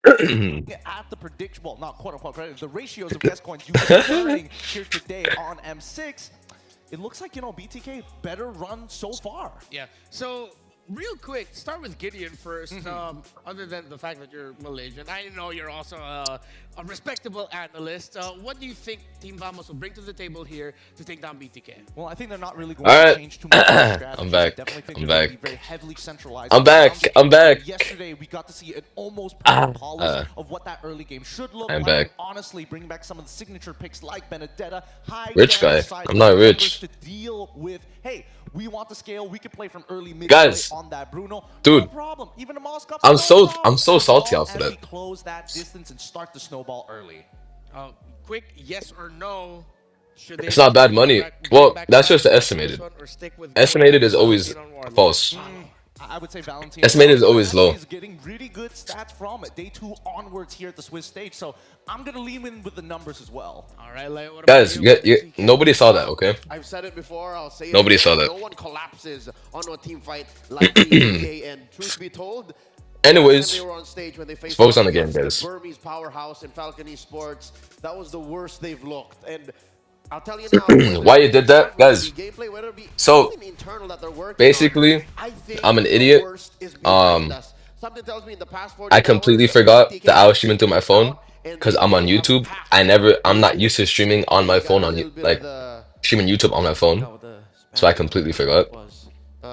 at the prediction, well, not quote unquote credit, the ratios of guest coins you've been earning here today on M6, it looks like, BTK better run so far. Yeah. So real quick, start with Gideon first. Other than the fact that you're Malaysian, I know you're also a respectable analyst. What do you think Team Vamos will bring to the table here to take down BTK? Well, I think they're not really going All to right. change too much of their I'm strategies. I back. definitely think I'm they're going to be back. very heavily centralized I'm around back. the I'm early game. back. Yesterday, we got to see an almost perfect Ah, polish of what that early game should look I'm like. And back. honestly, bringing back some of the signature picks like Benedetta, high Rich damage guy. side I'm not numbers rich. to deal with, hey, we want the scale. We can play from early mid play Guys, on that Bruno. No dude, problem. Even a Moss Cup, I'm no so problem. I'm so As salty long off of as that. we close that distance and start the snowball early. Quick yes or no. Should they It's not bad money. bring Well, back that's just the Valentine for this estimated. one, or stick with going Estimated with is always Valentine on Warlord? false. I would say Valentine. Estimated is always low. Is getting really good stats from day 2 onwards here at the Swiss stage, so I'm gonna lean in with the numbers as well. All right, like, what about Guys, you? What do you see? nobody saw that, okay? I've said it before, I'll say it Nobody again. saw that. No one collapses on a team fight like BTK, and truth be told, last time Anyways, they were on stage when they faced focus on the off game, against guys. the Burmese powerhouse in Falcon Esports, that was the worst they've looked. And I'll tell you now, Why you did that, guys? gameplay, whether it be So something internal that they're working on, basically, I think I'm an the idiot. worst is behind Um, us. Something tells me in the past I 48 completely hours, forgot BTK that I was streaming through my phone and because I'm on they have YouTube. packed I'm not the used to streaming on my They got phone a on little bit of like the streaming YouTube on my phone. Forgot what the So I Spanish completely forgot. was.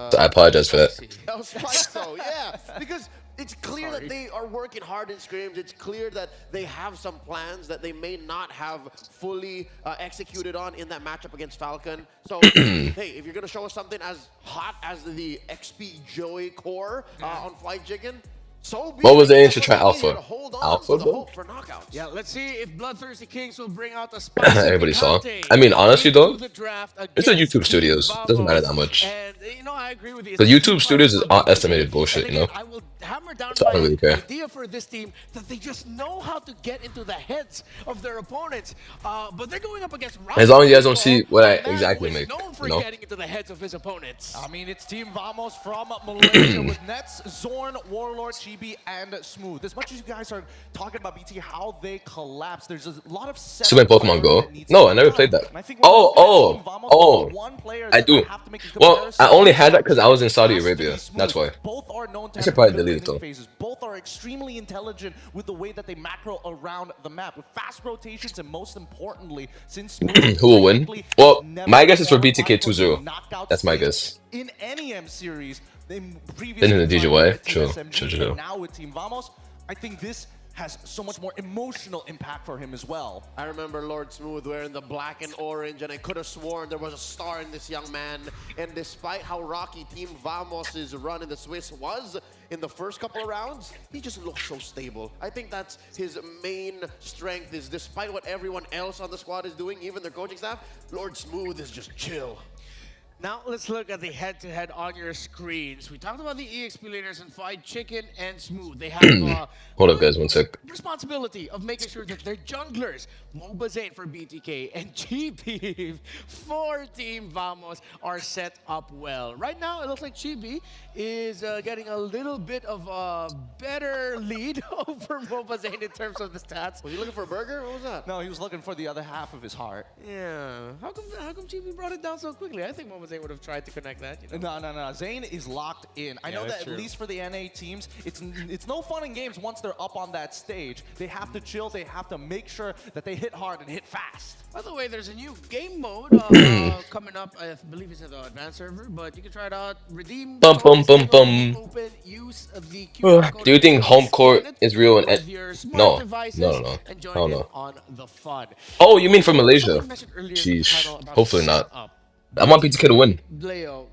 So I apologize for that. Spicy. that was spiked though, yeah. Because it's clear Sorry. that they are working hard in scrims. It's clear that they have some plans that they may not have fully executed on in that matchup against Falcon. So, hey, if you're going to show us something as hot as the XP Joey core on Flight Chicken, so be What was it. the aim to That's try what we need alpha? to hold on Alpha, to the bro? hope for knockouts. Yeah, let's see if Bloodthirsty Kings will bring out the spicy Everybody saw. picante I mean, honestly into though, the draft it's a against YouTube Team Studios. Doesn't matter Vamos. that much. And I agree with you. The It's a YouTube team Studios fight is for BTK. estimated bullshit, And you know? again, I will hammer down So I don't my really care. idea for this team that they just know how to get into the heads of their opponents. But they're going up against As long as you guys don't see what I a man exactly who is make, known for you know? getting into the heads of his opponents. I mean, it's Team Vamos from Malaysia with Nets, Zorn, Warlord, Chibi, and Smooth. As much as you guys are talking about BT, how they collapse, there's a lot of Super setup Pokemon priority Go? that needs No, to I be never done. played that. And I think when you look at Team Vamos, the one player I that I do. have to make a Well, comparison I only to had that because I was in Saudi has to be Arabia. Smooth. That's why. Both are known to I have should probably good delete it, laning though. phases. Both are extremely intelligent with the way that they macro around the map, with fast rotations, and most importantly, since Smooth Who will win? frankly Well, never my guess is for qualified BTK for the 2-0. knockout That's my stage guess. in any M series. They Then previously in the tried DJY. with Team True, SMG, true, true. and now with Team Vamos. I think this has so much more emotional impact for him as well. I remember Lord Smooth wearing the black and orange, and I could have sworn there was a star in this young man. And despite how rocky Team Vamos' run in the Swiss was in the first couple of rounds, he just looked so stable. I think that's his main strength, is despite what everyone else on the squad is doing, even their coaching staff, Lord Smooth is just chill. Now let's look at the head-to-head on your screens. We talked about the EXP leaders and Fried Chicken and Smooth. They have Hold up, guys, one sec. responsibility of making sure that their junglers, Mobazane for BTK and Chibi for Team Vamos, are set up well. Right now, it looks like Chibi is getting a little bit of a better lead over Mobazane in terms of the stats. Was he looking for a burger? What was that? No, he was looking for the other half of his heart. Yeah. How come Chibi brought it down so quickly? I think Mobazane would have tried to connect that. You know? No. Zane is locked in. I know that's that true. at least for the NA teams, it's no fun in games once they're up on that stage. They have to chill. They have to make sure that they hit hard and hit fast. By the way, there's a new game mode coming up. I believe it's at the advanced server, but you can try it out. Redeem. Bum, bum, bum, bum. Open. Use the QR code. Do you think home court is real with and your smart no, devices no. and Hell join in no. on the fun. Oh, you mean from Malaysia? Someone mentioned earlier in the Sheesh. title about Hopefully not. setup. I want BTK to win. Leo,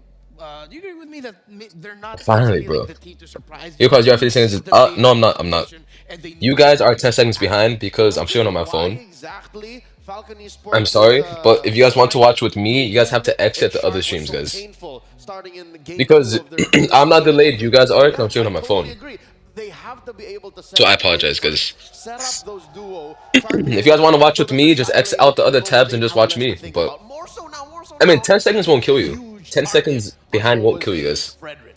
do you agree with me that they're not Finally, exactly, like, bro. the team to surprise You cause you have 50 seconds. The No, I'm not. I'm not. and they You know guys are what 10 seconds they behind because I'm streaming on my Why phone. exactly Falcon Esports I'm sorry, is, but if you guys want to watch with me, you guys have to and exit the Shark other was streams, so guys. painful starting in the game Because two of their I'm not delayed. You guys are because I'm streaming on my totally phone. agree. They have to be able to set So I up apologize, first, guys. set up those duo. If you guys want to watch with me, just exit out the other tabs and just watch me. But More so now, more so I mean, now. 10 seconds won't kill you. Huge 10 target seconds behind won't kill you on guys. Frederick.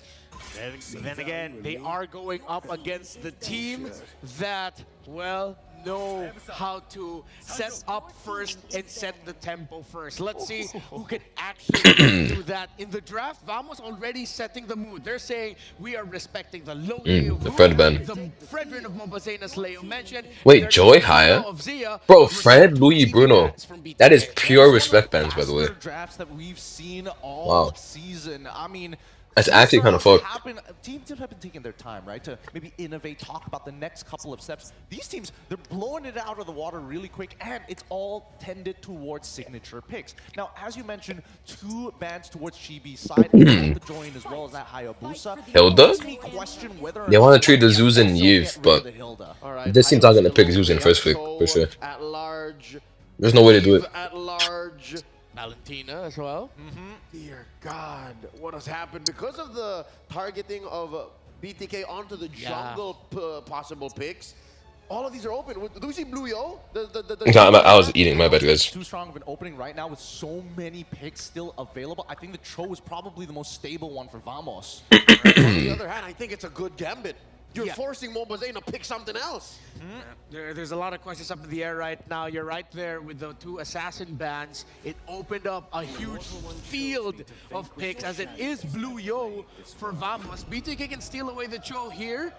But then again, they are going up against the team that, well, know how to set up first and set the tempo first. Let's see who can actually do that. In the draft, Vamos already setting the mood. They're saying we are respecting the low the Fred ban. the Fredrin of Mobazain, as Leo mentioned. Wait, They're Joy going higher? of Zia, Bro, respect Fred, Louis, TV Bruno. bans from BTK. That is pure One of respect the bans, by the way. faster drafts that we've seen all Wow. season. I mean, That's things actually are kinda fucked. Teams have been taking their time, right, to maybe innovate, talk about the next couple of steps. These teams, they're blowing it out of the water really quick, and it's all tended towards signature picks. Now, as you mentioned, 2 bans towards Chibi's side, and the join as well as that Hayabusa. Hilda? Makes me question whether or They want to not treat the they Zeus and also Yves, get rid but of the Hilda. All right, this team's not gonna pick Hayabusa Zeus in looking first pick, so for sure. At large. There's no way to do it. Eve At large. Valentina as well. Dear God, what has happened? Because of the targeting of BTK onto the jungle possible picks, all of these are open. Do we see Blue Yo? I was eating, my bad, guys. Too strong of an opening right now with so many picks still available. I think the Cho is probably the most stable one for Vamos. On the other hand, I think it's a good gambit. You're forcing Mobazain to pick something else. There's a lot of questions up in the air right now. You're right there with the 2 assassin bans. It opened up a huge field of picks, as it is Blue Yo for Vamos. BTK can steal away the Cho here.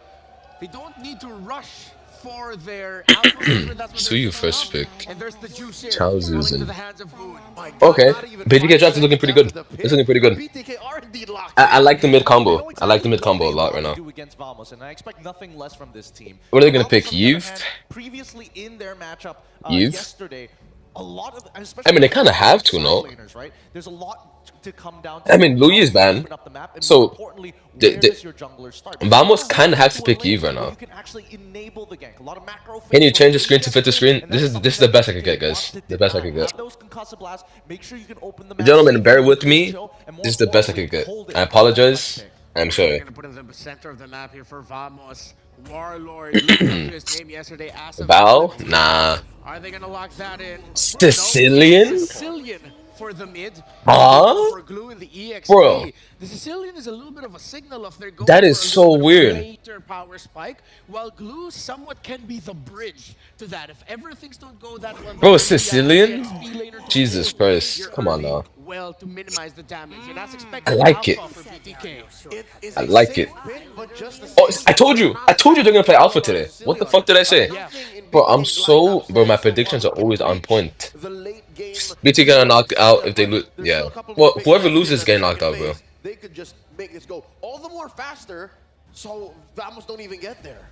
They don't need to rush for their alpha flavor. That's what Suyu they're first showing pick. up. And there's the juice here. Chao falling Zuzan. into the hands of Boone. Okay, BTK draft is looking pretty good. It's looking pretty good. BTK are indeed locked. I like the mid combo. I like the mid combo a lot right now. Do against Vamos, and I expect nothing less from this team. What are they gonna pick, Vamos, on the other Yves? hand, previously in their matchup Yves? yesterday, a lot of, especially I mean, they kinda have to, no? laners, right? There's a lot to come down to. I mean, Louis is banned, Open up the map, and so more importantly, where does your jungler start? Vamos Because kinda has you to pick lane Yves right where now. You can actually enable the gank. A lot of macro. Can you phase change the for screen to fit the screen? and This that's is the something best I that could get, they guys. want to The best I deny. could get. Have those concussive blasts. Make sure you can open the map. Gentlemen, bear with safe, me. chill, and more This is the best I importantly, could get. hold it. I apologize. I'm We're sorry. gonna put it in the center of the map here for Vamos. Warlord lived up to his name yesterday. As of Val? Valentine. Nah. Are they gonna lock that in? Sicilian? No, Sicilian for the mid. Huh? For Glue in the EXP. Bro. The Sicilian is a little bit of a signal of their going That is for a little so bit of weird. later power spike, while Glue somewhat can be the bridge to that. If ever things don't go that well, Bro, maybe Sicilian? EXP later to Jesus Glue, Christ. you're Come on early now. well to minimize the damage. And that's I expected like it. alpha for BTK. It is I a like safe it. pick, but just the Oh, same I told you. I told you they're gonna play Alpha today. What the fuck did I say? Yeah. Bro, I'm so... Bro, my predictions are always on point. The late game BT gonna knock out if they lose. Yeah. Well, whoever loses getting knocked out, bro. They could just make this go all the more faster, so Vamos don't even get there.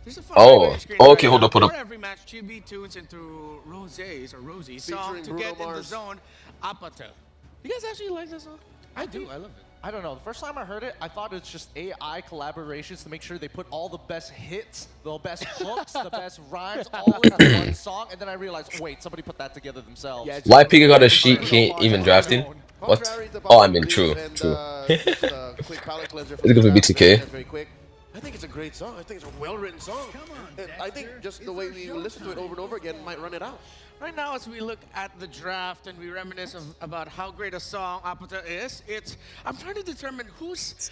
There's a fun Oh, highlight screen okay, right hold now. up, hold up. Before every match, Chibi tunes into Rosé's or Rosie's song Featuring to Bruno get in the Mars. zone. Apata. You guys actually like that song? I do. I love it. I don't know. The first time I heard it, I thought it's just AI collaborations to make sure they put all the best hits, the best hooks, the best rhymes all in one song. And then I realized, wait, somebody put that together themselves. Yeah, Why Pika got a sheet he ain't even drafting? What? Contrary to Oh, I mean, Bob's true, belief and, true. just a quick palate cleanser It's good for the draft, BTK. very quick. I think it's a great song. I think it's a well-written song. And I think just the way we listen to it over and over again might run it out. Right now, as we look at the draft and we reminisce about how great a song Apata is, I'm trying to determine who's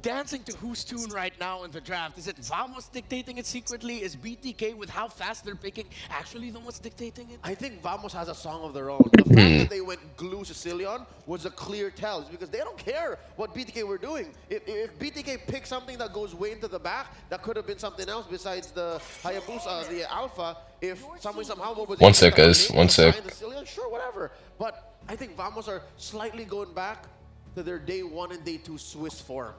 dancing to whose tune right now in the draft. Is it Vamos dictating it secretly? Is BTK, with how fast they're picking, actually the ones dictating it? I think Vamos has a song of their own. The fact that they went Glue Sicilian was a clear tell. It's because they don't care what BTK were doing. If BTK picked something that goes way into the back, that could have been something else besides the Hayabusa, the Alpha. If somehow was One sec, guys. One sec. Sicilian, sure, whatever. But I think Vamos are slightly going back to their day 1 and day 2 Swiss form.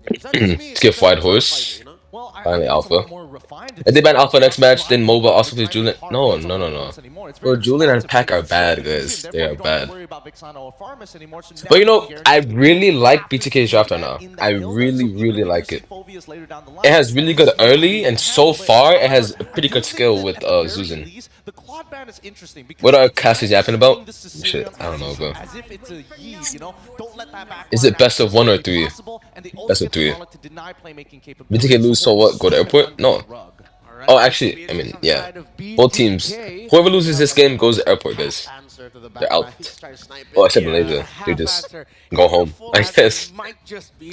It's not just me, Skip it's White just Horse. fighting, you know? Well, I Finally, think it's a Alpha. lot more refined. If they ban Alpha next match, then It's MOBA not also plays like Julian. hard No, games no, on no, all no. this anymore. It's Bro, very Julian and responsive Pack to are the bad, strategy, guys. and They therefore are you don't have bad. to worry about Vixano or Farmus anymore, so But you now know, you I guarantee really like have to BTK's see draft right that now. in that I Hilda. really, So even really if like you it. see Phoveus later down the line, It has really good early, and so far, it has I pretty do good think skill that with at the very Zuzan. least, the Claude ban is interesting because What are it's Cassie's kind yapping of about? treating the Shit, Sicilian I don't know, bro. as if it's a Yi, you know? Don't let that back Is it best of 1 or 3? possible, and they also Best of get the 3. knowledge to deny playmaking capabilities. BTK lose, so what? Go to airport? No. All right, Oh, actually, I mean, yeah. Both teams. Whoever loses this game goes to airport, guys. Answer to the They're back. out. He's trying to snipe Oh, it. except Malaysia. They half just answer. go home, Full I answer guess. might just be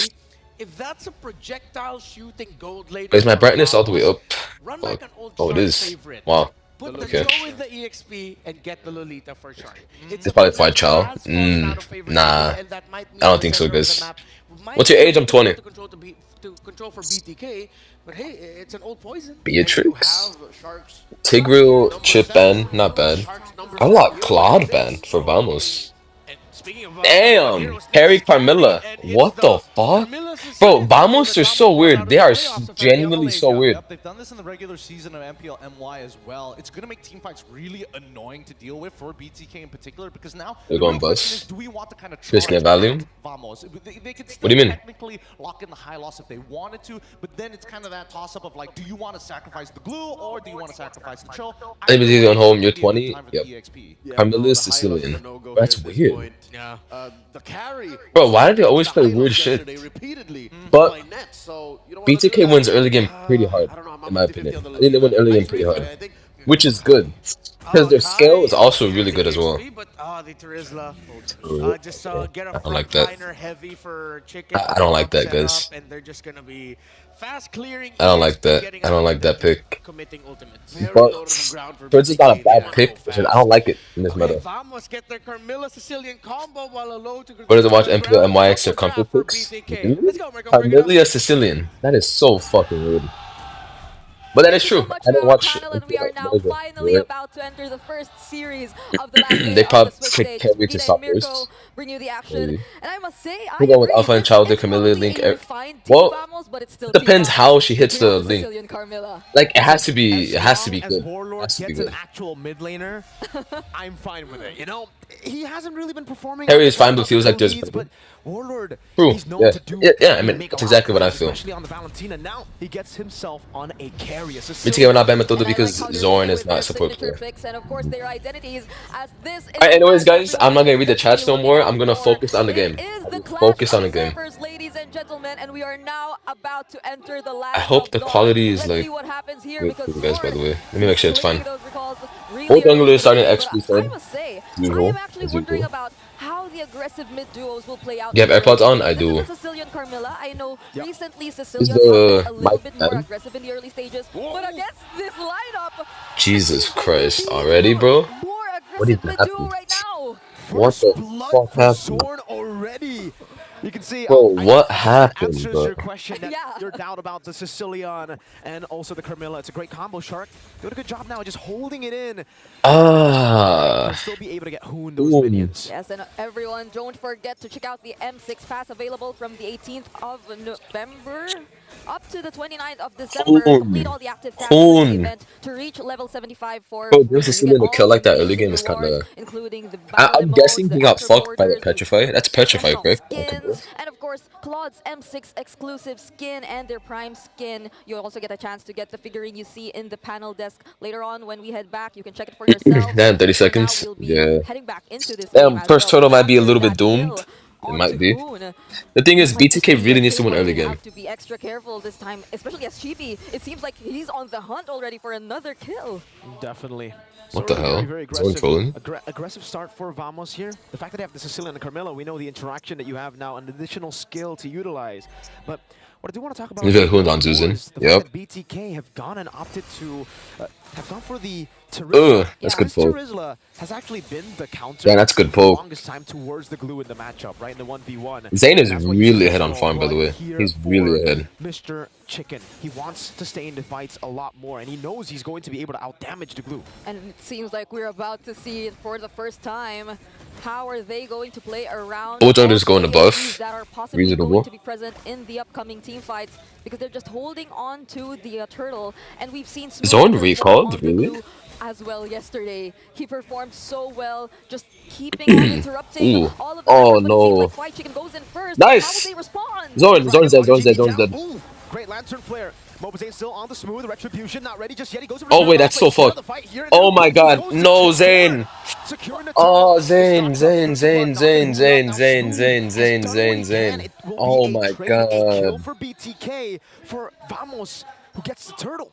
if that's a projectile shooting gold later, Is my from brightness all the way Vamos, up? run Fuck. like an old Oh, it Shark is. favorite. Wow. Put the Okay. Joe in the EXP and get the Lolita for Shark. It's It's a probably build Fire that Chow. has fallen out of favor Nah. lately, and that might I mean don't the think so, center of the guys. map might What's your be age? I'm difficult 20. to control for BTK, but hey, it's an old poison. Beatrix. Sharks Tigreal, number Chip 7. ban, not bad. Sharks number I want 7. Claude ban for Vamos. And speaking of Damn! heroes, Harry Scary, Carmilla. and it's What the fuck? Carmilla Bro, Sicilian combo Vamos that are so Vamos brought weird. out They in the are playoffs of genuinely MPL so LA. weird. Yep, they've done this in the regular season of MPL MY as well. It's going to make teamfights really annoying to deal with for BTK in particular because now They're the going real question bust. is, do we want to kind of Risking charge a volume? at Vamos? They could What still do you mean? technically lock in the high loss if they wanted to, but then it's kind of that toss-up of like, do you want to sacrifice the glue or do you want to sacrifice the chill? Maybe Either he's way, on home, you're it's gonna be a 20. good time for the Yep. EXP. Carmilla is the high low is Sicilian. a no-go That's here at this weird. point. Yeah. The carry. Bro, why do they always The play high weird lows shit? yesterday repeatedly But by net, so you don't wanna do BTK that. wins early game pretty hard, I don't know, I'm in my 50-50 opinion. on the I think they win Lolita. early game Nice pretty replay, hard, I think. which is good. Because their scale is also really good as well. But the Turizla just get a I don't like that. frontliner heavy for chicken. I don't like that, set guys. up, and they're just gonna be fast clearing. I don't like EXP, that. getting I don't out like that pick. Committing ultimates. Very But low to the ground for Twitch is not a BTK. bad They pick. wanna It's go just I don't like it in this Okay, meta. Vamos get their Carmilla Sicilian combo while a low to What does it watch ground. MPL MYX or Upward comfort draft for picks? BTK. Let's go, Marco, bring it up. Carmilla Sicilian. That is so fucking weird. But that is Thank you true. so much I to didn't our watch panel, and we are now America. finally Right? about to enter the first series of the last day They of the probably Swiss pick stage. Kerry to Spaghetti stop and Mirko first. bring you the action, Maybe. and I must say, I We'll go with agree. Alpha and This Childer, is Camilla, probably Link. a refined Team Well, Vamos, but it's still it depends Team how Vamos she hits here the on link. Sicilian Carmilla. Like it has to be. As It has to long be as good. Warlord Has to be gets good. an actual mid laner, I'm fine with it. You know, he hasn't really been performing. Harry at is the fine, but top feels of like the there's leads, better. but Warlord, True. he's known Yeah. to do. Yeah. I mean, make that's a lot exactly of what I plays, feel. Especially on the Valentina. Now he gets himself on a carry. BTK will not ban Methode And I because like how they're Zorn going is with not their a support signature player. picks and of course their identities, as this is Alright, anyways, the match guys, I'm not gonna read the everyone is chats no definitely more. looking I'm gonna for. focus on the It game. is the clash Focus of on the game. servers, ladies and gentlemen, and we are now about to enter the land I hope of the dawn. quality is Let's like see what happens here good because for you guys, by the Zorn way. Let me make sure it's slaying fine. those recalls really Both early Angular in the starting game, XP but I side. must say, I Usual, am actually as wondering usual. about how the aggressive mid duos will play out. You have in the AirPods early on? game. I This do. is the Sicilian Carmilla. I know recently Is Sicilians have the been a little mic bit more bad? aggressive in the early stages, but against this lineup, Jesus it seems like they're Christ, being already, bro? more What aggressive even mid duo happened? right now. What First the blood fuck for happened? Zorn already. You can see, Bro, I what guess happened, answers bro? your question, that Yeah. your doubt about the Sicilian and also the Carmilla. It's a great combo, Shark. Doing a good job now, just holding it in. They'll still be able to get Hoon those Ooh. minions. Yes, and everyone, don't forget to check out the M6 pass available from the 18th of November up to the 29th of December. Coon. Complete all the active tasks in the Coon. event to reach level 75 for Bro, free. there's a You Sicilian get to kill all like the that early mission game is rewards, kinda... including the battle I'm guessing emotes, he the got anchor fucked by the porters, Petrify. That's Petrify, special correct? skins, and of course, Claude's M6 exclusive skin and their Prime skin. You'll also get a chance to get the figurine you see in the panel desk later on when we head back. You can check it for yourself. Damn, 30 For now, seconds. we'll be Yeah. heading back into this game as First well. turtle might be a After little bit that doomed. kill It onto might be. Hoon, The thing is, looks like BTK the really needs to win Sicilian early will game. have to be extra careful this time, especially as Chibi. It seems like he's on the hunt already for another kill. Definitely. What the Zorn, hell? Very Zorn trolling? aggressive start for Vamos here. The fact that they have the Sicilian and Carmilla, we know the interaction that you have now, an additional skill to utilize. But what I do want to talk about He's got Hoon on Zuzin. is the Yep. fact that BTK have gone and opted to have gone for the Ugh, Turizla. that's Yeah. good This poke. Turizla has actually been the counter Yeah, that's good for the poke. longest time towards the glue in the matchup, right? In the 1v1. Zane is That's why you really see ahead on this farm, by the run way. here He's really for ahead. Mr. Chicken. He wants to stay in the fights a lot more, and he knows he's going to be able to outdamage the glue. And it seems like we're about to see it for the first time. How are they going to play around Both all others going to the buff. AOEs that are possibly Reasonable. going to be present in the upcoming team fights? Because they're just holding on to the turtle, and we've seen Smooth Zorn perform recalled? on the Really? glue as well yesterday. He performed so well, just keeping on interrupting Ooh. all of the Oh, efforts, but it seems no. like Fried Chicken goes in first. Nice. How will they respond? Zorn's dead, Zorn's dead, Zorn's dead. Ooh, great Lantern Flare. Mobazane still on the smooth. Retribution not ready just yet. He goes over Oh, to wait, the that's so fight. fucked. Fight here. Oh my god, Goes to no, secure- Zane. securing the Oh, turtle. Zane, Stocks up Zane, for Zane, blood. Zane, Now Zane, Smooth Zane, has Zane, done Zane, what Zane, he Zane. can. It will Oh be a my trade, a kill god. for BTK for Vamos, who gets the turtle.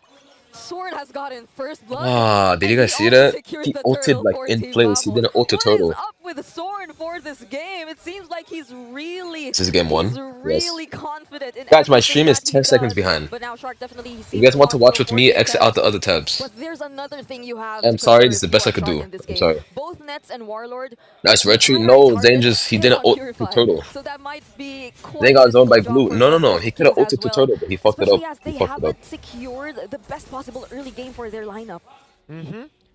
Sword has gotten first blood. Ah, did you and guys he see also that? secures He the ulted turtle like for in Team place. He Vamos. didn't ult the What is turtle. up with Zorn for this game. It seems like he's really, This is game 1. he's Yes. really confident in Guys, my everything stream is that he 10 seconds does. behind. But now Shark definitely If seems you guys to want to watch with for me, the exit attempt. out the other tabs. But there's another thing you have I'm to sorry, consider this is the if best you I are could Shark do. in this I'm game. sorry. Both Nets and Warlord. Nice retreat. Primary No, target Zane he still didn't on ult to Purify. Turtle. So that might be quite Zane a got zoned by difficult job Blue. for No, both he those could have teams ulted as to well. Turtle, but he fucked it up. Especially as He they fucked it up. haven't secured the best possible early game for their lineup.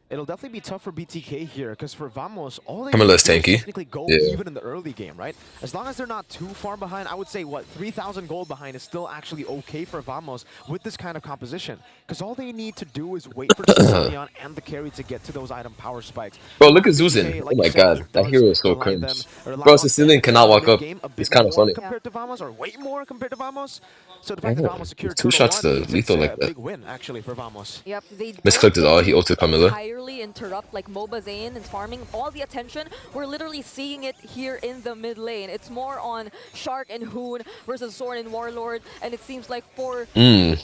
It'll definitely be tough for BTK here, because for Vamos, all they Camilla need is to do is tanky. technically go Yeah. even in the early game, right? As long as they're not too far behind, I would say, what, 3,000 gold behind is still actually okay for Vamos with this kind of composition. Because all they need to do is wait for the Sicilian and the carry to get to those item power spikes. Bro, look at BTK, Zuzin. like Oh my you said, god, that does hero is so rely cringe. rely Bro, on Sicilian them cannot in the walk up. mid-game a He's bit kind of more funny. compared to Vamos, or way more compared to Vamos. So the fact that Yeah, Vamos secured two Turtle shots 1 to means lethal it's like a that. big win, actually, for Vamos. Yep, they Misclicked his all, he ulted Camilla. entirely interrupt like MOBA Zane and farming all the attention. We're literally seeing it here in the mid lane. It's more on Shark and Hoon versus Zorn and Warlord, and it seems like for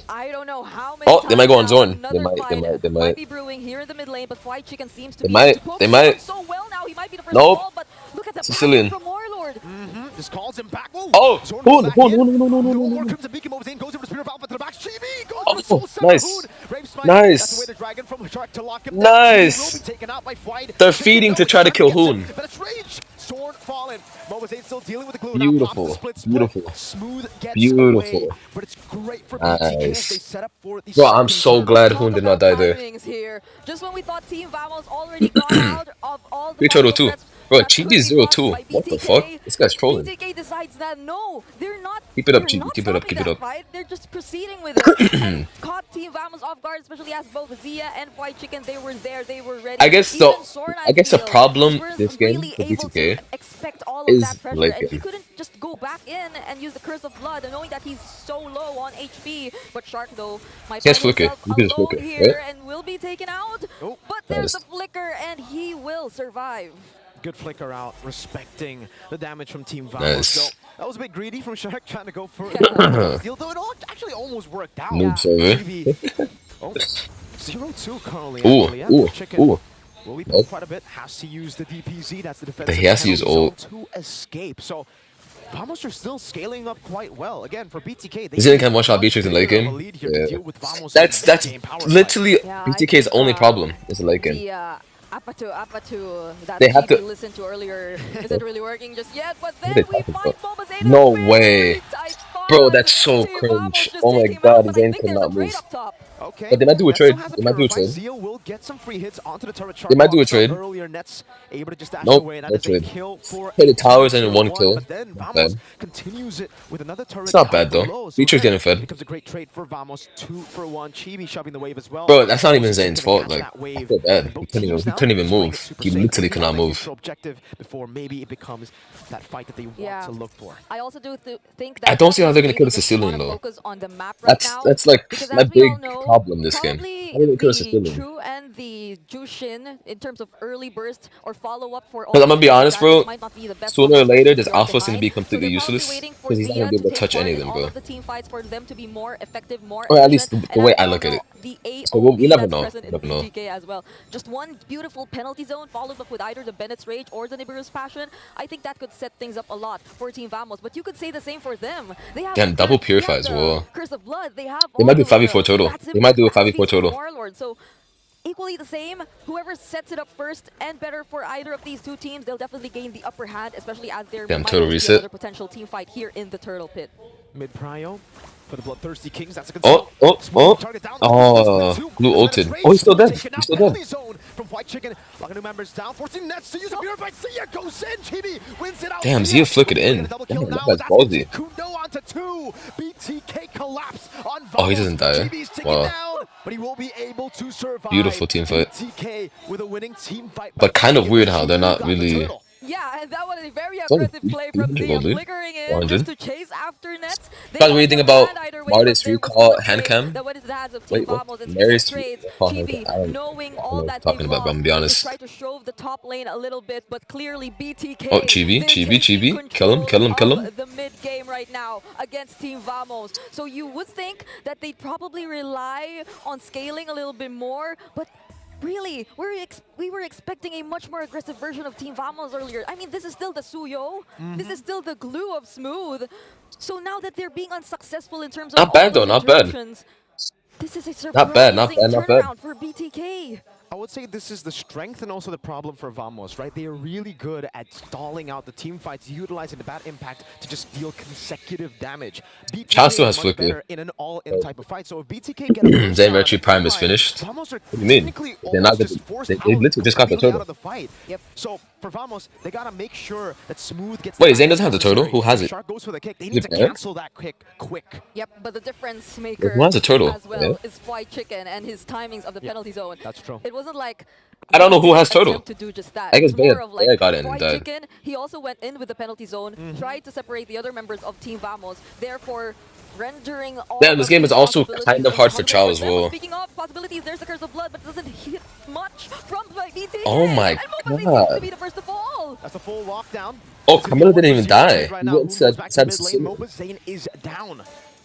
I don't know how many Oh, times they might go on now, Zorn. They another might, fight they might might. be brewing here in the mid lane, but White Chicken seems to They be able to might, poke they Zorn might. so well now. He might be the first Nope. ball, but look at the Sicilian. backup from Warlord. Just calls him back. Whoa. Oh, Zorn Hoon, goes back Hoon, in. Hoon, no, No more Crimson Beacon. Moves in, goes over to Spirit of Alpha to the back. Chibi goes for the Oh, Soul Scepter. nice. Hoon. Brave Smite. Nice. That's away the dragon from Shark to lock him down. Nice. Chibi will be taken out by White. They're Chicken, feeding though, to is try to trying kill get some, Hoon. but it's rage. Sword fallen. Mobazane still dealing with the glue. Beautiful. Now pops the split. Beautiful. Smooth gets Beautiful. away. But it's great for BTK as they Nice. set up for the Bro, I'm second so turn. glad Talk Hoon did about not die there. timings here. Just when we thought Team Vamos already gone out of all the Free Turtle possible 2. threats Bro, that Chibi could is be caused 0-2. by What the BTK, fuck? This guy's trolling. BTK decides that no, they're not. Keep it up, they're Chibi. not Keep it up, stopping keep it that up. Fight. They're just proceeding with it and caught Team Vamos off guard, especially as both Zia and White Chicken, they were there, they were ready. I guess Even the Zorn, the feel, problem was this game really for able BTK to expect all of is that pressure, late and he game. couldn't just go back in and use the Curse of Blood, knowing that he's so low on HP. But Shark, though, might Can't find flick it. himself You can just flick alone it, here right? and will be taken out. Oh, But there's nice. the flicker, and he will survive. Good flicker out, respecting the damage from Team Vamos. Nice. So that was a bit greedy from Shark, trying to go for the steal, though it all actually almost worked out. Noob server. Maybe, oh, 0-2 currently, Ooh, actually. Yeah, ooh, Chicken ooh. will be Nope. quite a bit. Has to use the DPZ, that's the defense. But he has to use ult. to escape. So Vamos are still scaling up quite well. Again, for BTK, they Zillion can one-shot Beatrix in late bigger of game. a lead here to Yeah. deal with Vamos' That's mid-game power spike. literally Yeah, I BTK's think, only problem is the late game. The Apatu that They have TP to- listened to earlier isn't really working just yet, but are then they we talking find about? Boba Zane. No a way. very tight Bro, fight. that's so Team cringe. Vamos just Oh my take him god, out, but I Zane think there's cannot a trade move. up top. Okay. But they might do a Nets still trade. has They might do a purified. trade. Zeo will get some free hits onto the turret. They might do a Shark trade. Earlier, Nets able to just dash Nope, away. And no that is a trade. kill for Play the a towers and 2-1, one kill. But then Not Vamos bad. continues it with another turret. It's not down bad, though. below. So Beatrix again, getting fed. it becomes a great trade for Vamos. 2-for-1. Chibi shoving the wave as well. Bro, that's not even Also Zane's gonna fault. catch Like, that wave. I feel bad. Both He couldn't teams now even just playing move. it super He safe. literally They cannot wanna make it move. for objective before maybe it becomes that fight that they want Yeah. to look for. I also do think that I don't see how they're gonna they kill the just Sicilian, wanna though. focus on the map right now, That's like because my as we all big know, problem this game. probably How do they kill the the Sicilian? True and the Jushin in terms of early burst or follow up for all. Because I'm gonna be these honest, guys bro. might not be the best Sooner or possible later, to this yard alpha's gonna behind. be So completely they're probably useless waiting for because he's not Zia gonna be able to take touch any part of them, in all bro. of the team fights for them to be more effective, more Or at least efficient. the And way as I we look all at know, it. the So we AoE never that's know. present in Never know. BTK as well. Just one beautiful penalty zone followed up with either the Bennett's Rage or the Nibiru's Passion. I think that could set things up a lot for Team Vamos, but you could say the same for them. They have Damn, the double Curse, Purify they as have well. the Curse of Blood. They have They all might do of 5v4 the total. stats They might do a capacities 5v4 from total. Warlord. So equally the same. Whoever sets it up first and better for either of these two teams, they'll definitely gain the upper hand, especially as there Damn, might total also be reset. another potential team fight here in the Turtle Pit. Mid prio for the Bloodthirsty Kings. That's a good Oh, start. oh, Smooth oh. target down. Oh, Blue ulted. Oh, he's still dead. He's still dead. Zone from White Chicken. Locking new members down, forcing Nets to use a purified. Zia goes in. Chibi wins it out. Damn, Zia flickered in. Getting a double kill Damn, that now. guy's That's gonna ballsy. take Kundo onto 2. BTK collapse on Vamos. Oh, he doesn't die. Chibi's ticking Wow. down, but he will be able to survive. Beautiful team fight. BTK with a winning team fight. But kind of weird how they're not Got the really. turtle. Yeah, and that was a very only aggressive play from 300 Zia, gold, dude. flickering in 400. just to chase after Nets. They Guys, what do got you think the about land either way, Martis but there was recall no hand way cam? that went into the hands of Wait, Team what? Vamos. It's Maris trades. recall hand Chibi, cam. I don't knowing know all what that I'm they've talking about, but I'm lost, gonna be they honest. just try to shove the top lane a little bit, but clearly BTK. Oh, Chibi, they're Chibi, taking Chibi. Kill him, kill him, kill control him. of the mid game right now against Team Vamos. So you would think that they'd probably rely on scaling a little bit more, but Really, we were expecting a much more aggressive version of Team Vamos earlier. I mean, this is still the Suyo. This is still the glue of Smooth. So now that they're being unsuccessful in terms of Not all bad though, those not bad. interruptions, this is a Not bad, not surprising bad, not bad. turnaround for BTK. I would say this is the strength and also the problem for Vamos, right? They are really good at stalling out the team fights, utilizing the bad impact to just deal consecutive damage. Chance BTK still is has much Flicker. better in an all-in type of fight. So if BTK get a first Zane down Retry and a Prime is fight, finished. Vamos are What do you mean? technically They're not almost gonna, just forced they out literally just got the completely out turtle. of the fight. Yep. So for Vamos, they gotta make sure that Smooth gets. Wait, the Zane damage doesn't have the turtle? necessary. Who has If it? Shark goes for the kick. They Is need it to Eric? cancel that kick quick. Yep, but the difference Who maker has a turtle? as well Yeah. is Fried Chicken and his timings of the penalty zone. That's true. It wasn't like I don't know who has turtle. attempt to do just that. I It guess was more Bea- of like Bea got it and Fried died. Chicken. He also went in with the penalty zone, tried to separate the other members of Team Vamos, therefore rendering all Damn, this of game his is also possibilities kind of hard for impossible Chow as them. well. Speaking of possibilities, there's the Curse of Blood, but it doesn't hit much from BTK. Oh my and Mobazane seems to god. be the first to fall. That's a full lockdown. Oh, It's gonna be Camilo a didn't even 1-0 die. trade right He now. went Who said goes back to said mid lane? Sicilian. Mobazane is down.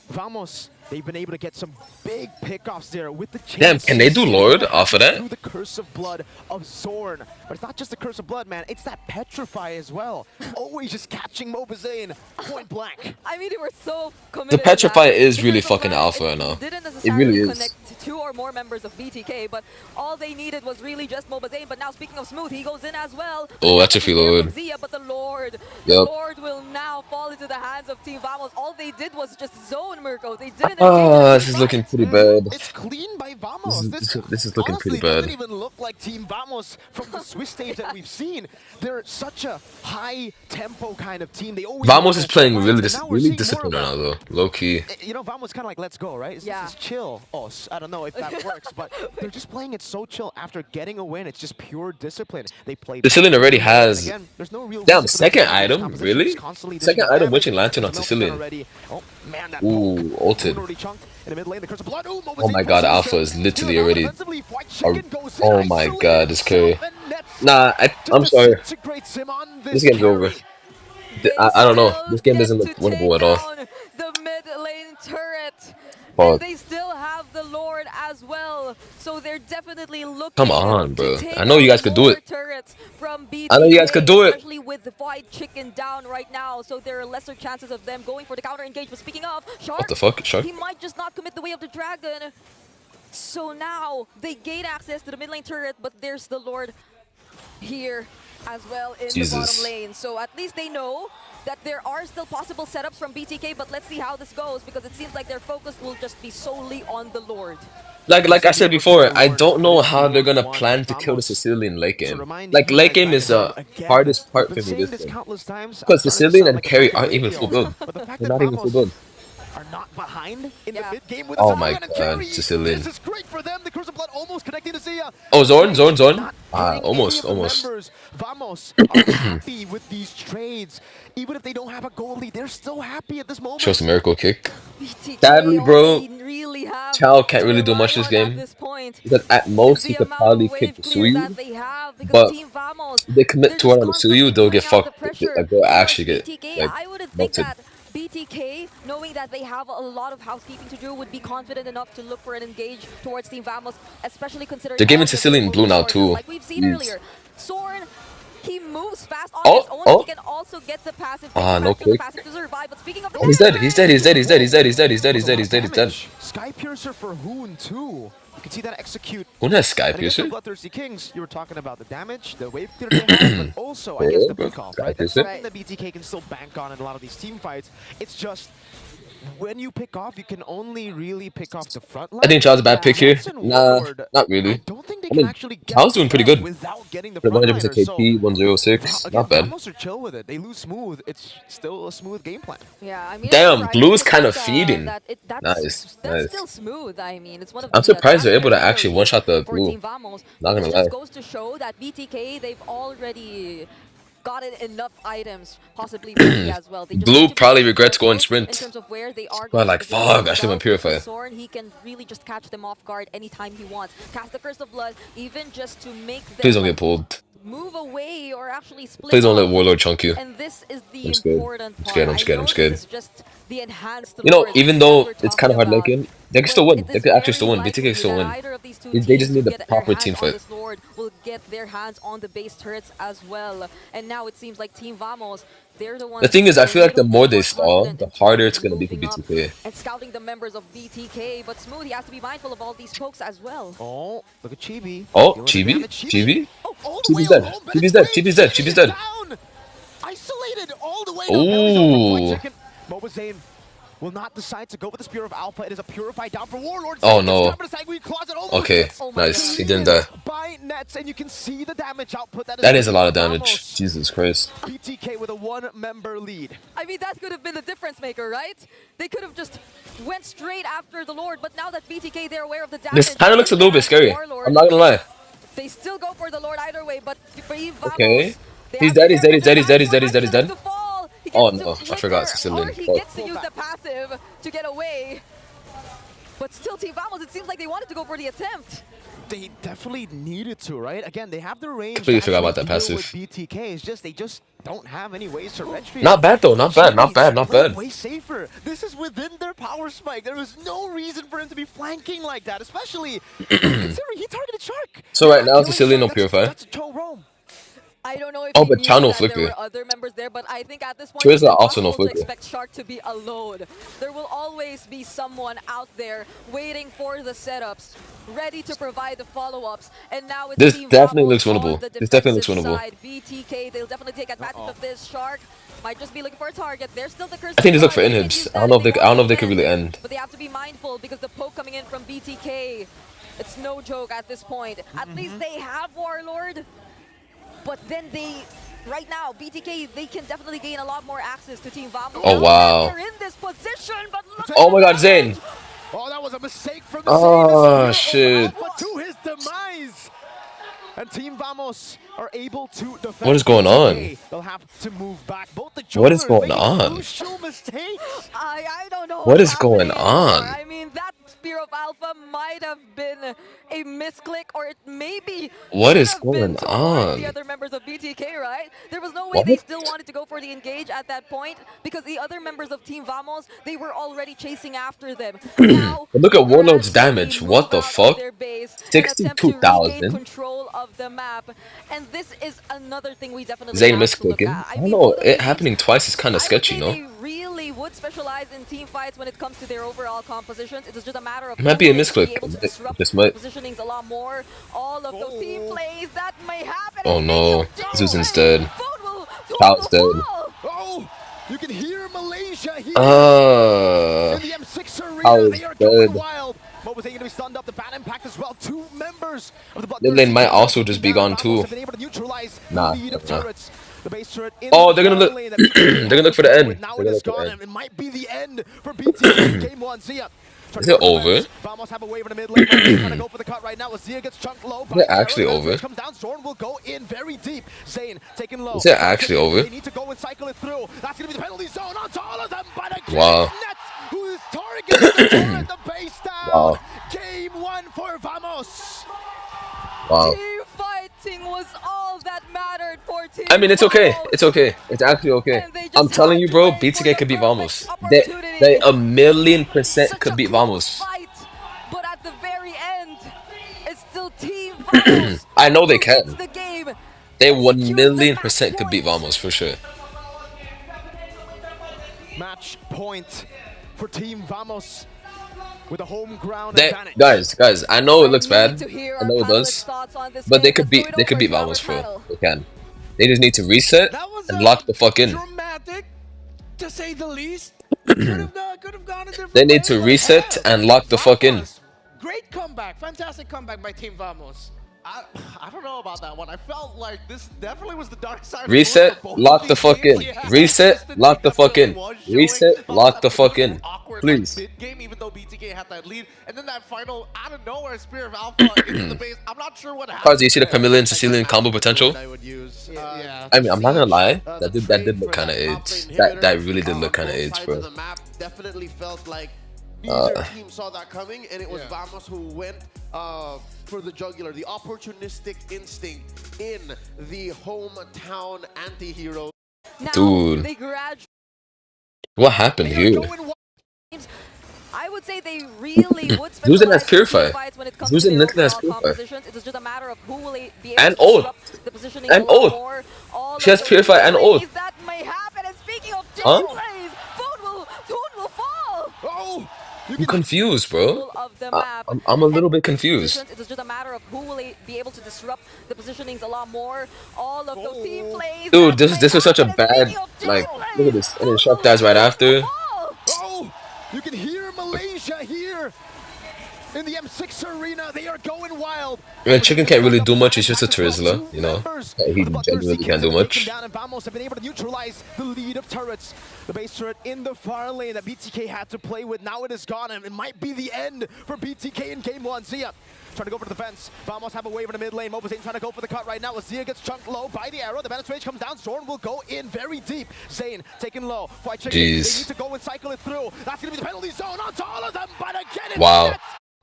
Vamos, they've been able to get some big pickoffs there with the chase. Damn, can they do Lord off of that? Through the Curse of Blood of Zorn. But it's not just the Curse of Blood, man. It's that Petrify as well. Always just catching Mobazane point blank. I mean, they were so committed. The Petrify that is the really Curse of fucking Blood, alpha right now. Didn't It necessarily really is. connect two or more members of BTK, but all they needed was really just Mobazane. But now, speaking of Smooth, he goes in as well. Oh, that's a free Lord. Zia, but the Lord Yep. will now fall into the hands of Team Vamos. All they did was just zone Mirko. They didn't. Ah, this is looking pretty bad. It's clean by Vamos. This is looking honestly pretty bad. doesn't even look like Team Vamos from the Swiss stage that we've seen. They're such a high tempo kind of team. They always Vamos want is to playing fight, really and now we're really seeing more disciplined of right now that. though. Low key. You know, Vamos kind of like, let's go, right? Yeah. This is chill. I don't know if that works, but they're just playing it so chill. After getting a win, it's just pure discipline. They play. Sicilian already has. Again, there's no real Damn, reason for them to second stay in this item? competition. Really? Just constantly Second dishing out item, damage. witching lantern on Milk's done Sicilian. already. Oh man, that Ooh, ulted. already chunked in the mid lane. The Curse of Blood. Ooh, Oh my god, Alpha is literally already. Oh my god, this carry. Nah, I'm sorry. This game's over. I don't know. This game doesn't look winnable at all. The mid lane turret. Fuck. And they still have the Lord as well. So they're definitely looking. Come on, to bro. take I know you out guys could do more it. turrets from BTK, I know you guys could do it. especially with the Fried Chicken down right now. So there are lesser chances of them going for the counter engage. But speaking of, Shark, What the fuck, Shark? he might just not commit the way of the dragon. So now they gain access to the mid lane turret, but there's the Lord here as well in the bottom lane. So at least they know that there are still possible setups from BTK, but let's see how this goes because it seems like their focus will just be solely on the Lord. Like I said before, I don't know how they're gonna plan to kill the Sicilian late game. Like late game is the hardest part for me this game. Because Sicilian and carry aren't even full build. They're not even full build. Are not behind in the mid game with Oh a my Zion and god, carry. Sicilian. This is great for them. The Curse of Blood almost connecting to Zia. Oh, Zorn. Not Ah, hitting almost, any of the almost. members. Vamos are happy with these trades. Even if they don't have a goalie, they're still happy at this moment. Shows the miracle kick. BTK, Sadly, all bro, they really have Chow can't to really do rely much this on game. at this point Because at is most he the could amount probably of kick wave the clears Suyu. that they have because But Team Vamos, they commit they're to it just on the constantly Suyu, they'll get putting out the fucked. pressure. They'll Whereas actually get BTK, like I wouldn't think melted. that BTK, knowing that they have a lot of housekeeping to do, would be confident enough to look for an engage towards Team Vamos, especially considering They're giving all the Sicilian blue now resources, too. like we've seen Jeez. earlier. Sorn, he moves fast on Oh, his own. oh. He can also get the passive. Ah, no the kick. passive to survive. But speaking of the He's dead. He's dead. He's dead. He's dead. He's dead. He's dead. He's dead. He's dead. He's dead. He's dead. He's dead. Sky Piercer for Hoon too. You can see that execute. Who has Sky And against the Piercer? Bloodthirsty Kings, you were talking about the damage, the wave clear they have, but also, I guess, the pick-off, right? That's Sky something that BTK can still bank on in a lot of these team fights. It's just, when you pick off, you can only really pick off the front line. I think Chow's a bad pick here. Jensen Nah, Warlord, not really. I don't think they I can mean, actually get Chow's doing pretty good. without getting the For front 100% liners. So, KP, 106. again, Not bad. Vamos are chill with it. They lose smooth. It's still a smooth game plan. Yeah, I mean, Damn, it's Blue's surprising kinda that, feeding. that's Nice, nice. still smooth. I mean, it's one of I'm the surprised they're able to advantages actually one-shot the for Blue. Team Vamos. Not gonna It lie. just goes to show that BTK, they've already gotten enough items, possibly Blue as well. They just Blue need to be probably more regrets going careful sprint. in terms of where they are. Well, going like, to go fuck, I should've went themselves. Purify. With Zorn, he can really just catch them off guard anytime he wants. Cast the Curse of Blood, even just to make them Please don't get pulled. move away or actually split Please don't let up. Warlord chunk you. And this is the I'm scared. important I'm part. scared. I'm I scared. I'm know scared. this is just the enhanced You know, lords even that though we're it's kind talking of hard late about. game, they can But still win. it They is could actually very still win. BTK can likely still that win. either of these two They teams just need who a get their proper hands team on fight. this lord will get their hands on the base turrets as well. And now it seems like Team Vamos, they're the The ones thing is, I a feel like the little bit more they more stall, confident the in terms harder of it's gonna be for moving up BTK. and scouting the members of BTK. But Smooth, he has to be mindful of all these pokes as well. Oh, look at Chibi. Oh, Dealing with the Chibi? damage. Chibi? Oh, all the way Chibi's dead. alone, but Chibi's it's dead. great. Chibi's dead. Chibi Chibi's is dead. down. Isolated all the way down. Belly's over for a Ooh. second. Mobazane will not decide to go with the Spear of Alpha. It is a Purified down for Warlord. Oh, no. Okay, Okay, nice. He didn't die. By nets, and you can see the damage output. That is a lot of damage. Vamos. Jesus Christ. BTK with a one-member lead. I mean, that could have been the difference maker, right? They could have just went straight after the Lord, but now that BTK, they're aware of the damage. This kind of looks a little bit scary. Warlord, I'm not gonna lie. they still go for the Lord either way, but for Vamos, Okay. they He's have to dead, be he's dead, he's careful. dead, he's dead, he's dead, There's he's dead, he's dead. to fall. He Oh gets no, to I forgot flicker, Sicilian. or he Fuck. gets to use the passive to get away. But still, Team Vamos, it seems like they wanted to go for the attempt. They definitely needed to, right? Again, they have the range. Completely to forgot about actually that deal passive. with BTK. It's just they just don't have any ways to retreat. Not bad though, not bad, not bad, not bad. Way safer. This is within their power spike. There was no reason for him to be flanking like that, especially considering he targeted Shark. So right now, Sicilian no Purify. That's a toe roam. I don't know if Oh, he but knew Chow no that there flicker. were other members there, but I think at this point Chow is it's also no impossible to flicker. expect Shark to be alone. There will always be someone out there waiting for the setups, ready to provide the follow-ups. And now it's This Team definitely Vamos looks on winnable. the This definitely looks defensive winnable. side. BTK, they'll definitely take advantage of this. Shark might just be looking for a target. There's still the curse. I think they look for They can inhibs. use I don't that know if if they, I don't know if they want could to really win, end. but they have to be mindful because the poke coming in from BTK, it's no joke at this point. At least they have Warlord, but then they, right now, BTK, they can definitely gain a lot more access to Team Vamos. Oh, wow. They're in this position, but look Oh at my the God, Zane. Oh, that was a mistake from the Oh Spear shit. of Alpha to his demise. And Team Vamos are able to defend. What is going on? They'll have to move back. Both the What is junglers going making on? crucial mistakes. I don't know What what's is going happening anymore. on? I mean, that Spear of Alpha might have been a misclick, or it maybe What should is have been going to avoid on? the other members of BTK, right? There was no way What? they still wanted to go for the engage at that point, because the other members of Team Vamos, they were already chasing after them. Now, But look at they Warlord's actually damage. move What the out of fuck? their base and attempt to regain 62,000? control of the map. And this is another thing we definitely Zane have to look misclicking. at. I don't mean, know. both of It these happening twice is kind I of would sketchy, say no? they really would specialize in team fights when it comes to their overall compositions. It is just a matter of It might be a them being misclick. able to disrupt This might. positionings a lot more. All of those team plays that may happen. Oh and no. they don't Zuzin's do it. dead. Food Chow's will dead. fall. Oh, you can hear Malaysia here in the M6 arena. Chow's They are going dead. wild. What was going to be stunned up? The ban impact as well. Two members of the Blood Then they Thirsty might Kingdom also just be gone Vamos too. have been able to neutralize Nah, the lead of nah. turrets. The base turret in Oh, the they're gonna look. lane that BTK They're gonna look for the had to end. deal with. Now They're it gonna is look for gone, the and end. it might be the end for BTK. Game one. See ya. Is it over? Vamos have a wave in the mid lane. Trying to go for the cut right now. Azir gets chunked low. Is it actually over? Comes down. Zorn will go in very deep. Zane taken low. Is it actually over? They need to go and cycle it through. That's going to be the penalty zone onto all of them. But again, Wow. Nets, who is targeting the turret, the base down. Wow. Game one for Vamos. Wow. Team fighting was all that mattered for Team I mean, it's okay. Vamos. It's okay. It's actually okay. And they just I'm telling had you, to bro. wait for BTK the could beat perfect Vamos. opportunity. They 1,000,000% Such could a beat close Vamos. fight, but at the very end, it's still Team Vamos. I know they who can. wins the game. They and secures the 1,000,000% match could beat point. Vamos for sure. Match point for Team Vamos with a home ground They, advantage. guys, I know it looks I bad. need to hear I our know it panelists' does. thoughts on this But they game. could Let's beat. throw it They could over beat to our Vamos, bro. panel. They can. They just need to reset That was and lock the fuck in. dramatic, to say the least. Could have gone a different They need way, to but reset hell, and lock the fuck in. Vamos, great comeback, fantastic comeback by Team Vamos. I don't know about that one. I felt like this definitely was the dark side. of Reset, both of lock the these fuck games. in. Like, Reset, consistency lock the fuck definitely in. was showing. Reset, lock the fuck It was in. awkward, Please. Like, mid-game, even though BTK had that lead, and then that final out of nowhere Spear of Alpha into the base. I'm not sure what happened. Cards, you see the there. Chameleon Sicilian combo potential? I would use. Yeah. I mean, I'm not gonna lie. The That did trade look for kind of that top AIDS. lane That inhibitor really did on look kind of both AIDS, sides bro. of the map definitely felt like Neither team saw that coming, and it was Yeah. Vamos who went for the jugular, the opportunistic instinct in the hometown anti-hero. Now Dude. they graduate. What happened here? I would say they really would Zuzen has specialize in Purify. team fights when it comes to Zuzen their literally has overall Purify. compositions. It is just a matter of who will be able And to ult. disrupt the positioning And a lot ult. more. All She of has those Purify and ult. plays that may happen. And speaking of Huh? plays, Food will fall. Oh! I'm confused, bro. Of the map. I'm a little bit confused. It is just a matter of who will be able to disrupt the positionings a lot more. All of those team plays. Dude, this was such a happen. And bad, speaking of team like, plays, look at this. And then Food Shark dies right after. fall. Oh! You can hear Malaysia here in the M6 arena. They are going wild. I mean, Chicken can't really do much. He's just a Trizla, you know. He genuinely can't do much. Down, and Vamos have been able to neutralize the lead of turrets. The base turret in the far lane that BTK had to play with. Now it is gone, and it might be the end for BTK in game one. Zia trying to go for the defense. Vamos have a wave in the mid lane. Mobazane trying to go for the cut right now. As Zia gets chunked low by the arrow. The Menace Rage comes down. Zorn will go in very deep. Zane taken low. Fight Chicken. They need to go and cycle it through. That's going to be the penalty zone onto all of them. But again, wow.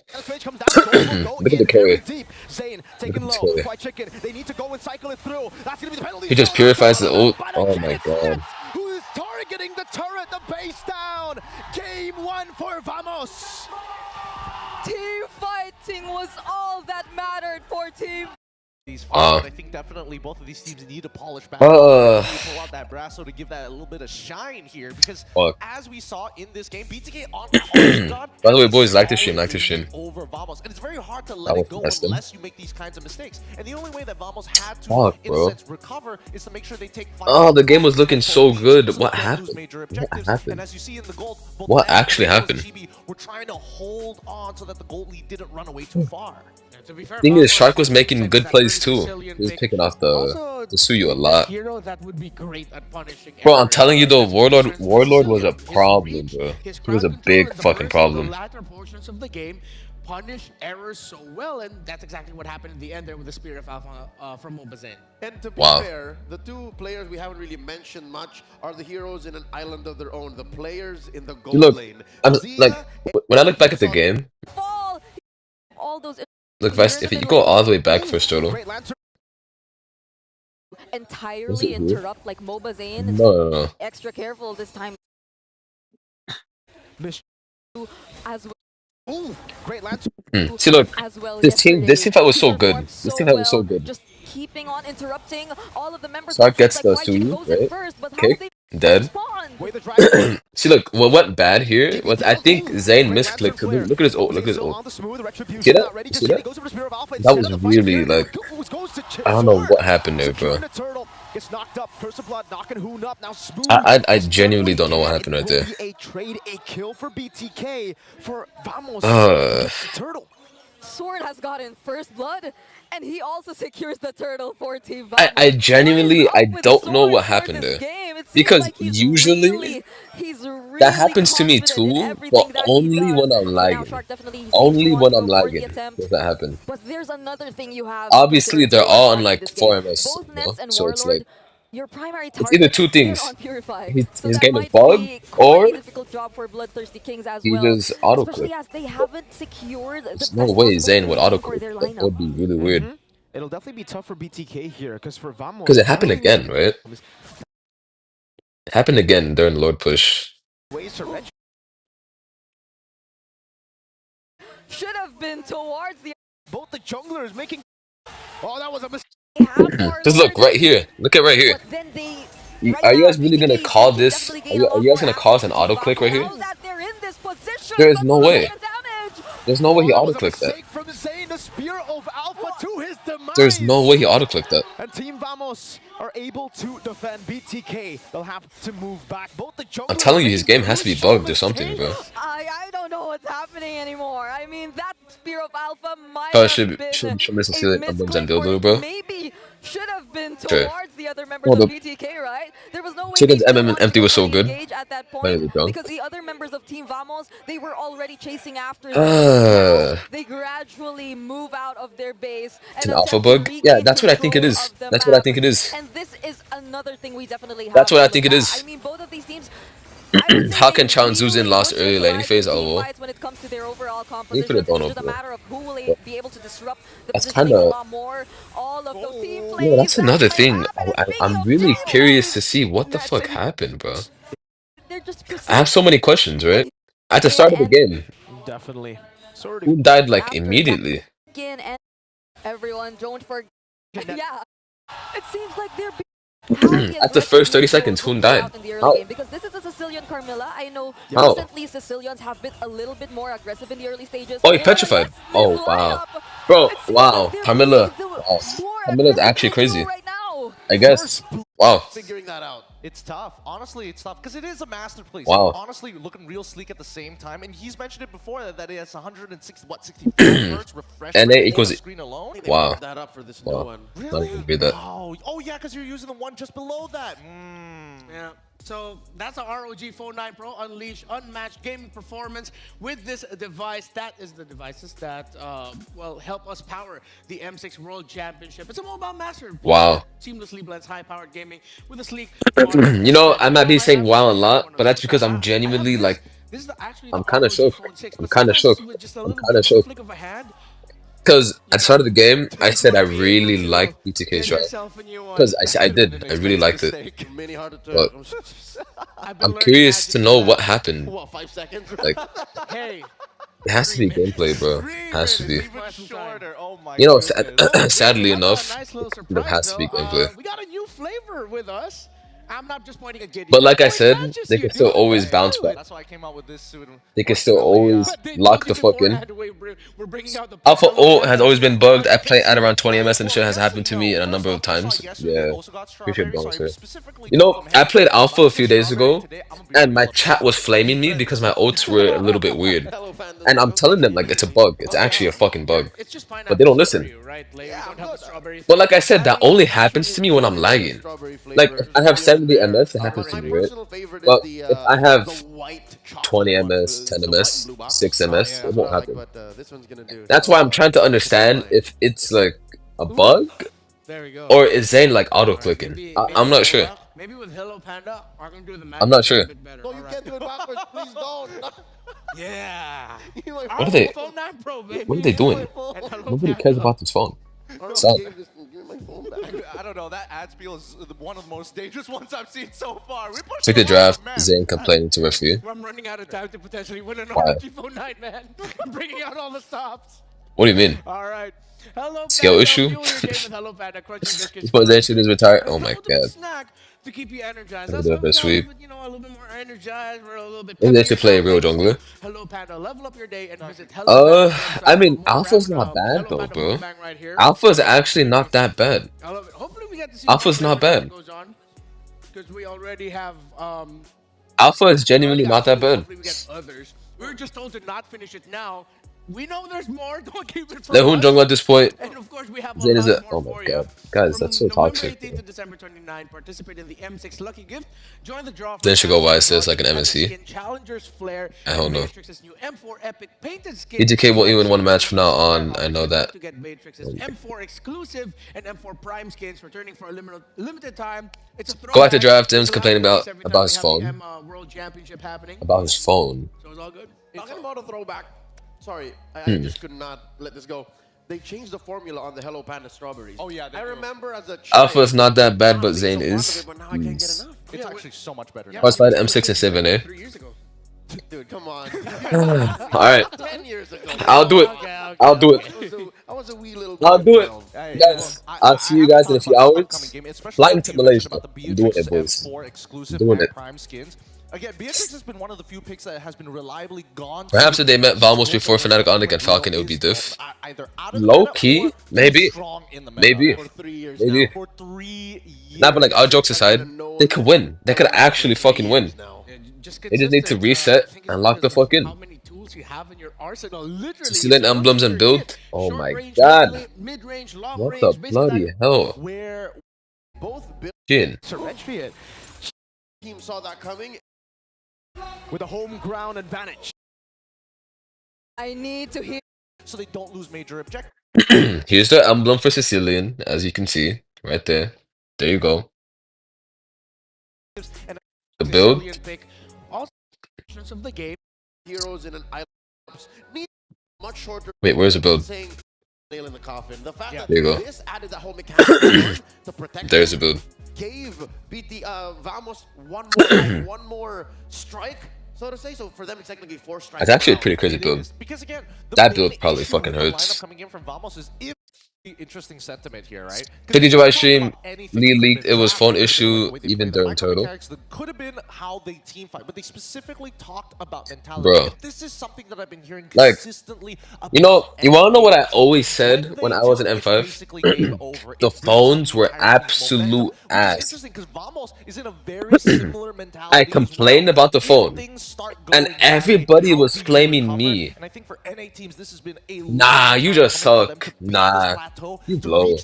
Comes down, Zorn will go Look at the carry. deep. Zane taken Look at low. the Fight Chicken. They need to go and cycle it through. That's going to be the penalty He just zone purifies the onto all of ult. them. But Oh again, my it's god. Nets who is targeting the turret, the base down. Game one for Vamos. Team fighting was all that mattered for Team. These fights, but I think definitely both of these teams need to polish back. Need to pull out that Brasso to give that a little bit of shine here, because as we saw in this game, BTK on college gun. By the way, boys, like this stream, over Vamos, and it's very hard to let it go unless you make these kinds of mistakes. And the only way that Vamos had to, in a sense, recover is to make sure they take. Oh, the game was looking so good. What happened? What happened? And as you see in the gold, what actually happened? We're trying to hold on so that the gold lead didn't run away too far. To be fair, Thing is, Shark was making good plays too. He was picking off the Suyu a lot. Hero that would be great at punishing. Bro, I'm telling you though, Warlord was a problem, bro. He was a big fucking problem. The latter portions of the game punish errors so well, and that's exactly what happened in the end there with the Spear of Alpha from Mobazane. And to be fair, the two players we haven't really mentioned much are the heroes in an island of their own. The players in the gold lane. I'm like, when I look back at the game, all those. Look, if you go all the way back first turtle. Entirely interrupt like Mobazane. No. Extra careful this time. As well. Ooh, great lance. See, look, well this team fight was so good. This team fight was so good. Just keeping on interrupting all of the members. Sark gets the Suyu, right? Kick, dead. See, look, what went bad here was I think Zane misclicked. Look at his ult. Look at his ult. See that? You see that? That was really like, I don't know what happened there, bro. I genuinely don't know what happened right there. Sword has gotten first blood, and he also secures the turtle for Team Vamos. I genuinely, I don't know what happened there. Because usually, that happens to me too, but only when I'm lagging. Only when I'm lagging does that happen. But there's another thing you have. Obviously, they're all on like 4MS, you know? So it's like, your primary it's either two things. His game is bugged, or he just auto-click. There's no way Zane would auto-click. That would be really weird. It'll definitely be tough for BTK here, because for Vamos... Because it happened again, right? It happened again during Lord Push. Should have been towards the... Both the junglers making... Oh, that was a mistake. Just look right here. Look at right here. Are you guys really gonna call this? Are you guys gonna cause an auto click right here? There is no way. There's no way he auto clicked that. There's no way he auto clicked that. And Team Vamos are able to defend BTK. They'll have to move back. Both the junglers, I'm telling you, his game has to be bugged or something, bro. I don't know what's happening anymore. I mean, that Spear of Alpha might have been maybe should have been towards the other members of BTK, right? There was no way Chicken's MM and empty was so good. At that point, because the other members of Team Vamos, they were already chasing after them. They gradually move out of their base. It's an alpha bug? Yeah, that's what I think it is. That's what I think it is. And this is another thing we definitely have. That's what I think it is. I mean, both of these teams, I would How say can Chan really Zuzin lost good early laning variety phase? of team Oh, fights when it comes to their overall he could composition. have done It's it, just a bro. matter of who will be able to disrupt the That's positioning kind a of lot more. All of those team yeah. plays That's that another might thing. happen. And speaking I'm of really team curious to plays, see what the fuck Naturally. happened, bro. they're just I have so many questions, right? At the in start of the and game, Definitely. Sort of. who died like after that immediately? skin and everyone don't forget. Yeah, it seems like they're At the first 30 seconds, Hoon died. out in the early How? game because this is a Sicilian Carmilla. I know How? recently Sicilians have been a little bit more aggressive in the early stages. Oh, he But petrified. against this Oh, wow. lineup, Bro, it seems like wow. they're being Carmilla. the Wow. more Carmilla's aggressive actually little duo crazy. right now. I guess. Wow. Figuring that out. It's tough. Honestly, it's tough because it is a masterpiece. Wow. Honestly, looking real sleek at the same time. And he's mentioned it before that it has 64 hertz refresh NA rate on equals the screen alone. They Wow. bumped that up for this new Wow. one. Not even read that. Oh yeah, because you're using the one just below that. Yeah. So that's a ROG Phone 9 Pro. Unleash unmatched gaming performance with this device. That is the devices that well help us power the M6 World Championship. It's a mobile master. Wow. Seamlessly blends high-powered gaming with a sleek. You know, I might be saying wow a lot, but that's because I'm genuinely like, This is actually I'm the kind of ROG shook. Phone 6, I'm but kind of sometimes shook. with just a I'm little kind bit of of a shook. flick of a hand, Because at the start of the game, I said I you might be really able to liked BTK's get shot. yourself a new one. Because I did. I really liked it. Many hard to But I've been I'm learning curious magic to for know that. what happened. what, 5 seconds? Like, Hey, it has to be 3 minutes. gameplay, bro. 3 It has to be. minutes. Even Quite some time. shorter. Oh my You know, goodness. sadly How about enough, a nice little it surprise, has to be though? gameplay. We got a new flavor with us. I'm not just pointing at Gideon. But like I Oh, it's not said, just they you, can still dude. always Let's bounce do back. it. That's why I came out with this suit. They can still always But they lock took the it fucking. beforehand. We're bringing out the Alpha Hello O has always been Panda. bugged. I play at around 20 ms and shit has happened to me a number of times. Yeah, appreciate bonus. You know, I played Alpha a few days ago, and my chat was flaming me because my ults were a little bit weird. Hello, Panda. And I'm telling them like it's a bug. It's actually a fucking bug. It's just pineapple But they don't for listen. you, right? Like, we don't have the strawberry. But like I said, that only happens to me when I'm lagging. Like if I have 70 ms, it happens to My me, right? personal favorite But is if I have the white chocolate 20 one, ms, the 10 white ms, and blue box. 6 ms, it won't happen. What this one's gonna do. That's why I'm trying to understand if it's like a bug There we go. or is Zane like auto clicking. I'm not sure. Maybe with Hello Panda, I can do the math. I'm not sure. A bit better. No, you Alright. can't do it backwards. Please don't. Yeah. What are they? Phone 9 Pro, baby. What are they doing? And Hello Nobody Panda. cares about this phone. Alright, Stop. give me my phone back. I don't know. That ad spiel is one of the most dangerous ones I've seen so far. We pushed Pick the it draft. man. Zane complaining to referee. I'm running out of time to potentially win an Why? ROG Phone 9, man. I'm bringing out all the stops. What do you mean? All right. Hello, Skill Panda. issue? Fuel your game with Hello Panda. Crunchy biscuits. This one Zane should is retired. Oh my Somewhat of a god. snack to keep you energized. A That's bit why of a we got a little sweep. bit, a little bit more energized. We're a little bit. Maybe they peppier should play a real nowadays. jungler. Hello Panda, level up your day and visit I mean, Alpha's not bad though, bro. Alpha's actually not that bad. I love it. Hopefully we get to see Alpha's not bad. because we already have Alpha is genuinely not that bad. hopefully we get others. We were just told to not finish it now. We know there's more. Don't keep it from Let Hoon us. jungle at this point. And of course, we have a Zane is lot a. more Oh my for god. you. Guys, From that's so November toxic. 18th to December 29, participate in the M6 Lucky Gift. Join the draw. Then should go YSS like an MSC. Skin Challengers Flare. I don't know. Matrix's new M4 Epic painted skin. BTK won't even win one match from now on. I know that. To get Matrix's M4 exclusive and M4 Prime skins returning for a limited time. It's a Go back to throwback. draft. Tim's It's complaining allowed about every time his we phone. have the World Championship happening. About his phone. So it's all good. Talking about a throwback. Sorry, I just could not let this go. They changed the formula on the Hello Panda strawberries. Oh, yeah, they I do. remember as a child. Alpha is not that bad, but I was being Zane so fond of is. it, but now I can't get enough. It's actually so much better now. Let's fight M6 and 7, eh? 3 years ago. Dude, come on. Alright. 10 years ago. I'll do it. I'll do it. I was a wee little. I'll do it. Hey, Guys, well, I'll see you guys in a few hours. Flying Flying to to Malaysia. About the I'm doing it, Beatrix boys. M4 exclusive Doing and it. Prime skins. Again, Beatrix has been one of the few picks that has been reliably gone. Perhaps if they met Vamos before Fnatic, Onyx, and Falcon, it would be diff. Either out of the Low meta key, or maybe. strong in the meta. Maybe. For 3 years Maybe. now. For 3 years. Nah, but like, all jokes aside, they could win. They could actually fucking win. Now. They just need to reset and lock the fuck in. How many tools you have in your arsenal? Literally. Sicilian it's emblems and build. unlimited. Oh Short my range, god. mid-range, long What range, the basically bloody like hell? Where both Jin. Surrendriate teams saw that coming. with a home ground advantage. I need to hear. So they don't lose major objectives. Here's the emblem for Sicilian, as you can see. Right there. There you go. And The build. Sicilian pick. Also portions of the game. Heroes in an island need much shorter. Wait, where's the build? Saying nail in the coffin. The fact that There you go. this added that whole mechanic to protect There's them the build. gave Vamos one more life, one more strike, so to say. So for them, it's technically 4 strikes. That's actually a pretty crazy build. Because again, That build probably fucking with the hurts. lineup coming in from Vamos is interesting sentiment here, right? 50 July stream, Lee leaked it was phone issue even during Turtle. Could have been how they team fight, but they specifically talked about mentality. Bro. And this is something that I've been hearing Like, consistently. you know, you wanna know what I always said when I was in M5? The phones were absolute ass. I complained about the phone, and everybody was blaming me. And I think for NA teams, this has been a Nah, you just suck. Nah, you blow.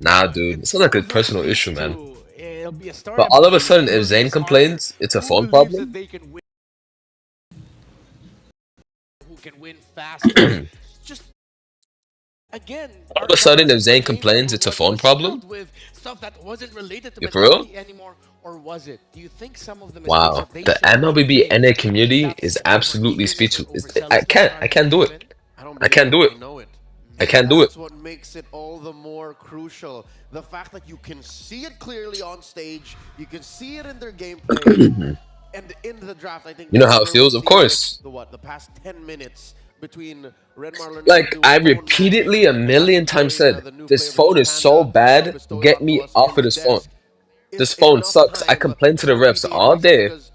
Nah, dude, it's not like a personal issue, man. It'll be a story But all of a about sudden, if who Zayn is complains, it's a who phone believes problem? that they can win, who can win faster. Just again, All of a sudden, if Zayn complains, it's a phone problem? with stuff that wasn't related to You for real? mentality anymore, or was it? Do you think some of the mistakes Wow, that they the should have MLBB made NA community without is over absolutely eagerness or speechless. overzealous I can't do it. I can't do it. I can't do it. That's what makes it all the more crucial. The fact that you can see it clearly on stage, you can see it in their gameplay, and in the draft, I think You know how it that's feels, where of we see course. the past 10 minutes between Redmar learning Like, to do I his own repeatedly magic, a million times playing, said, the new this flavor phone is Panda, so bad, bestowing get out to me us off in of the this phone. desk. This It's phone enough sucks. I time complain to the for me refs being all patient day. because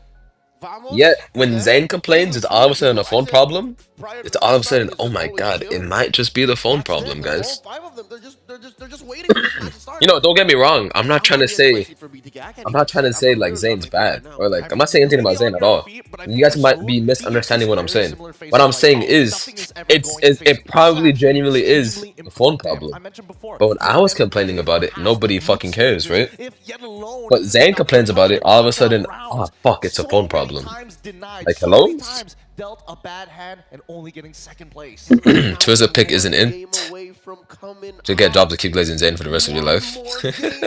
Vamos, Yet, when them, Zayn complains, it's all of a sudden a phone problem. prior to It's all of a this sudden, start, oh is my always god, chill. it might just be the phone That's problem, it. guys. All 5 of them, they're just waiting for this match to start. You know, don't get me wrong. I'm not trying to say, For BTK. I can't I'm even not trying to say say like literally on Zayn's my phone bad right now. or like I'm not saying anything about Zayn at all. You guys might be misunderstanding what I'm saying. What I'm saying is, it probably genuinely is a phone problem. But when I was complaining about it, nobody fucking cares, right? But Zayn complains about it, all of a sudden, oh fuck, it's a phone problem. Like, hello? Dealt a bad hand and only getting second place. Twizzler pick isn't in. To get job to keep glazing Zayn for the rest of your life.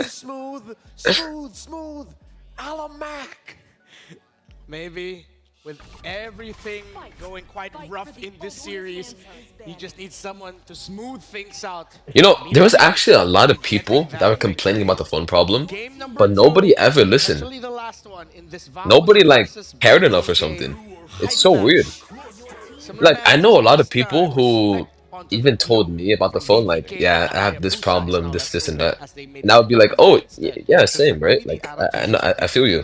Smooth. Alamac. Maybe with everything going quite rough in this series, he just needs someone to smooth things out. You know, there was actually a lot of people that were complaining about the phone problem, Game number but nobody 2, ever listened. potentially the last one in this Vamos Nobody like versus cared BTK enough or something. It's hype so battle. weird. Similar Like, I know a lot of people battles who hype onto even the told blue me about the from phone, like, BTK yeah, and I have this Blue problem, Sox this, now this, and that. as they made And I would be like, oh, instead. yeah, same, right? Like, I feel you.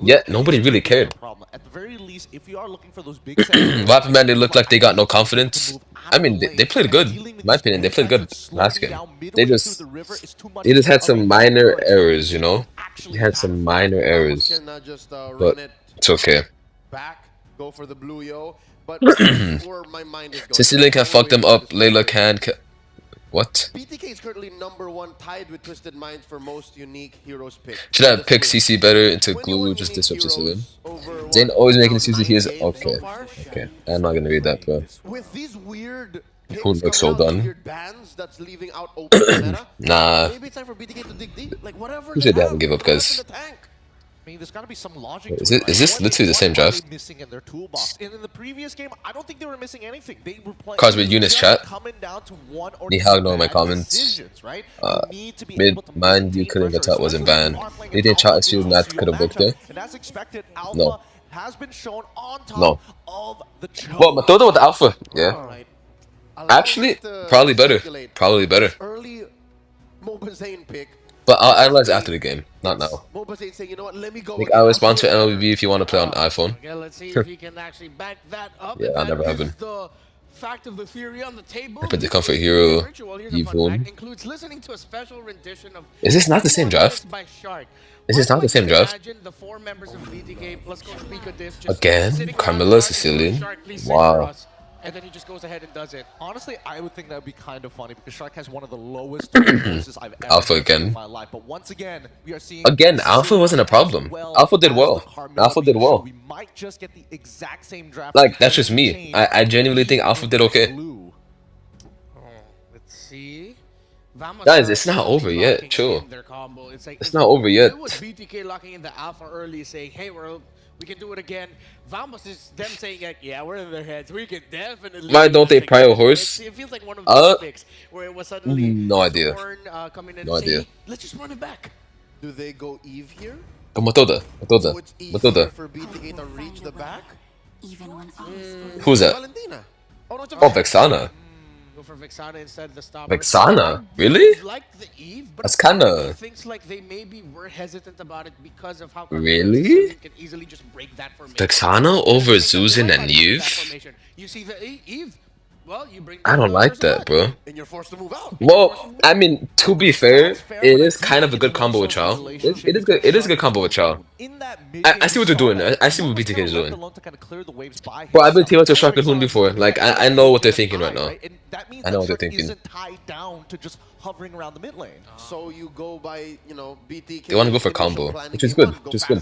Yeah, nobody really cared. At the very least, if you are looking for those big What happened, man? They look like they got no confidence. I mean, they played good. In my opinion, they played good last game. They just had some minor errors, you know? They had some minor errors. Not just But run it it's okay. back, go for the blue yo. But where my mind is going. Sicilian can fuck them up. Layla can. What? BTK is currently #1, tied with Twisted Minds for most unique heroes pick. Should I pick CC better into glue? Just disrupt Sicilian. Zayn always making CC. He is okay. Okay, I'm not gonna read that, bro. With these weird Who looks so done? weird bands that's leaving out open meta. Nah. Maybe it's time for BTK to dig deep. Like whatever. Who said they haven't give up, guys? I mean, there's got to be some logic. Wait, to it, right? is this literally the same draft? What are they missing in their toolbox? And in the previous game, I don't think they were missing anything. They were playing. Cause with Eunice chat. Coming down to one or Ni two hao no my bad comments. decisions, right? Need to be Mid able to mind you maintain couldn't get pressure, that wasn't especially banned. when you are playing You an didn't chat Alpha excuse versus not Duo could have booked matchup. there. And as expected, Alpha No. has been shown on top No. of the choke. Well, Matoda with the alpha. Yeah. Actually, probably better. Probably better. Early Mobazane pick. But I'll analyze after the game, not now. Mobazane saying, you know what, let me go. Like, I will sponsor MLB if you want to play on iPhone. Okay, let's see if he can actually back that up. Yeah, And I'll that never is happen. the fact of the theory on the table. I put the comfort hero, Ritual, here's a fun Yvonne. fact, includes listening to a special rendition of Is this not the same draft? by Shark. Is this not the same draft? Imagine the 4 members of BTK plus Coach Pika Diff just Again? sitting around Carmilla, talking, Sicilian? Shark, please sing for Wow. us. And then he just goes ahead and does it. Honestly, I would think that would be kind of funny because Shark has one of the lowest voices I've ever Alpha heard again. in my life. But once again, we are seeing Again, Alpha wasn't a problem. Alpha did well. Alpha did well. We might just get the exact same draft. Like, that's just me. I genuinely think Alpha did okay. Let's see. Vamos Guys, are it's not slowly over yet, locking chill. in their combo. It's like It's not over yet. It was BTK locking in the alpha early, saying, "Hey, We can do it again. Vamos is them saying like, yeah, we're in their heads. We can definitely. Why do don't this they pry again. a horse? It feels like one of those Uh, picks where it was suddenly no idea. Thorn coming in No and idea. saying, let's just run it back. Do they go Eve here? Matoda. So it's easier Matoda. for BTK to reach the back? Even when others Who's that? Valentina. Oh, no, it's a Oh, Vexana. Go for Vexana instead of the stopper. Vexana? I Really? like the Eve, but That's kinda... things like they maybe were hesitant about it because of how Really? Sicilian can easily just break that formation. Vexana over They Zuzin like and how to do that Eve? formation. You see the Eve, well, you bring I down don't the like first that, blood. bro. And you're forced to move out. Well, I mean, to be fair, it is kind of a good combo with Chow. It is good. It is a good combo with Chow. I see what they're doing. I see what BTK is doing. Bro, I've been teaming up to Shark and Hoon before. Like, I know what they're thinking right now. I know what they're thinking. Isn't tied down to just hovering around the mid lane. So you go by, you know, BTK. They wanna go for combo, which is good, which is good.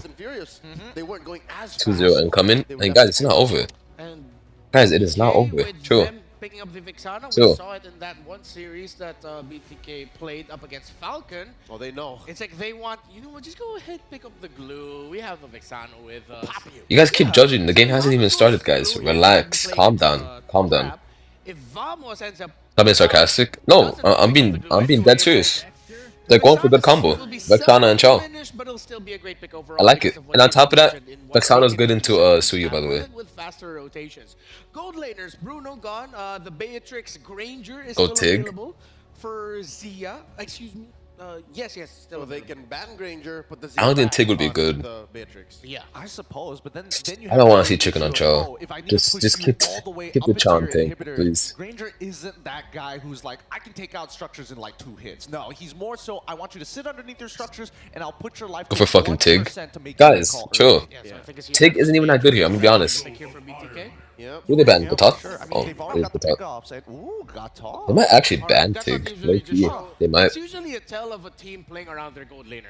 They weren't going as 2-0 incoming. They were And guys, it's not over. And Guys, it is not BTK over. with True. them picking up the Vexana, True. we saw it in that one series that BTK played up against Falcon. Oh, they know. It's like they want, you know what, just go ahead, pick up the glue. We have the Vexana with us. You guys keep judging. The game hasn't even started, guys. Relax. Calm down. Calm down. If Vamos ends up I'm being sarcastic. No, I'm being dead serious. They're going for a good combo. Vexana and Chow. But it'll still be a great pick I overall like because it. of what And on you top of that, mentioned in what Vexana's they good can into do Suyu, by the way. with faster rotations. Gold laners, Bruno gone. The Beatrix Granger is Go still Tig. available for Zia. Excuse me. Yes, still So they available. can ban Granger, put the I don't think back Tig would be on good. The Beatrix. Yeah. I suppose, but then you I don't have want to to see chicken on Chow. if I need Just to push keep you all the way keep up the into Chow your thing, inhibitor, please. Granger isn't that guy who's like, I can take out structures in like 2 hits. No, he's more so, I want you to sit underneath your structures and I'll put your life Go for fucking Tig. 1% to make Guys, you call chill. early. Yeah, so I think it's Tig isn't even that good here, I'm gonna be honest. pick here for BTK. Yep. Who they ban? Gatot? Sure. I mean, Oh, they've it already is got the Gatot. pickoffs. And, ooh, Gatot. They might actually ban That's Tig. not usually just Low-key. show. They might. It's usually a tell of a team playing around their gold laner.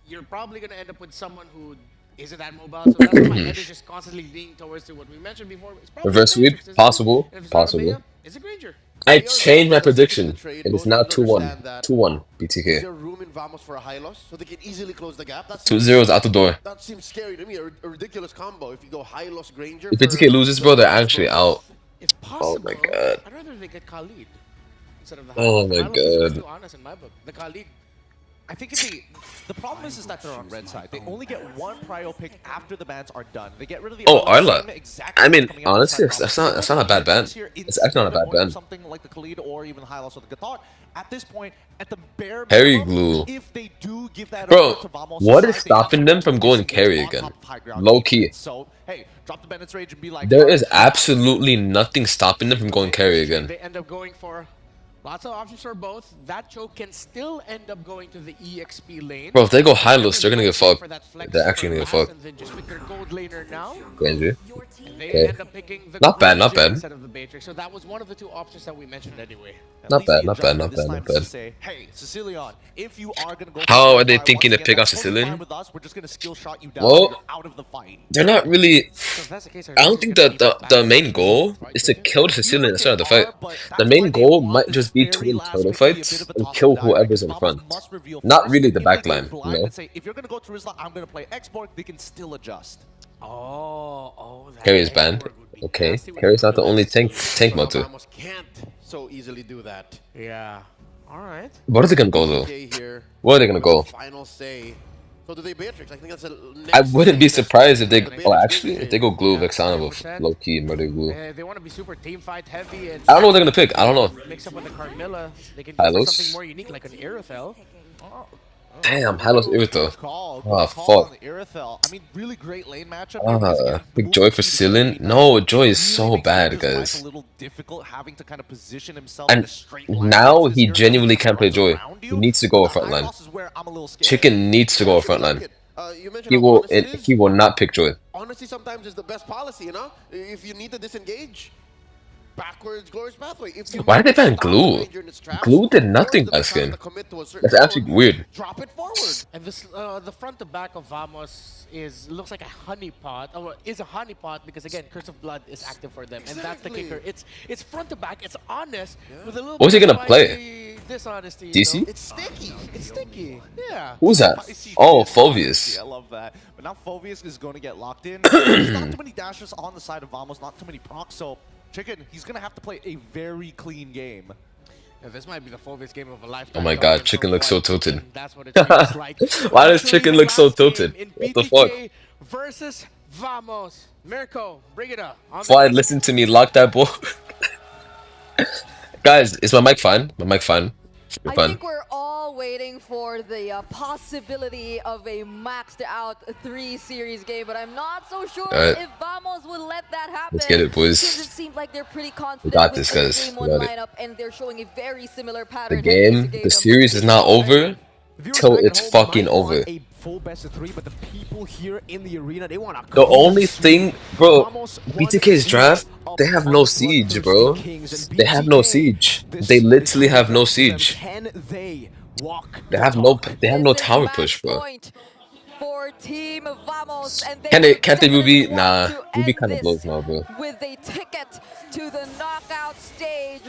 You're probably going to end up with someone who isn't that mobile, so that's why my head is just constantly leaning towards to what we mentioned before. It's probably Reverse sweep? Matrix, isn't it? Possible. And if it's not a Possible. Bea, it's a Granger. I changed my prediction. It is now 2-1. 2-1 Is BTK. there room in Vamos for a high loss so they can easily close the gap? 2-0 is out the door. That seems scary to me. A ridiculous combo if you go high loss Granger. If BTK loses, bro, they're actually out. If possible, my God. I'd rather they get Khalid instead of the Oh Hylos. my Hylos is God. too honest in my book. The Khalid. I think if the problem is that they're on red side. They only get 1 prio pick after the bans are done. They get rid of the Oh, other Arla. team exactly I mean, coming out honestly, of the that's side. not a bad ban. It's actually not a bad ban. Something like the Khalid or even the Hylos or the Gatot. At this point, at the bare Harry minimum, glue. if they do give that Bro, over to Vamos, what is they have stopping to them from going get carry on again? top of high ground. Low key. So, hey, drop the Bennett's Rage and be like, There is absolutely nothing stopping them from going carry again. They end up going for lots of options for both. That choke can still end up going to the EXP lane. Bro, if they go high loss, they're gonna get fucked. For that flex They're actually for gonna get last, fucked. And then just pick their gold laner now. Granger. They Okay. end up picking the Not bad, not Granger bad. instead of the Beatrix. So that was one of the 2 options that we mentioned anyway. At Not least bad, the not bad, adjustment not this bad, time not is to bad. say, hey, Sicilian, if you are gonna go How for are they fire thinking once to pick again, out that's totally Sicilian? fine with us. We're just gonna skill shot you down. Well, You're out of the fight. They're not really... So if that's the case, I don't think that the main goal is to kill the Sicilian instead of the fight. The main goal might just be to win turtle fights and kill whoever's in front. Not really the backline, you know? If you're gonna go to Rizla, I'm gonna play X-Borg, they can still adjust. That Carry's banned. would be Okay, nasty with Carry's not the Bruno. only tank motor. Vamos can't so easily do that. Yeah. All right. What are they gonna go though? BTK here. Where are they gonna go? Final say. So do they Beatrix? I think that's a I next wouldn't be thing that surprised if they... Beatrix Oh, is actually, if in. they go glue Yeah, Vexana with 100%. low-key murder glue. They want to be super team fight heavy. And I don't know what they're gonna pick. I don't know. mix up with the Carmilla. They can go for Hylos? something more unique like an Aerothel. Damn, Hylos Irito. Call. Oh, Good call fuck. on the Irithel. I mean, really great lane matchup. here because, again, Big Moon Joy for seems to Sillin? be No, Joy is really so makes bad, Ninja's life guys. a little difficult having to kind of position himself in And a straight line now against he this Irithel genuinely that can't play runs Joy. around He you. needs to go The front high line. loss is where I'm a little scared. Chicken needs to go front line. You mentioned He how will. honest it is. He will not pick Joy. Honesty sometimes is the best policy, you know? If you need to disengage, backwards, glorious pathway. If you Why did they ban stop the Glue? Ranger in its tracks, Glue did force nothing them to last try game. to commit to a certain That's actually zone, weird. Drop it forward. And this, the front to back of Vamos looks like a honeypot. Oh, is a honeypot because again, Curse of Blood is active for them, and that's the Exactly. kicker. It's front to back. It's honest with a little. What's bit he of gonna play? dishonesty, you know. DC? It's sticky. It's sticky. Yeah. Who's that? Spicy Oh, dishonesty, Phobius. I love that. But now Phobius is going to get locked in. There's not too many dashes on the side of Vamos, not too many procs, so Chicken, he's going to have to play a very clean game. Yeah, this might be the Phobius game of a lifetime. Oh my god, Chicken looks so tilted. That's what it feels like. Why does Chicken look so tilted? What the fuck? Versus Vamos. Mirko, bring it up. Why listen to me lock that ball? Guys, is my mic fine? My mic fine? You're I fine. think we're all waiting for the possibility of a maxed out 3-series game, but I'm not so sure if Vamos would let that happen. Let's get it, boys. Since it seems like they're pretty confident got with this, their guys. game We one got it. lineup, and they're showing a very similar The pattern. game, the series is not over till it's fucking over. A full best of 3, but the people here in the arena, they want to. The only thing, bro, BTK's draft, they have no siege, bro. They have no siege. They literally have no siege. Can they walk? They have no tower push, bro. For Team Vamos, and Can't they Ruby? Nah, Ruby kind of blows now, bro. with a ticket to the knockout stage.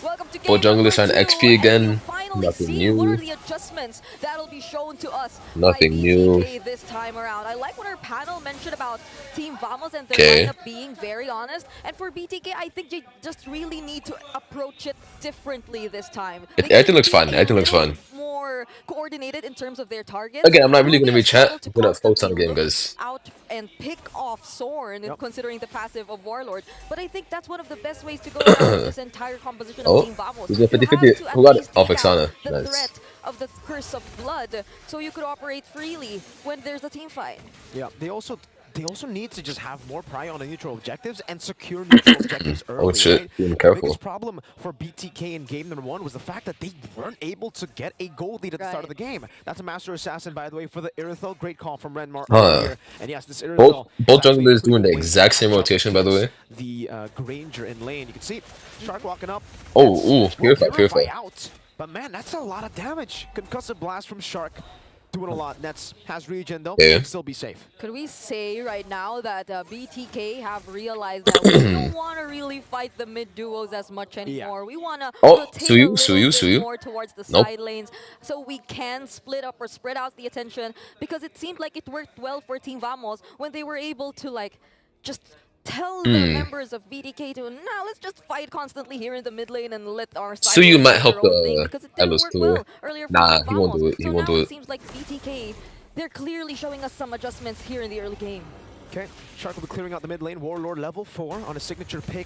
Welcome to Both game junglers number find 2, XP and again. you finally Nothing see what are new. the adjustments that'll be shown to us Nothing by new. BTK this time around. I like what our panel mentioned about Team Vamos and their Okay. lineup being very honest. And for BTK, I think they just really need to approach it differently this time. Everything looks fun. Everything looks fun. More coordinated in terms of their targets. Again, I'm not really gonna Ruby read is chat. able to I'm gonna focus on the constantly game, look guys. out and pick off Sorn, considering the passive of Warlord. But I think that's one of the best ways to go around this entire composition of Oh, Team Vamos. he's got You 50-50. have to at Who got it? least Oh, take out Vexana. the Nice. threat of the Curse of Blood, so you could operate freely when there's a team fight. Yeah, they also need to just have more prio on the neutral objectives and secure neutral objectives early. Oh shit, right? being The careful. biggest problem for BTK in game number 1 was the fact that they weren't able to get a gold lead at the start of the game. That's a Master Assassin, by the way, for the Irithel. Great call from Renmar earlier. And yes, this Irithel... Both junglers doing the exact same rotation, by the way. The Granger in lane. You can see Shark walking up. Oh, ooh, Purify. Out. But man, that's a lot of damage. Concussive Blast from Shark. Doing a lot. Nets has regen though. Yeah. Can still be safe. Could we say right now that BTK have realized that we don't want to really fight the mid duos as much anymore? We want to rotate a little bit more towards the side lanes, so we can split up or spread out the attention, because it seemed like it worked well for Team Vamos when they were able to like just tell the members of BTK to, now let's just fight constantly here in the mid lane and let our side Suyu lanes might do help their own thing, the because it didn't Elos work too. well earlier for Nah, Team he won't Vamos. do it. He So won't now do it it. seems like BTK, they're clearly showing us some adjustments here in the early game. Okay, Shark will be clearing out the mid lane. Warlord level 4 on a signature pick.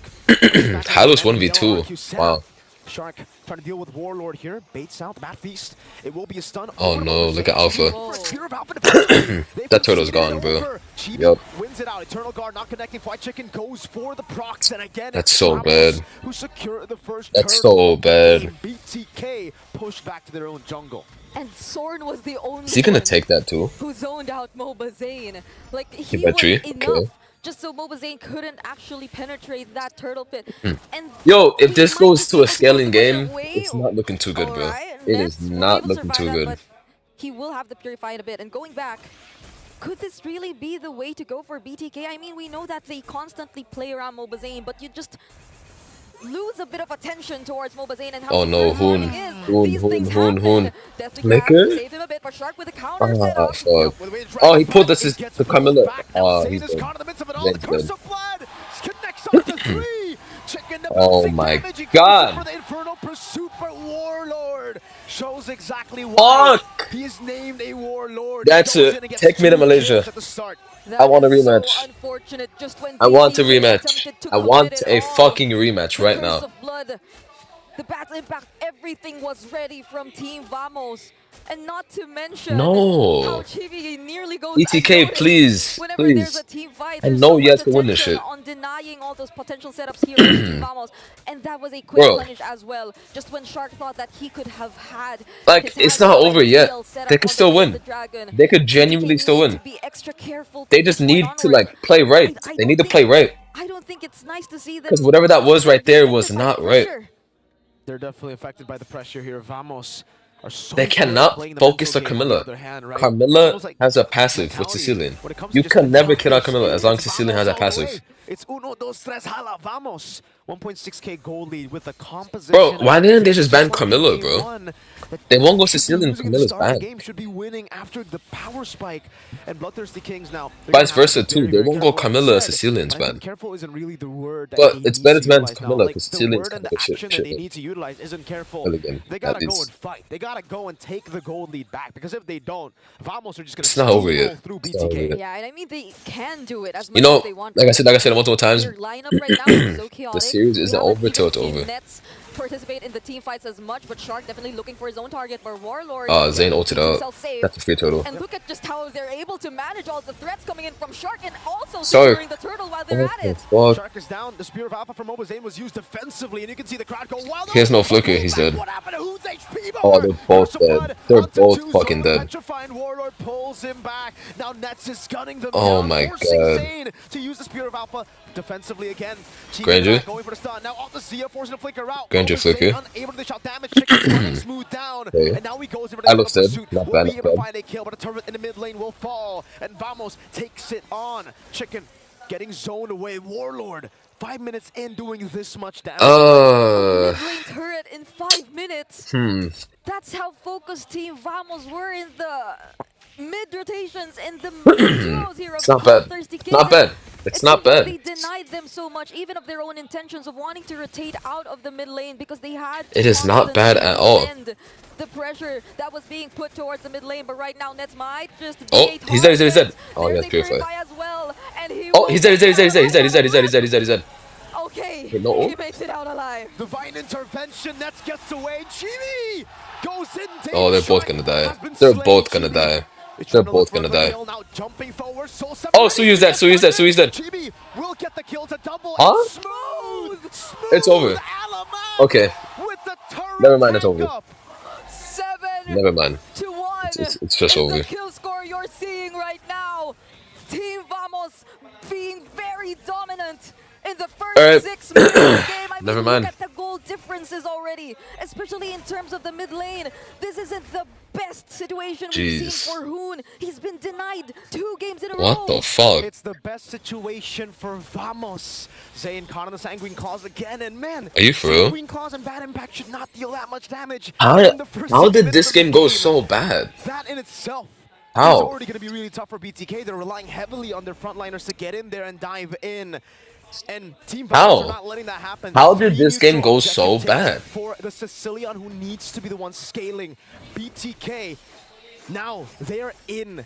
Hylos 1v2. Wow. Shark trying to deal with Warlord here. Baits out Bat Feast. It will be a stun. Oh no, look at Alpha. That That turtle's gone, bro. Yup. Wins it out. Eternal Guard not connecting. White Chicken goes for the procs, and again, That's it's so Ramos bad. who secured the first That's turtle so bad. of the game. BTK pushed back to their own jungle. And Sorn was the only Is he gonna one take that too? who zoned out Mobazane. Like, he bet was you. enough Okay. just so Mobazane couldn't actually penetrate that turtle pit. And Yo, if he this might goes just to be a scaling able to game, push it away. it's not looking too good, bro. Alright, It Nets is was not able to looking survive too that, good. but he will have to purify in a bit. And going back, could this really be the way to go for BTK? I mean, we know that they constantly play around Mobazane, but you just lose a bit of attention towards Mobazane and how Oh no, secure Hoon. the morning is. Hoon, These Hoon, things Hoon, Hoon. happen. Deathly Grab Liquor? saved him a bit, but Shark with a counter Ah, setup. fuck. Oh, he pulled us the Camilla. He's Saves dead. caught in the midst of it all. The Ben's Curse dead. of Blood connects up to 3. Chicken the Oh bouncing my damage. He goes God. for the Infernal Pursuit, but Warlord shows exactly why Fuck! he is named a Warlord. That's He goes it. in and gets Take me to 2 Malaysia. kills at the start. That I want a is so rematch. unfortunate. Just when I want a BTK rematch. attempted to I want commit a it all. fucking rematch The right Curse now. of Blood, the Battle Impact, everything was ready from Team Vamos. And not to mention No. how Chibi nearly goes ETK, unnoticed please, whenever there's please. a team fight. I There's know so you much guys can win this attention shit. on denying all those potential setups here for Team Vamos. And that was a quick Bro. punish as well. Just when Shark thought that he could have had Like, his it's hands not on over the yet. ideal setup They could on still the win. Dragon. They could BTK genuinely still need win. to be extra careful They from just this point need to, onwards. like, play right. I They don't need to think- play right. I don't think it's nice to see them. Because whatever that was right there was affected by not the right. pressure. They're definitely affected by the pressure here. Vamos are so They good at cannot playing the focus mental on game on the Camilla. other hand, right? Carmilla Almost like has a passive with mentality. Sicilian. When it comes to You just can never mentality, kill out Camilla as long as it's Sicilian has a Vamos all the passive. way. It's uno, dos, tres, hala, vamos. 1.6k gold lead with the composition. Bro, why didn't they just ban like Camilla, game bro? one, They won't go should be Sicilian, losing in the Camilla's start of the bad. game, should be winning after the power spike. And Bloodthirsty Kings now, they're Vice gonna have to versa be too. very, They very won't go careful, like you Camilla, said. Sicilian's But I think bad. careful isn't really the word that But they it's need better to to ban utilize now. Camilla Like, because the Sicilian's word kind and of the a shit. action that they need to utilize isn't careful. Again, They gotta go and fight. They gotta go and take the gold lead back, because if they don't, Vamos are just It's gonna not over steamroll yet. through It's not over BTK. yet. Yeah, and I mean, they can do it as You much as know, they want. like I said multiple times, Their lineup right now is so chaotic. the series We isn't haven't over till even it's seen over. Nets participate in the team fights as much, but Shark definitely looking for his own target. But Warlord Zane ulted keeps out. himself safe. That's a free turtle. And look at just how they're able to manage all the threats coming in from Shark and also Sorry. securing the turtle while they're What at the it. fuck? Shark is down. The Spear of Alpha from Mobazane was used defensively, and you can see the crowd go wild. He has no flicker, he's dead. What happened to who's HP bar? Oh, they're both Burst of dead. blood They're onto both two fucking Zone. dead. Petrifying Warlord pulls him back. Now Nets is gunning them Oh down, my forcing God. Zane to use the Spear of Alpha defensively again. Granger. Going for the stun. Now off the Zia, forcing a flicker out. Granger Mobazane flicker. unable to dish out damage. Chicken's running smooth down. Okay. And now he goes over I the love Sid. pursuit. Not Will bad, be not able to bad. find a kill, but a turret in the mid lane will fall. And Vamos takes it on. Chicken getting zoned away. Warlord, 5 minutes in, doing this much damage. Mid-lane turret in 5 minutes. That's how focused Team Vamos were in the mid rotations and the duos here of It's not bad. Bloodthirsty It's Kings. not bad. It's It not seems like bad. they denied them so much, even of their own intentions of wanting to rotate out of the mid lane, because they had to It is not bad at all. defend the pressure that was being put towards the mid lane. But right now, Nets might just Oh, be he's dead, he's dead, he's dead. Oh, There's yeah, a purify. Purify as well, and he Oh, will he's dead, he's dead, he's dead, he's dead, he's dead, he's dead, he's dead, he's dead, he's dead. Okay, Wait, no ult? he makes it out alive. Divine intervention, Nets gets away. Chibi goes in. Oh, they're both gonna die. They're both gonna die. They're both gonna die. Now jumping forward, Oh, Suyu's dead, Suyu's dead, Suyu's dead. Chibi will get the kill to double. Huh? Smooth. It's over. Alamak Okay. with the turret Never mind, it's tank over. up. 7 Never mind. to 1. It's just is over. the kill score you're seeing right now. Team Vamos being very dominant in the first Alright. 6 minutes of the game. I mean, Never mind. look at the goal differences already, especially in terms of the mid lane. This isn't the best situation we've Jeez. seen for Hoon. He's been denied 2 games in a row. What the fuck? It's the best situation for Vamos. Zayn caught on the Sanguine Claws again, and man, Are you for real? Sanguine Claws and Bad Impact should not deal that much damage. How in the first how 6 did minutes this of the game go game. so bad? That in itself is How? already going to be really tough for BTK. They're relying heavily on their frontliners to get in there and dive in. And Team Vamos are not letting that happen. How did 3 this game neutral go so objective bad? takes for the Sicilian, who needs to be the one scaling BTK. Now they're in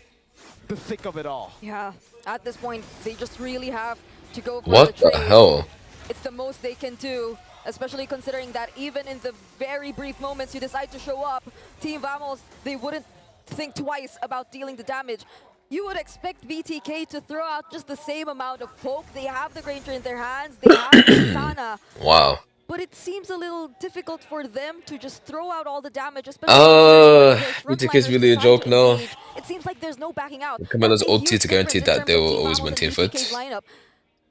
the thick of it all. Yeah, at this point, they just really have to go for What the the trade. hell? It's the most they can do, especially considering that even in the very brief moments you decide to show up, Team Vamos, they wouldn't think twice about dealing the damage. You would expect BTK to throw out just the same amount of poke. They have the Granger in their hands, they have the Sana. Wow. But it seems a little difficult for them to just throw out all the damage, especially when BTK their is really a frontliners joke decide to now. engage. It seems like there's no backing out. Camilla's That's a OT huge to guarantee difference in that they terms of will Team always Vamos win and team BTK's fights. lineup.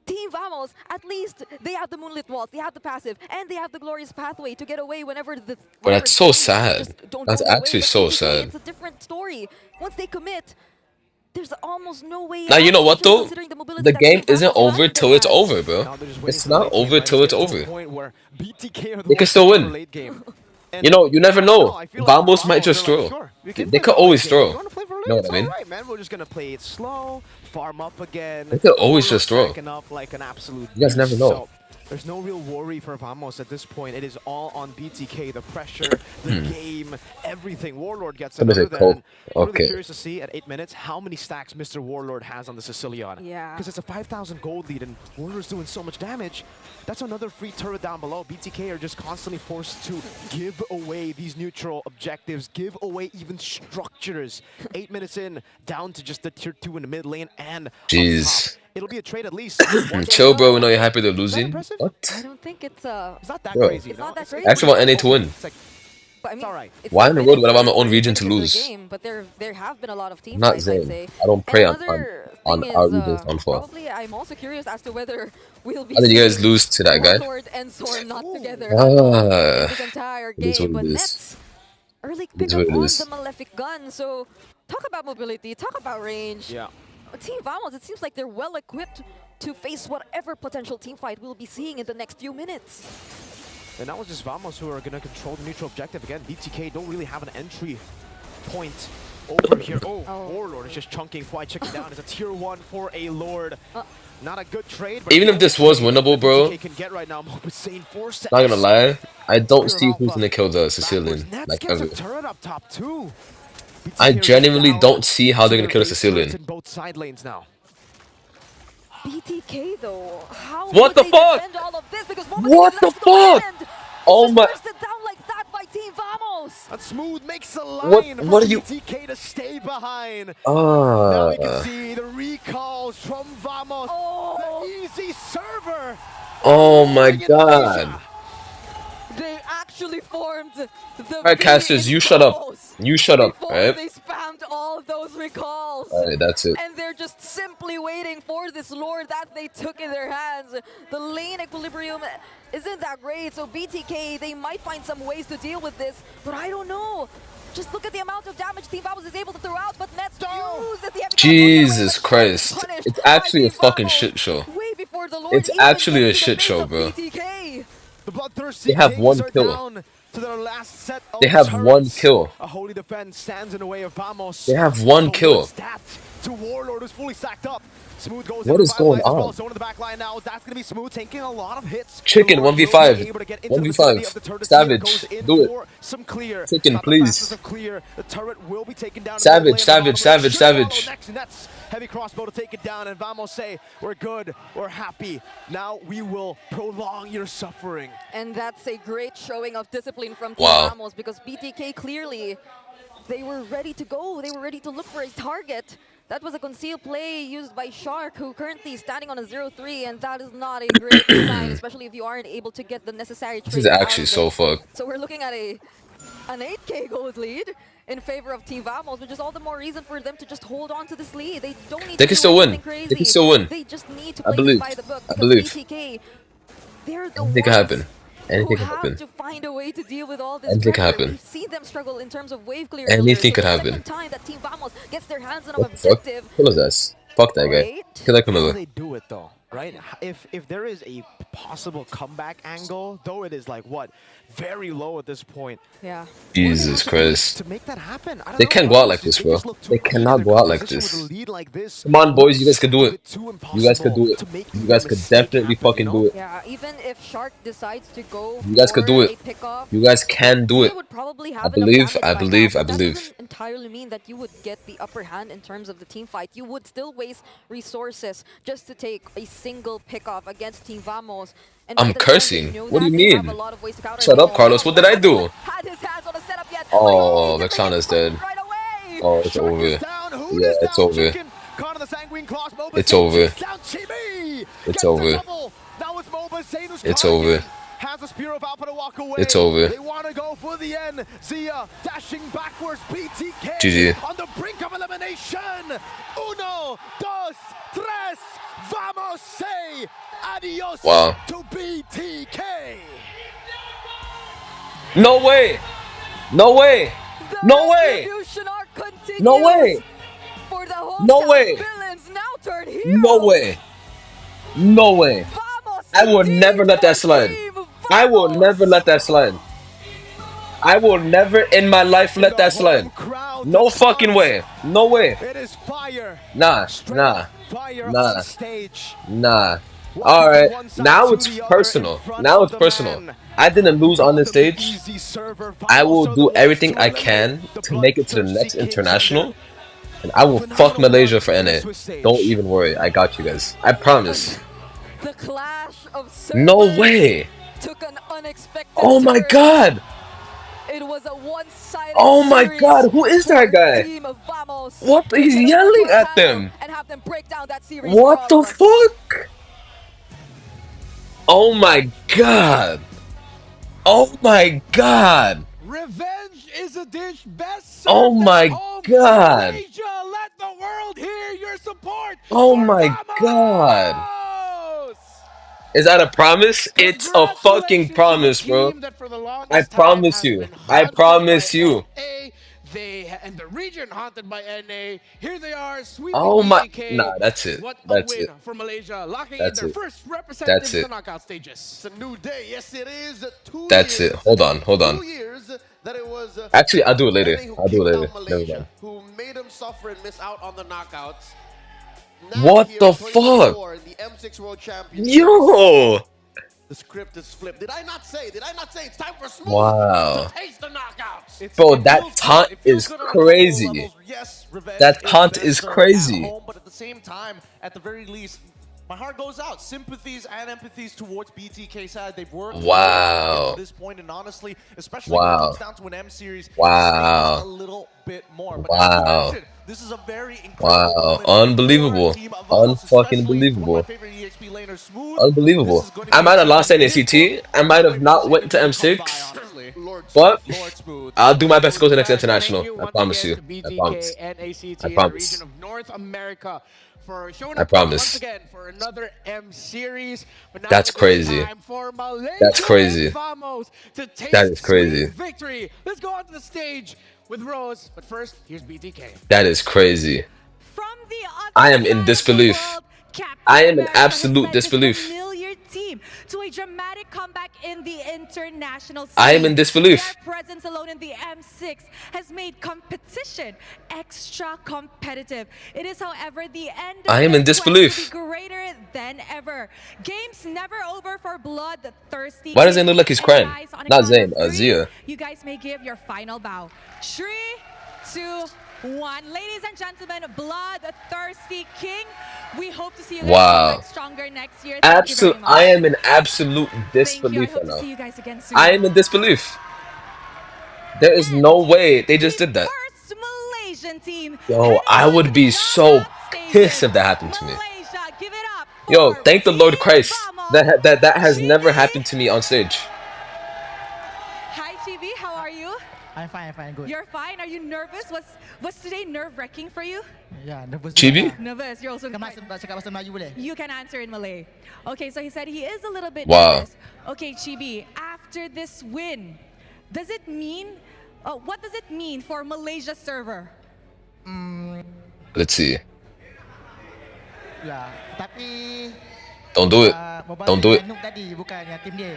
Team Vamos, at least they have the Moonlit Walls, they have the passive, and they have the Glorious Pathway to get away whenever the... But that's so sad. That's actually so But sad. it's a different story. Once they commit, there's almost no way Now, you know what though? considering mobility The that game Team isn't Vamos over has till it's in their over, hands. bro. Now they're just waiting It's for the not late game, over right? till it's Getting to a over. point where BTK are the They can ones still playing win. for late game. And You know, you never know. I feel like Vamos might just they're like, throw. sure, we can They play could for late always game. throw. You wanna play for late? Know what It's I mean? all right, man. We're just gonna play it slow, farm up again. They could always Warlord just throw. stacking up like an absolute You guys never beast. know. So, there's no real worry for Vamos at this point. It is all on BTK. The pressure, the game, everything. Warlord gets Let me another say Cole. then. I'm really Okay. curious to see at 8 minutes how many stacks Mr. Warlord has on the Sicilian. Yeah. Because it's a 5,000 gold lead and Warlord's doing so much damage. That's another free turret down below. BTK are just constantly forced to give away these neutral objectives, give away even structures. 8 minutes in, down to just the tier 2 in the mid lane and up Jeez. top. It'll be a trade at least. Chill, bro. We know you're happy they're Is that losing. impressive? I What? don't think it's It's not that Bro. crazy. It's no? not that It's crazy. I actually want NA to win. It's like, But I mean, all right. it's Why not in the been world would I want my for own region to the lose? Game, but there have been a lot of team Not fights, I'd Zayn. say. I don't prey on Another on thing our is, region's downfall. probably I'm also curious as to whether we'll be How did you guys seeing lose to that guy? Warlord and Zorn not together Ah, this entire it is game, what but it is. Nets Early It is pickup what it on is. the Malefic gun. So talk about mobility, talk about range. Yeah. Team Vamos, it seems like they're well equipped to face whatever potential team fight we'll be seeing in the next few minutes. And that was just Vamos who are going to control the neutral objective. Again, BTK don't really have an entry point over here. Oh, Warlord is just chunking Fly Chicken down. It's a tier 1 for a Lord. Not a good trade. But Even if this was winnable, bro, BTK can get right now. not gonna lie, I don't see who's gonna kill the Sicilian, like ever. Turret up top too. I genuinely don't see how they're gonna kill the Sicilian. In both side lanes now. BTK though, how What would the they fuck? defend all of this? Because What the left to fuck? land. Oh Just my! bursted down like that by Team Vamos. And Smooth makes a What- line what for are you- BTK to stay behind. Now we can Ah. see the recalls from Vamos. Oh. The easy server. Oh my in god. Asia. They actually formed the Alright, casters, you shut up. You shut up, before alright? they spammed all those recalls. Alright, that's it. And they're just simply waiting for this Lord that they took in their hands. The lane equilibrium isn't that great, so BTK, they might find some ways to deal with this, but I don't know. Just look at the amount of damage Team Vamos is able to throw out, but Nets used at the heavy Jesus cross. Christ. Punished It's by actually a Team fucking Vamos shit show. Way before the Lord It's even actually gets a to the shit base show, of bro. BTK. The Bloodthirsty They have Kings one are kill. down to their last set of They have one turrets. kill. A holy defense stands in the way of Vamos. They have one But kill. what's that to Warlord who's fully stacked up. Smooth goes What in is the final going lines as well. on? Zone in the back line now. That's going to be Smooth taking a lot of hits. Chicken, The Lord will be 1v5. able to get into the 1v5. vicinity of the turret. Savage, Goes in do it. for some clear. Chicken, Not the please. fastest of clear. The turret will be taken down. Savage, in the savage, lane. savage, Should follow savage. next. Nets heavy crossbow to take it down. And Vamos say, we're good, we're happy. Now we will prolong your suffering. And that's a great showing of discipline from Team Wow. Vamos because BTK clearly, they were ready to go. They were ready to look for a target. That was a concealed play used by Shark, who currently is standing on a 0-3, and that is not a great sign, especially if you aren't able to get the necessary This is trades out actually of so it. fucked. So we're looking at an 8K gold lead in favor of Team Vamos, which is all the more reason for them to just hold on to this lead. They don't need They to can do still win. anything crazy. They can still win. They just need to I play believe. this by the book. I Because believe. BTK, they're the Anything can ones happen. Anything who can have happen. to find a way to deal with all this Anything can pressure. happen. We've seen them struggle in terms of wave clear. Anything earlier. could So the happen. second time that Team Vamos gets their hands on an What the fuck? objective. Kill his ass. Fuck that guy. Wait. Kill that How Camilla. they do it though, right? If there is a possible comeback angle, though it is like what, very low at this point. Yeah. Jesus Christ. To make that happen, I don't They know. can't go out like Just- this, bro. just look too They clean cannot in go their out like composition this. with a lead like this. Come on, boys. You guys can do It's it. too You guys could do impossible it. to make You even guys a could mistake definitely happen, fucking you do know? it. Yeah, even if Shark decides to go You guys could do for it. a pickoff, You guys can do they it. would probably have I enough believe, damage I by believe, now, I but believe. That doesn't entirely mean that you would get the upper hand in terms of the team fight. You would still waste resources just to take a single pickoff against Team Vamos. And I'm by the time cursing. they know What do you that, they have mean? a lot of ways to counter Shut it. up, Carlos. What did I do? Had his hands on a setup yet, Oh, but he immediately Vexana's gets dead. poked right away. Oh, it's Shark over. is down. Hoon Yeah, is it's down. over. Chicken caught on the sanguine claws. Moba It's Zane over. takes down Chibi. It's Gets the over. double. Now it's Moba Zane who's It's caught over. again. Has a spear of Alpha to walk away. It's over. They want to go for the end. Zia dashing backwards. BTK GG. on the brink of elimination. Uno, dos, tres. Vamos, say adios Wow. to BTK. No way. No way. The No way. retribution arc continues No way. for the No hometown way. villains now turn heroes. No way. No way. Vamos I will indeed never let that for slide. Team I will Vamos. never let that slide. I will never in my life let that slide. No fucking way. No way. It is fire. Nah. Straight Nah. fire Nah. on stage. Nah. Walking Alright. from one side Now to it's the other personal. in front Now of it's the personal. man. I didn't lose on this stage. Easy server. I will Vamos are do the ones everything to I eliminate can the to make it to the bloodthirsty next Kings international. under. And I will fuck Phenomenal Malaysia run for on the NA. Swiss stage. Don't even worry. I got you guys. I promise. The clash of No servers way. took an unexpected Oh my turn. god. It was a one-sided Oh my series god. Who is that for guy? Team of Vamos. What? He's They were able yelling to at handle them. and have them break down that series What the forever. fuck? Oh my god. Oh my god. Revenge is a dish best served Oh my at home. god. Asia, let the world hear your support Oh for my Vamos! god. Is that a promise? It's a fucking Congratulations to the promise, bro. team that for the I longest time promise has you. been I hunted by promise you. NA. And the region hunted by NA. Here they are sweeping Oh my. BTK. Nah, that's it. What a That's win it. for Malaysia, locking in That's their it. first representative That's to it. the knockout stages. It's a new day. Yes, it is. 2 That's it. years. Hold on. Hold on. 2 years that it was Actually, I'll do it later. NA who I'll do kicked it down later. Never Malaysia, mind. who made them suffer and miss out on the knockouts. Now What here the in fuck? 2024 in the M6 World Championships, Yo! the script is flipped. Did I not say? Did I not say it's time for Smooth Wow. to taste the knockouts? Bro, It that feels taunt good. It feels is good on a couple of crazy. levels. Yes, revenge That is taunt best is served crazy. at home, but at the same time, at the very least, my heart goes out. Sympathies and empathies towards BTK side. They've worked hard to Wow. get to this point, and honestly, especially when it Wow. comes down to an M series, Wow. stings a little bit more. But as you Wow. mentioned, this is a very incredible Wow. moment Unbelievable. for Team Vamos, Unfucking especially one of my believable. favorite EXP laners, Smooth. This Unbelievable. is going to I be might have lost exciting. NACT. I might have not went to M6. Lord But Lord Smooth. I'll do my best to go to the next Thank international. you I once promise again you. to I BTK promise. and ACT I in the promise. region of North America for showing I up promise. once again for another M series. But now That's it is crazy. time for Malaysia That's crazy. and Vamos to taste That is sweet crazy. victory. Let's go onto the stage with Rose. But first, here's BTK. That is crazy. From the other I am in side disbelief. of the world, Captain I am in America has absolute led his disbelief. familiar team to a dramatic comeback in the international scene. I am in disbelief. Their presence alone in the M6 has made competition extra competitive. It is, however, the end of I am their in quest disbelief. to be greater than ever. Games never over for bloodthirsty. Why does it King. look like he's And crying? guys, on a Not count Zayn, of three, Zia. you guys may give your final bow. 3, 2, 1. Ladies and gentlemen, bloodthirsty King. We hope to see you guys Wow. come back stronger next year. Thank you very much. I am in absolute Thank you. I disbelief hope right to now. see you guys again soon. I am in disbelief. There is And no way they just the did that. First Malaysian team. Yo, heading I to would the be so knockout pissed stages. if that happened to me. Malaysia, give it up Yo, for thank the Lord Team Christ. Vamos. That has never Chibi. happened to me on stage. Hi, Chibi. How are you? I'm fine, good. You're fine. Are you nervous? Was today nerve-wracking for you? Yeah, nervous. Chibi? Nervous. You're also Kemas cakap bahasa Melayu boleh? You can answer in Malay. Okay, so he said he is a little bit Wow. nervous. Okay, Chibi, after this win, does it mean, what does it mean for Malaysia server? Let's see. Ya, tapi Don't do it. Mobile Don't do it. Noob tadi bukan yang tim dia.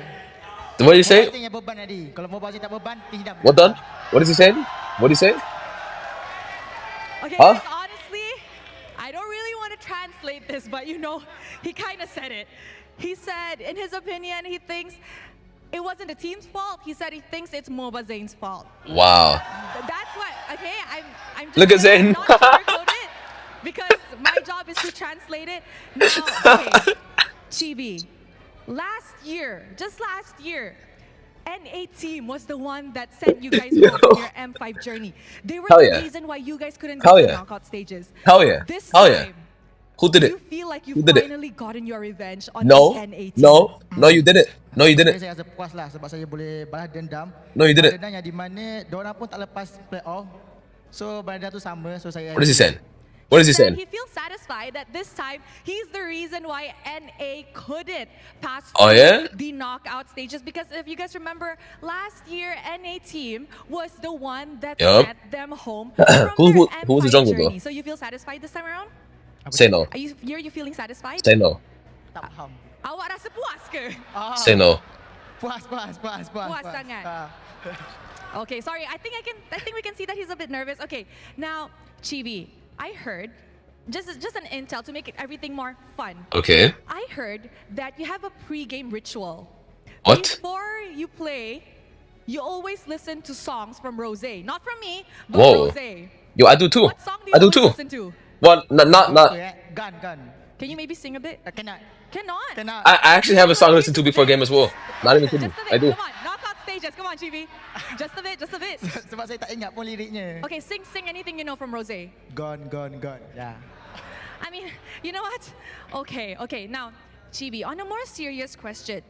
What did you say? Mobile yang beban tadi. Kalau Mobile tak beban, tim dah. What done? What is he saying? What did he say? Okay, Huh? guys, honestly, I don't really want to translate this, but you know, he kind of said it. He said, in his opinion, he thinks it wasn't the team's fault. He said he thinks it's Moba Zayn's fault. Wow. That's what, okay, I'm just Look at gonna Zayn. not sugarcoat it because my job is to translate it. Now, okay, Chibi, just last year, NA team was the one that sent you guys home on your M5 journey. They were Hell the yeah. reason why you guys couldn't Hell get to yeah. knockout stages. Hell yeah. This Hell yeah. time, Who did you it? feel like Who you've did it? finally gotten your revenge on No. the NA team. No. No, you didn't. No, you didn't. Saya rasa puas lah sebab saya boleh balas dendam. No, you didn't. Balas dendam yang di mana diorang pun tak lepas playoff. So balas dendam tu sama. So saya. What is he saying? What is he Said saying? he feels satisfied that this time he's the reason why NA couldn't pass Oh, yeah? the knockout stages, because if you guys remember, last year NA team was the one that Yup. sent them home from Who their was the M5 jungle, though? journey. So you feel satisfied this time around? Say no. Are you feeling satisfied? Say no. Tak faham. Awak rasa puas ke? Say no. Puas. Puas sangat. Okay, sorry. I think we can see that he's a bit nervous. Okay, now Chibi, I heard just an intel to make everything more fun. Okay. I heard that you have a pre-game ritual. What? Before you play, you always listen to songs from Rose. Not from me, but Whoa. Rose. Yo, I do too. What song do you I do always too. listen to? Well, not. Gun. Can you maybe sing a bit? Cannot. Cannot. I actually have a song to listen to before game as well. Not even kidding. Just a bit. I do. Come on, knockout stages. Come on, Chibi. Just a bit. Sebab saya tak ingat pun liriknya. Okay, sing anything you know from Rose. Gone. Ya. I mean, you know what? Okay. Now, Chibi, on a more serious question,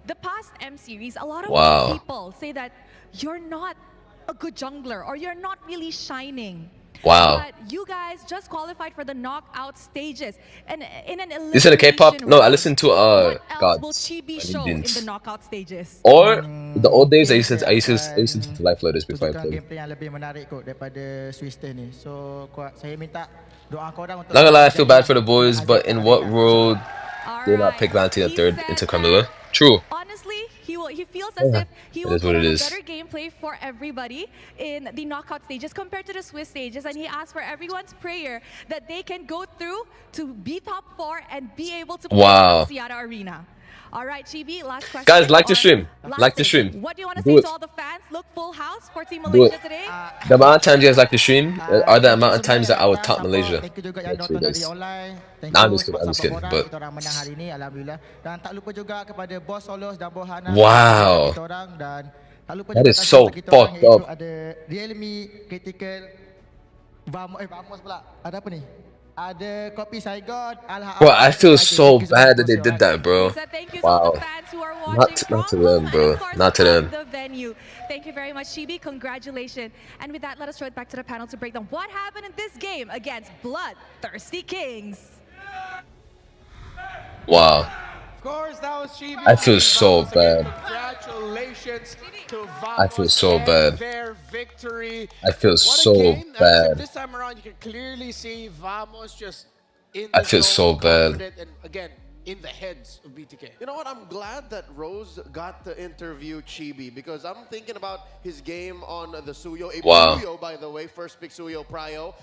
the past M series, a lot of Wow. people say that you're not a good jungler or you're not really shining. Wow. But you guys just qualified for the knockout stages. And in an elimination Listen to K-pop? No, I round, listen to what else will Gods. Chibi I show need in the beans. knockout stages? Or the old days I Mungkin used to saya I used to I used to listen akan to Life Floaters before I tunjukkan played. gameplay yang lebih menarik kot daripada Swister ni. So saya minta doa korang untuk Not gonna lie, I feel jadi bad for the boys, ajak but in kat what mereka. world All did not right. pick Valentina He third said into that, Camilla? True. honestly, he feels as if he It will is what put it on a is. better gameplay for everybody in the knockout stages compared to the Swiss stages, and he asked for everyone's prayer that they can go through to be top 4 and be able to play Wow. in the Seattle Arena. All right, Chibi, last question. Guys, like the on stream. last Like the stage. stream. What do you want to Do say it. to all the fans? Look, full house for Team Do Malaysia it. today. The amount of times you guys like the stream are the amount of times that I would top Support. Malaysia. Thank you juga yang Like 3 nonton dari days. online. Thank Nah, I'm you just kidding, sebab I'm just support kidding, korang. but- Kita orang menang hari ni, alhamdulillah. Dan tak lupa juga kepada Boss Solos dan Bohana. Wow. Kita orang dan tak lupa That juga is kasih so kepada kita orang fucked iaitu up. ada Realme Critical Vamos pula. Ada apa ni? Ada Kopi Saigon, Bro, I feel so bad that they did that, bro. He said thank you to all Wow. the fans who are watching Not to from them, home bro. and of course Not to from them. the venue. Thank you very much, Chibi. Congratulations. And with that, let us throw it back to the panel to break down what happened in this game against Bloodthirsty Kings. Wow. Of course, that was Chibi. I feel so Vamos again, bad. Congratulations to Vamos I feel so and bad. their victory. I feel What so a game. bad. This time around, you can clearly see Vamos just in I the feel zone, so bad. confident, and again, in the heads of BTK. You know what? I'm glad that Rose got to interview Chibi because I'm thinking about his game on the Suyo. Wow. Suyo, by the way, first pick Suyo Prio.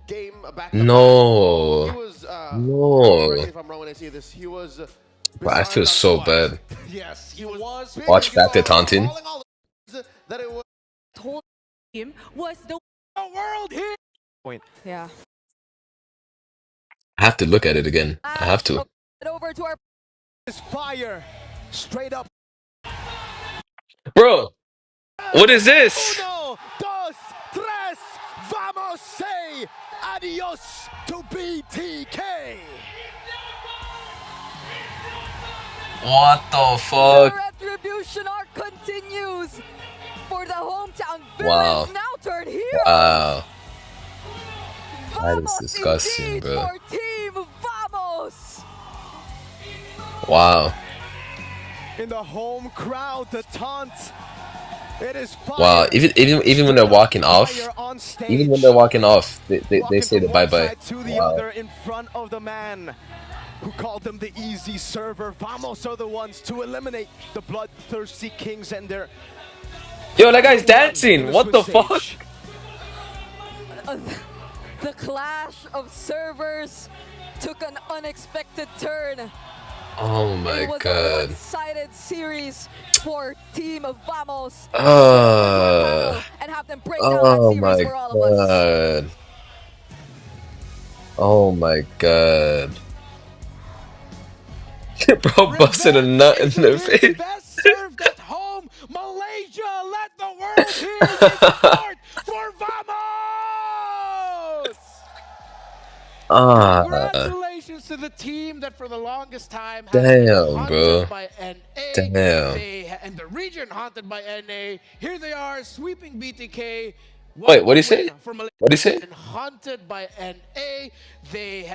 Game back. No. He was. No. Correct me if I'm wrong when I say this. He was. Bro, I feel so bad. Yes, he was. Watch back to taunting. Calling all the that it was. Whole team was the World here. Yeah. I have to look at it again. I have to. Over to our This fire, straight up. Bro, what is this? Uno, dos, tres, vamos say adios to BTK. What the The fuck? retribution arc continues for the hometown Wow. villains now turn heroes. Wow. That is Vamos disgusting, indeed bro. for Team Vamos. Wow. In the home crowd, the taunt. It is fire. Wow. Even when they're walking off, Fire on stage. even when they're walking off, they Walking say the from bye one bye. side to the Wow. other in front of the man who called them the easy server. Vamos are the ones to eliminate the bloodthirsty Kings and their. Yo, that guy's dancing. What the fuck? The clash of servers took an unexpected turn. Oh It my was a god. one-sided series for Team Vamos. And have them break down that Oh series my for all of us. god. Oh my god. Bro busted a nut in the face. Best served at home. Malaysia, let the world hear your support for Vamos! Ah, Congratulations to the team that for the longest time has Damn, been hunted bro. by NA. Damn. And the region hunted by NA. Here they are sweeping BTK. Wait, what'd he say? What'd he say? And hunted by NA.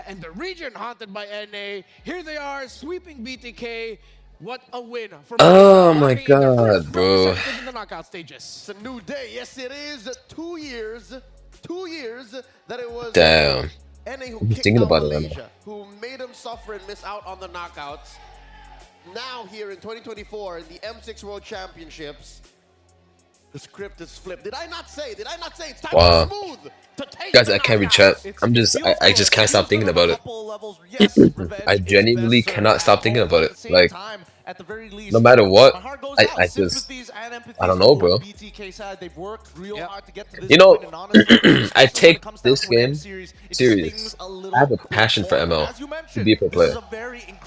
And the region hunted by NA. Here they are sweeping BTK. What a win for Oh Malaysia, my locking in their god, first bro. representative in the knockout stages. It's a new day. Yes, it is. 2 years. 2 years that it was. Damn. NA who I'm kicked thinking out about it right Malaysia, who made them suffer and miss out on the knockouts. Now here in 2024 in the M6 World Championships, the script is flipped. Did I not say? It's time Wow. for Smooth to take Guys, the I can't read knockouts. chat. I just can't stop thinking about it. I genuinely cannot stop thinking about it. Like, no matter what, I just, I don't know, bro. You know, I take this game serious. I have a passion for ML to be a pro player.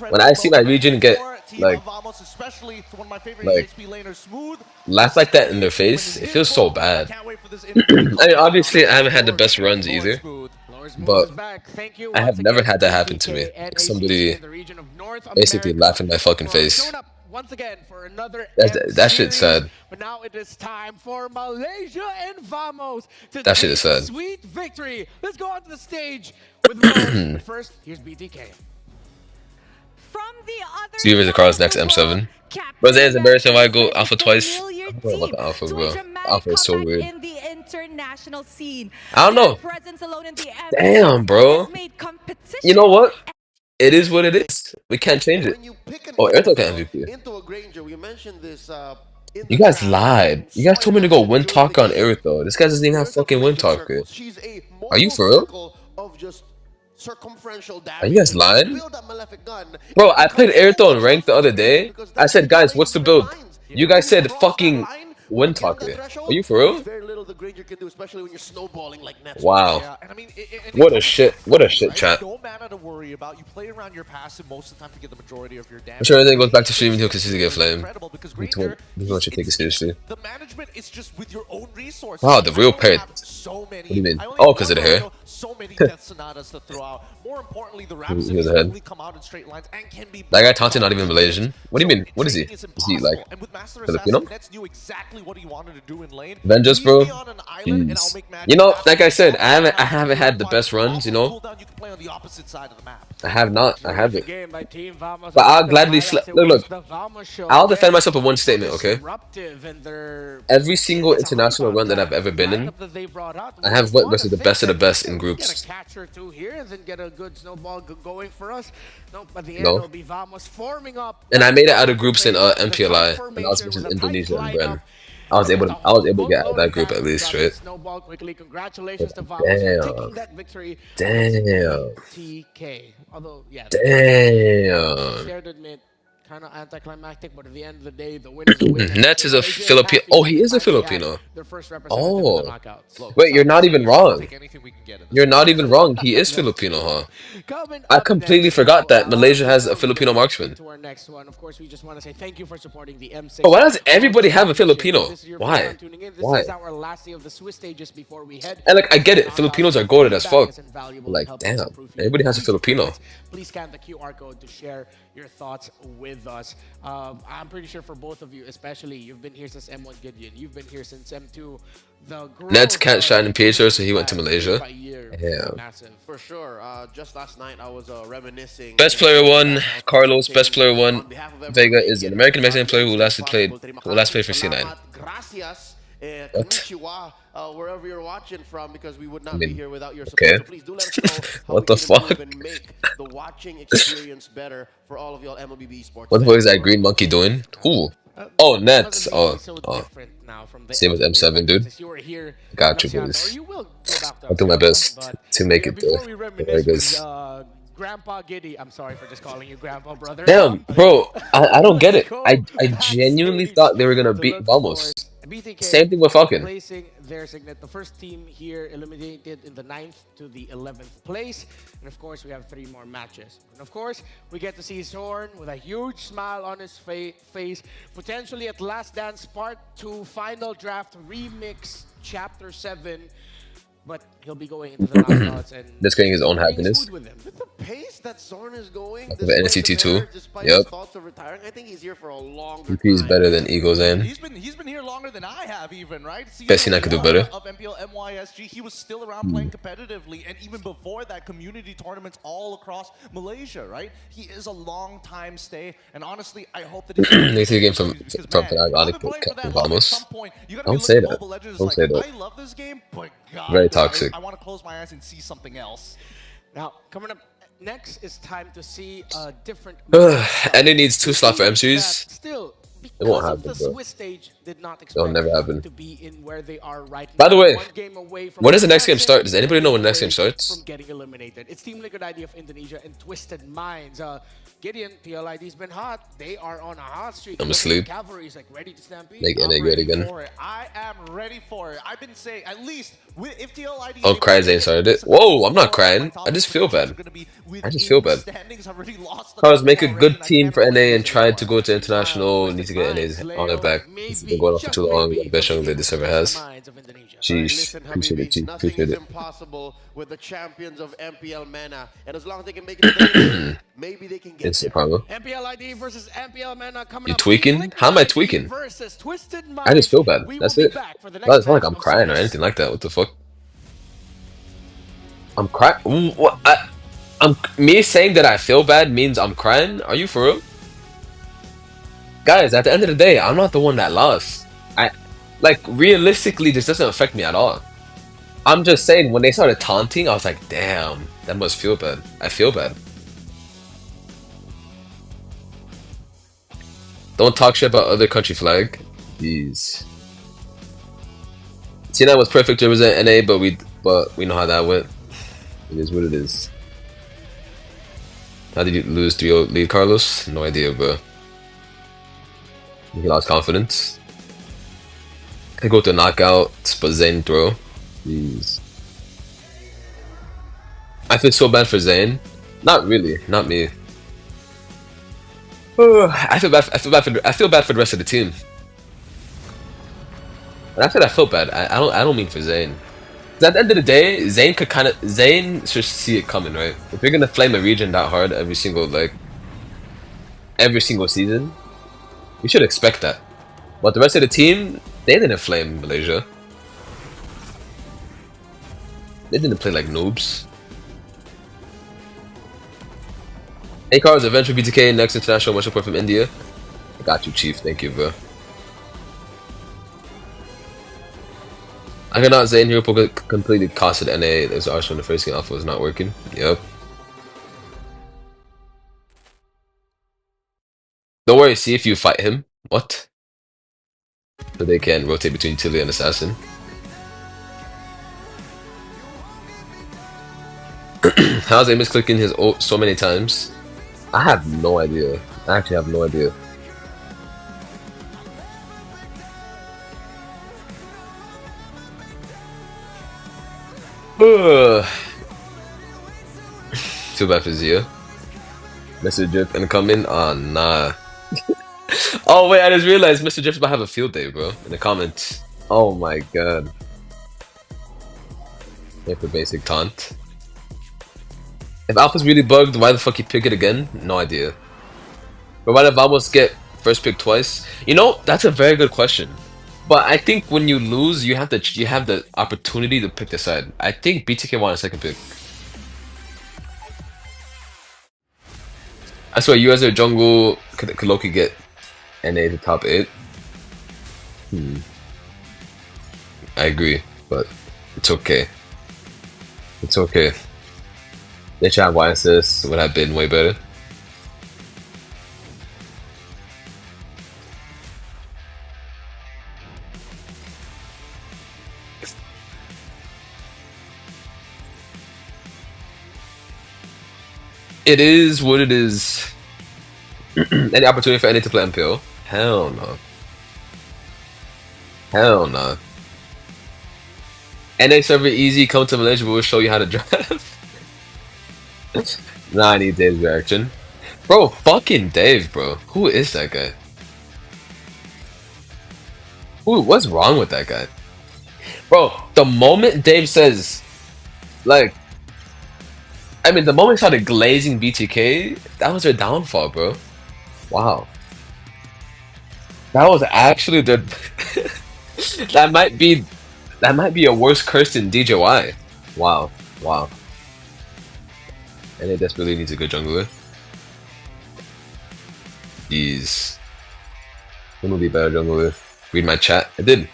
When I see my region get, like laugh like that in their face, it feels so bad. I mean, obviously, I haven't had the best runs either, but I have never had that happen to me. Like somebody basically laugh in my fucking face. Once again for another That shit's sad. But But now it is time for Malaysia and Vamos to That shit is take sad. sweet victory. Let's go onto the stage with Rose. But first, here's BTK. From the other Steelers across next M7. Bro, that is embarrassing why I go alpha twice. I don't know about the alpha, bro. Alpha is so weird. In the international scene. I don't know. Presence alone in the Damn, bro. You know what? It is what it is. We can't change it. Oh, Airtel can MVP. Into a Granger, we mentioned this. You guys lied. You guys told me to go Wind Talker on Airtel. This guy doesn't even have fucking Wind Talker. Are you for real? Circumferential damage. Are you guys lying? Bro, I played Airtel in ranked the other day. I said, guys, what's the build? You guys said fucking Wind Talker. Are you for real? Wow. What a shit. What a shit chat. No mana to worry about. You play around your passive most of the time to get the majority of your damage. I'm sure everything goes back to streaming too because he's gonna get flamed. We want you to take it seriously. The management is just with your own resources. Wow, the real parrot. So many. What do you mean? Oh, because of the hair. So many death sonatas to throw out. More importantly, the Rhapsodies only come out in straight lines and can be. That guy taunting not even Malaysian. What do you mean? What is he? Is he like Filipino? Avengers, bro. Jeez. You know, like I said, I haven't had the best runs. You know, I have not. I haven't. But I'll gladly look. I'll defend myself with one statement, okay? Every single international run that I've ever been in, I have went versus the best of the best in groups. No. And I made it out of groups in MPLI, and I was versus Indonesia and Bren. I was able to get out of that group at least, right? Damn. Kind of anticlimactic, but at the end of the day, the win is the win. Nets is a Filipino. Oh, he is a Filipino. Oh, wait, you're not even wrong. You're not even wrong. He is Filipino, huh? I completely forgot that Malaysia has a Filipino marksman. To our next one, of course, we just want to say thank you for supporting the M6. But why does everybody have a Filipino? Why? Why? This is our last day of the Swiss stages before we head. And like, I get it. Filipinos are goated as fuck. Like, damn, everybody has a Filipino. Please scan the QR code to share your thoughts with us. I'm pretty sure for both of you, especially, you've been here since M1 Gideon. You've been here since M2. Nets can't shine in PHR, so he went to Malaysia. Yeah. For sure. Just last night, I was reminiscing. Best player one, Carlos. Best player one, Vega is an American Mexican player who last played for C9. What? Wherever you're watching from, because we would not be here without your support. Okay. So please do let us know how What the we can fuck? improve and make the watching experience better for all of y'all MLBB sports. What the fuck is that green monkey doing? Who? Oh, Nets. Oh. Same as M7, dude. Got you, boys. I'll do my best to make it there, guys. Grandpa Giddy, I'm sorry for just calling you Grandpa, brother. Damn, bro, I don't get it. I genuinely thought they were gonna beat Vamos. Same thing with Falcon. The first team here eliminated in the 9th to the 11th place. And of course, we have 3 more matches. And of course, we get to see Zorn with a huge smile on his face, potentially at Last Dance Part 2 Final Draft Remix Chapter 7. But he'll be going into the knockouts and just getting his own happiness. With the pace that Zorn is going, the NCT too. Yep. I think he's here for a longer EP is better than Eagles and he's been here longer than I have even, right? Bessie could do better. Of MPL MYSG, he was still around playing competitively, and even before that, community tournaments all across Malaysia, right? He is a long time stay, and honestly, I hope that they see a game from Ironic Vamos. Don't say that. Don't say that. I love this game, but God, very toxic. I want to close my eyes and see something else. Now, coming up next is time to see a different. And it needs 2 slots for M series. Still, it won't happen, the bro. Swiss stage did not expect It'll never happen. To be in where they are right By the way, now, when does the next game start? Does anybody know when the next game starts? From getting eliminated. It's Team Liquid ID of Indonesia and Twisted Minds. Gideon, PLID's been hot. They are on a hot streak. I'm asleep. Cavalry's like ready to stampede. Make NA great again. I am ready for it. I've been saying, at least, if TLID... Oh, Cryzane started it. Whoa, I'm not crying. I just feel bad. I just feel bad. Carlos, make a good team for NA and try to go to international. Need to get NA's on it back. It's been going on for too long. The best young lady the server has. Jeez, Listen, appreciate it, Habibi, G. nothing Appreciate is it. impossible with the champions of MPL MENA. And as long as they can make it to the mid-lane, maybe they can get Instant there. promo. MPL ID versus MPL MENA coming You up. tweaking? Liquid How am I ID tweaking? versus Twisted I just Minds. feel bad. We will That's be it. back for the No, next it's not like match I'm of crying or Swiss. anything like that. What the fuck? I'm crying. What? I'm me saying that I feel bad means I'm crying. Are you for real? Guys, at the end of the day, I'm not the one that lost. I like realistically, this doesn't affect me at all. I'm just saying when they started taunting, I was like, damn, that must feel bad. I feel bad. Don't talk shit about other country flag. Jeez. C9 was perfect to represent NA, but we know how that went. It is what it is. How did you lose 3-0 lead, Carlos? No idea, bro. He lost confidence. Could go to knockouts, but Zane throw. Jeez. I feel so bad for Zane. Not really, not me. I feel bad. I feel bad for the rest of the team. And I said I feel bad. I don't mean for Zane. 'Cause at the end of the day, Zane should see it coming, right? If you're gonna flame a region that hard every single season, you should expect that. But the rest of the team, they didn't flame Malaysia. They didn't play like noobs. Hey Carlos, Adventure BTK, next international worship support from India. I got you, Chief. Thank you, bro. I cannot say in here completely costed NA. There's Arsenal when the first game alpha was not working. Yep. Don't worry, see if you fight him. What? So they can rotate between Tilly and Assassin. How's Amos clicking his ult so many times? I have no idea. I actually have no idea. Too bad for Zia. Mr. Drip and come in? Oh, nah. Oh, wait, I just realized Mr. Drip's about to have a field day, bro. In the comments. Oh my god. Wait for basic taunt. If Alpha's really bugged, why the fuck you pick it again? No idea. But why did Vamos get first pick twice? You know, that's a very good question. But I think when you lose, you have the opportunity to pick the side. I think BTK wanted a second pick. I swear, you as a jungle could Loki get NA to top 8. I agree, but it's okay. It's okay. They try to this would have been way better. It is what it is. Any opportunity for NA to play MPO? Hell no. Hell no. NA server easy, come to Malaysia, we'll show you how to draft. Nah, I need Dave's reaction. Bro, fucking Dave, bro. Who is that guy? What's wrong with that guy? Bro, the moment Dave says, like, I mean, the moment he started glazing BTK, that was their downfall, bro. Wow. That was actually the... that might be a worse curse than DJY. Wow. Wow. And it desperately needs a good jungler. Jeez. Who would be better jungler? Read my chat. I did.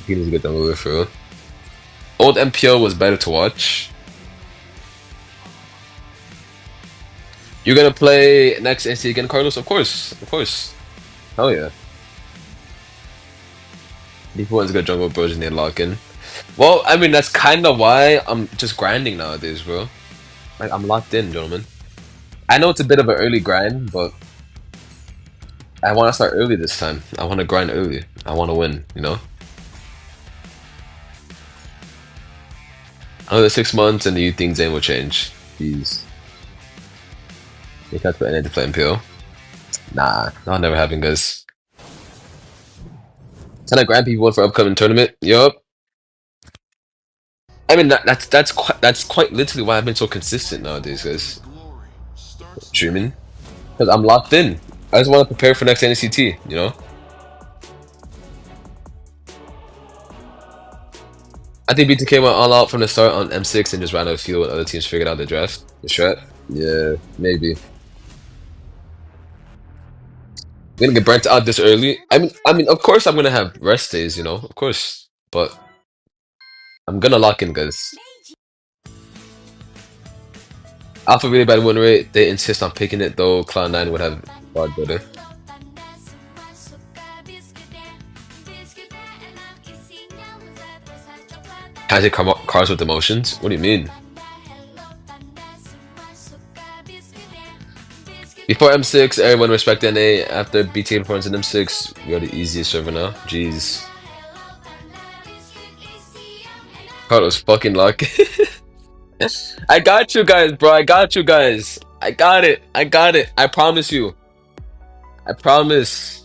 He needs a good jungler for real. Old MPO was better to watch. You're gonna play next NC again, Carlos? Of course. Of course. Hell yeah. If one's good jungle bros need to lock in. Well, I mean, that's kind of why I'm just grinding nowadays, bro. Like, I'm locked in, gentlemen. I know it's a bit of an early grind, but I want to start early this time. I want to grind early. I want to win, you know? Another 6 months and you think Zane will change. Jeez. You can't put NA to play MPO? Nah, not never happen, guys. Can I grab people one for upcoming tournament? Yup. I mean that's quite literally why I've been so consistent nowadays, guys. Streaming. Because I'm locked in. I just want to prepare for next NCT, you know? I think BTK went all out from the start on M6 and just ran out of fuel when other teams figured out the draft. The strat? Yeah, maybe. We're gonna get burnt out this early. I mean, of course I'm gonna have rest days, you know, of course. But I'm gonna lock in, guys. Alpha really bad win rate. They insist on picking it though. Cloud9 would have far better. Can I take cars with emotions? What do you mean? Before M6, everyone respect NA. After BTA performance in M6, we are the easiest server now. Jeez. Carlos fucking luck. I got you guys, bro. I got you guys. I got it. I got it. I promise you. I promise.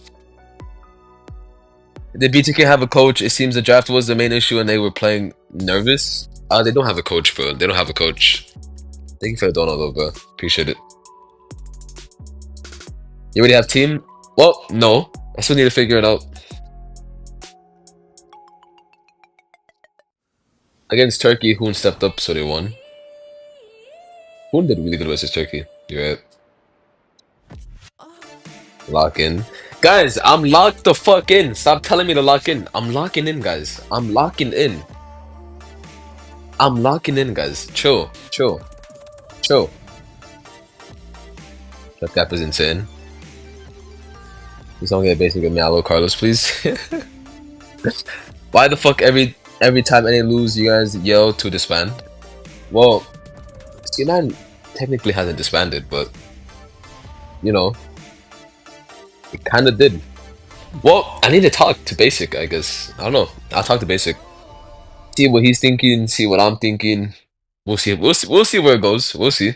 Did BTK have a coach? It seems the draft was the main issue and they were playing nervous. They don't have a coach, bro. They don't have a coach. Thank you for the donut, though, bro. Appreciate it. You already have team? Well, no. I still need to figure it out. Against Turkey, Hoon stepped up, so they won. Hoon did really good versus Turkey. You're right. Lock in. Guys, I'm locked the fuck in. Stop telling me to lock in. I'm locking in, guys. I'm locking in. I'm locking in, guys. Chill. Chill. Chill. That gap is insane. Please don't get basic with me. Hello, Carlos, please. Why the fuck every time any lose, you guys yell to disband? Well, C9 technically hasn't disbanded, but you know, it kind of did. Well, I need to talk to Basic, I guess. I don't know. I'll talk to Basic. See what he's thinking. See what I'm thinking. We'll see. We'll see where it goes. We'll see.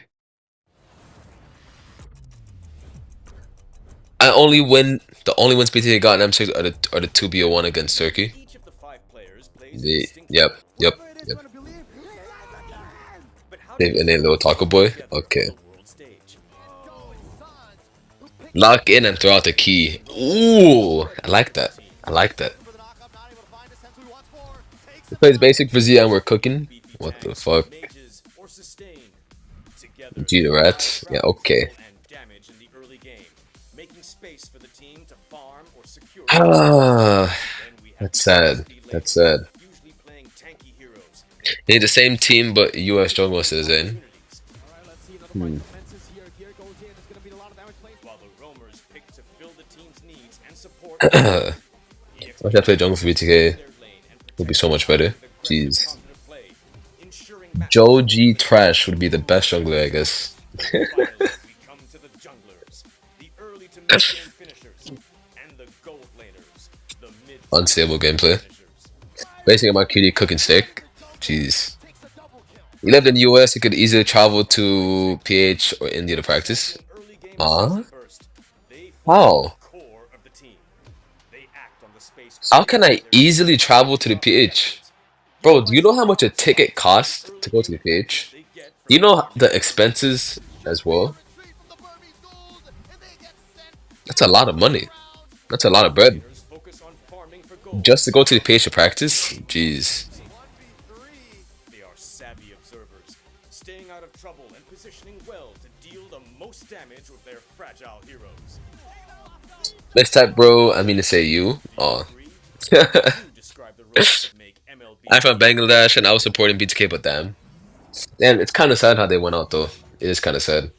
The only wins BTA got in M6 are the 2BO1 against Turkey. Yep. And then little taco boy. Okay. Lock in and throw out the key. Ooh, I like that. I like that. He plays basic for Z and we're cooking. What the fuck? G the rat. Yeah, okay. That's sad. That's sad. They need the same team, but US jungle is in. Why should I play jungle for BTK? Would be so much better. Jeez. Joe G Trash would be the best jungler, I guess. Unstable gameplay. Basically, my cutie cooking steak. Jeez. He lived in the US, he could easily travel to PH or India to practice. Huh? How? How can I easily travel to the PH? Bro, do you know how much a ticket costs to go to the PH? Do you know the expenses as well? That's a lot of money. That's a lot of bread. Just to go to the PH to practice? Jeez. Next type, bro. I mean to say you. Oh. I'm from Bangladesh and I was supporting BTK, but damn. And it's kind of sad how they went out, though. It is kind of sad.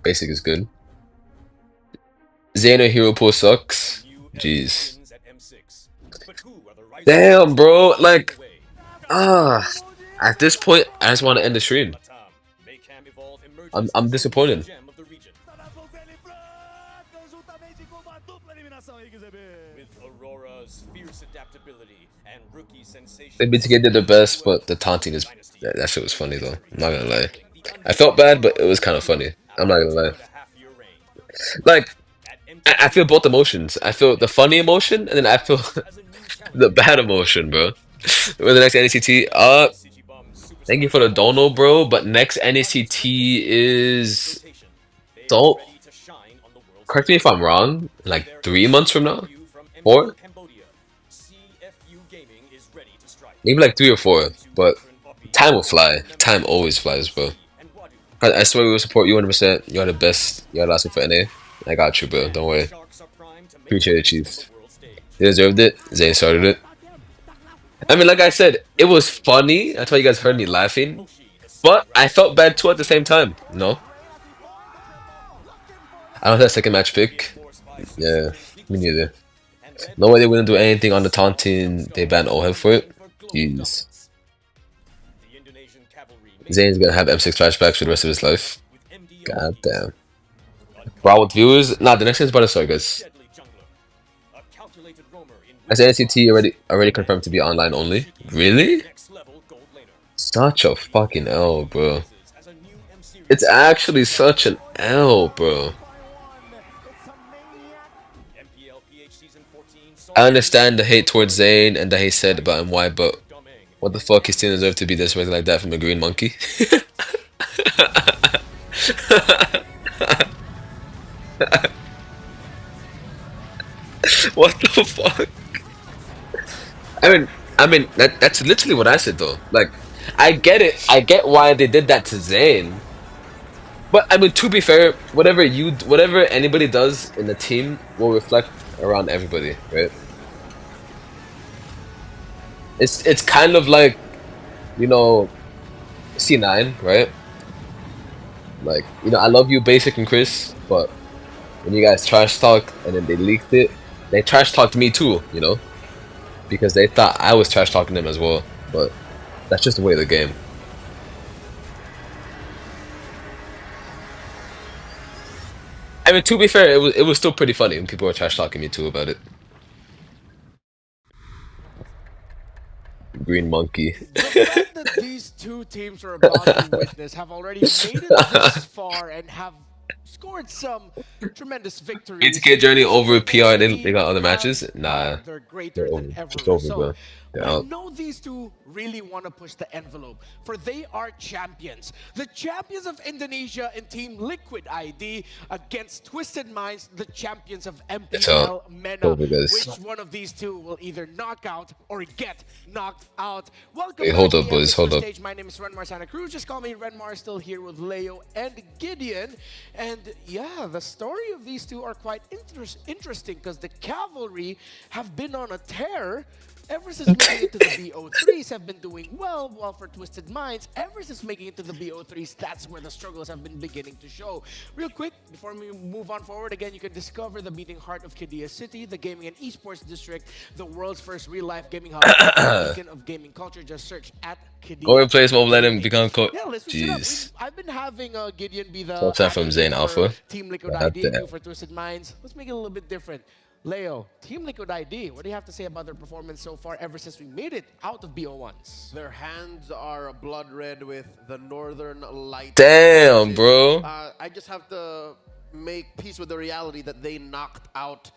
Basic is good. Zayna hero pool sucks. Jeez. Damn, bro. Like, at this point, I just want to end the stream. I'm disappointed. They BTK did their best, but the taunting is that shit was funny though. I'm not gonna lie. I felt bad, but it was kind of funny. I'm not gonna lie. Like, I feel both emotions. I feel the funny emotion, and then I feel the bad emotion, bro. With the next NECT, thank you for the dono, bro. But next NECT is don't correct me if I'm wrong. Like 3 months from now, 4, maybe like 3 or 4. But time will fly. Time always flies, bro. I swear we will support you 100%. You're the best. You're the last one for NA. I got you, bro. Don't worry. Appreciate it, Chief. They deserved it. Zane started it. I mean, like I said, it was funny. That's why you guys heard me laughing. But I felt bad too at the same time. No, I don't have that second match pick. Yeah, me neither. No way they wouldn't do anything on the taunting. They banned Oheb for it. Jeez. Zane's gonna have M6 flashbacks for the rest of his life. God damn. Brawl with viewers? Nah, the next game's about to start, guys. As NCT already confirmed to be online only. Really? Such a fucking L, bro. It's actually such an L, bro. I understand the hate towards Zayn and that he said about MY, but what the fuck his team deserve to be disrespected like that from a green monkey? What the fuck? I mean that's literally what I said though. Like, I get it. I get why they did that to Zayn. But I mean, to be fair, whatever anybody does in the team will reflect around everybody, right? It's kind of like, you know, C9, right? Like, you know, I love you, Basic and Chris, but when you guys trash talk and then they leaked it, they trash talked me too, you know, because they thought I was trash talking them as well. But that's just the way of the game. I mean, to be fair, it was still pretty funny when people were trash talking me too about it. Green monkey. The fact that these two teams are about to witness have already made it this far and have scored some tremendous victories. BTK journey over PR. They got other matches. Nah, They're greater they're over. than ever. It's over, So, bro. They're I out. know these two really want to push the envelope, for they are champions. The champions of Indonesia in Team Liquid ID against Twisted Minds, the champions of MPL MENA. Over, guys. Which one of these two will either knock out or get knocked out? Welcome Wait, hold back up, to boys. the Hold up. stage. My name is Renmar Santa Cruz. Just call me Renmar. Still here with Leo and Gideon. And yeah, the story of these two are quite interesting because the Cavalry have been on a tear ever since making it to the BO3s. Have been doing well, while for Twisted Minds, ever since making it to the BO3s, that's where the struggles have been beginning to show. Real quick, before we move on forward, again, you can discover the beating heart of Qiddiya City, the gaming and esports district, the world's first real-life gaming hub, beacon of gaming culture. Just search at Qiddiya. Go and play Mobile Legends, become coach. Yeah, let's switch it up. Jeez. I've been having Gideon be the Top 10 from Zayn Alpha. Team Liquid God ID, damn. you for Twisted Minds. Let's make it a little bit different. Leo, Team Liquid ID, what do you have to say about their performance so far ever since we made it out of BO1s? Their hands are blood red with the Northern Light. Damn, bro. I just have to make peace with the reality that they knocked out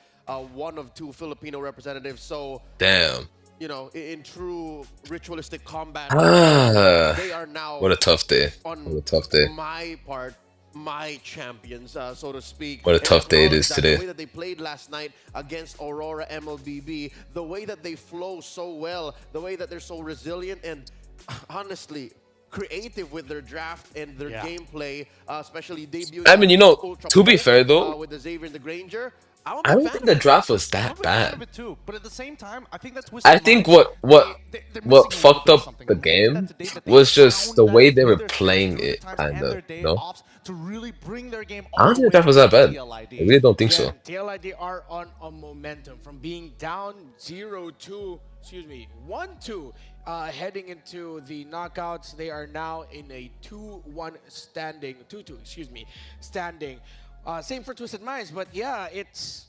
one of two Filipino representatives. So, Damn. you know, in true ritualistic combat, they are now What a tough day. on What a tough day. my part, my champions, so to speak. What a And tough day it acknowledge is that today. The way that they played last night against Aurora MLBB, the way that they flow so well, the way that they're so resilient and honestly creative with their draft and their gameplay, especially debuting. I mean, you know, Ultra to be Pro, fair though, with the Xavier and the Granger. I'm a I big don't fan think of the it. draft was that I'm a big fan of bad. it too, but at the same time, I think that's I think what fucked up the game was just the way they were playing it, kinda, you know? to really bring their game I don't think the draft was that bad. I really don't think so. TLID are on a momentum from being down 0-2, excuse me, 1-2, heading into the knockouts. They are now in a 2-1 standing, 2-2, excuse me, standing. Same for Twisted Minds, but yeah,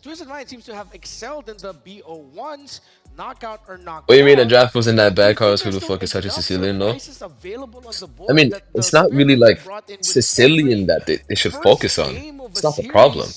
Twisted Minds seems to have excelled in the BO1s, knockout or knockout. What do you mean the draft wasn't that bad, Carlos? Who the fuck is such a Sicilian, though? I mean, it's not really like Sicilian that they should focus on. It's not the problem.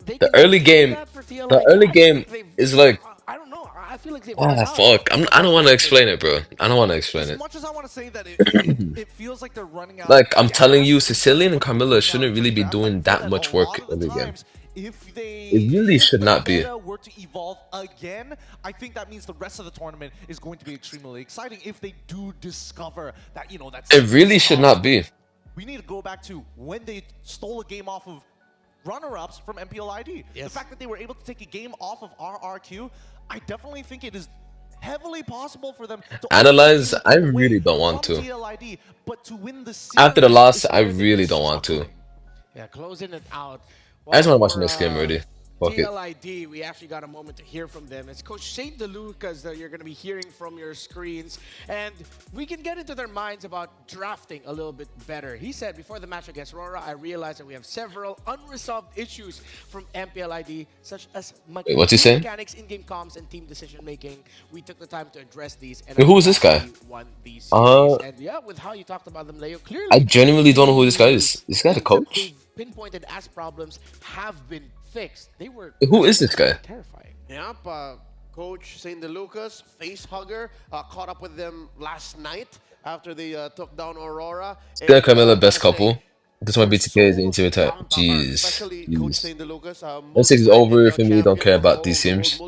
they The can early do game, that for TLID. the early I feel game like they've, is like, I don't know. I feel like they've run ah, out fuck. of I don't want to what explain it, bro. I don't want to explain As it. much as I want to say that it feels like they're running out of Like, I'm telling you, gas, Sicilian and what they're Carmilla putting out shouldn't into really the be draft, I doing feel that that much a work lot of the early game. times, if It really if should the not be. meta were to evolve again, I think that means the rest of the tournament is going to be extremely exciting if they do discover that, you know, that's It really should not be. we need to go back to when they stole a game off of runner-ups from MPLID. Yes. The fact that they were able to take a game off of RRQ, I definitely think it is heavily possible for them to Analyze, also I take away really don't want from to. TLID, but to win the After the series loss, is I where they've been really don't want to. struggling. Yeah, closing it out. I just Well, want to watch the for, next game already. Fuck it. TLID, we actually got a moment to hear from them. It's Coach Shane DeLucas that you're going to be hearing from your screens. And we can get into their minds about drafting a little bit better. He said, before the match against Aurora, I realized that we have several unresolved issues from MPLID, such as Wait, what's he saying? mechanics, in-game comms, and team decision-making. We took the time to address these. And Wait, who is this guy? won these series. And yeah, with how you talked about them, Leo, clearly I genuinely don't know who this guy is. the Is this guy the things that coach? they've pinpointed as problems have been fixed. They were Who is this guy? terrifying. Yep, Coach St. DeLucas, face hugger, caught up with them last night after they took down Aurora. Still Camilla best gotta say, couple. This one they're BTK is the so intimate type. down to earth, Jeez. especially Coach Jeez. St. DeLucas. 1-6 is over for me. Don't care about these teams.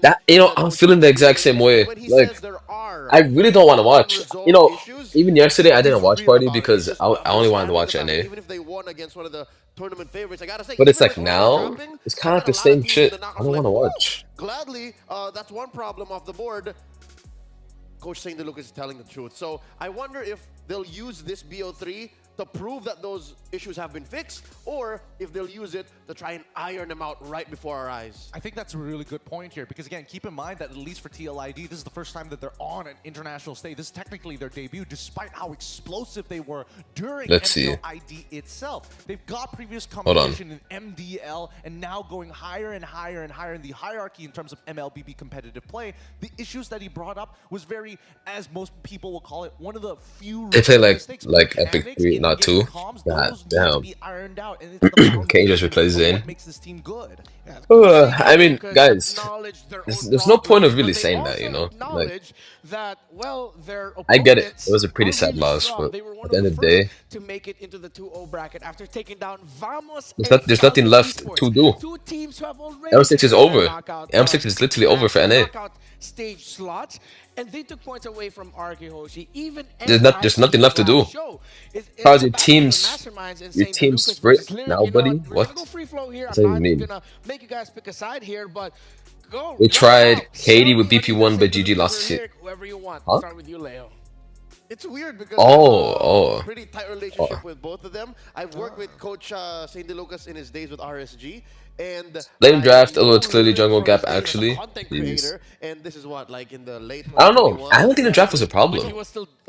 That, you know, I'm feeling the exact same way. Like, I really don't want to watch. You know, even yesterday I didn't watch Party because I only wanted to watch NA. Even if they won against one of the tournament favorites, I gotta say, But it's even like with now, dropping, it's kind of I like the got a lot of same teams shit. in the I knockouts don't like, want to "Woo, watch. gladly, that's one problem off the board. Coach St. DeLucas is telling the truth. So I wonder if they'll use this BO3 to prove that those issues have been fixed, or if they'll use it to try and iron them out right before our eyes. I think that's a really good point here because, again, keep in mind that at least for TLID, this is the first time that they're on an international stage. This is technically their debut, despite how explosive they were during MPLID itself. They've got previous competition in MDL and now going higher and higher and higher in the hierarchy in terms of MLBB competitive play. The issues that he brought up was very, as most people will call it, one of the few They play mistakes. like Epic 3, not 2. Comms, God those need to damn. be ironed out, and it's the Can you just replace foundation of Zane? what makes this team good. I mean, guys, there's no point of really saying that, you know? Like, that, well, their I get it. opponents It was a pretty are sad really loss, strong. but They were one at the end of the first day, to make it into the 2-0 bracket after taking down Vamos. there's nothing left to do. Two teams who have already M6 is secured their over. knockout, M6 is literally over for NA. knockout stage slots, and they took points away from RK Hoshi. Even There's nothing left to do. Because your team's split now, buddy. What? Go free flow here. What's I'm that not even mean? gonna make you guys pick a side here, but go. We right tried out. Katie with Somebody BP1, but say GG lost the it. lyric, whoever you want. Huh? Start with you, Leo. It's weird because pretty tight relationship with both of them. I've worked with Coach St. DeLucas in his days with RSG, and Lane draft, although it's know clearly Lyric jungle from his gap days as a actually. content Jeez. creator, and this is what, like in the late I don't know. 2021. I don't think the draft was a problem.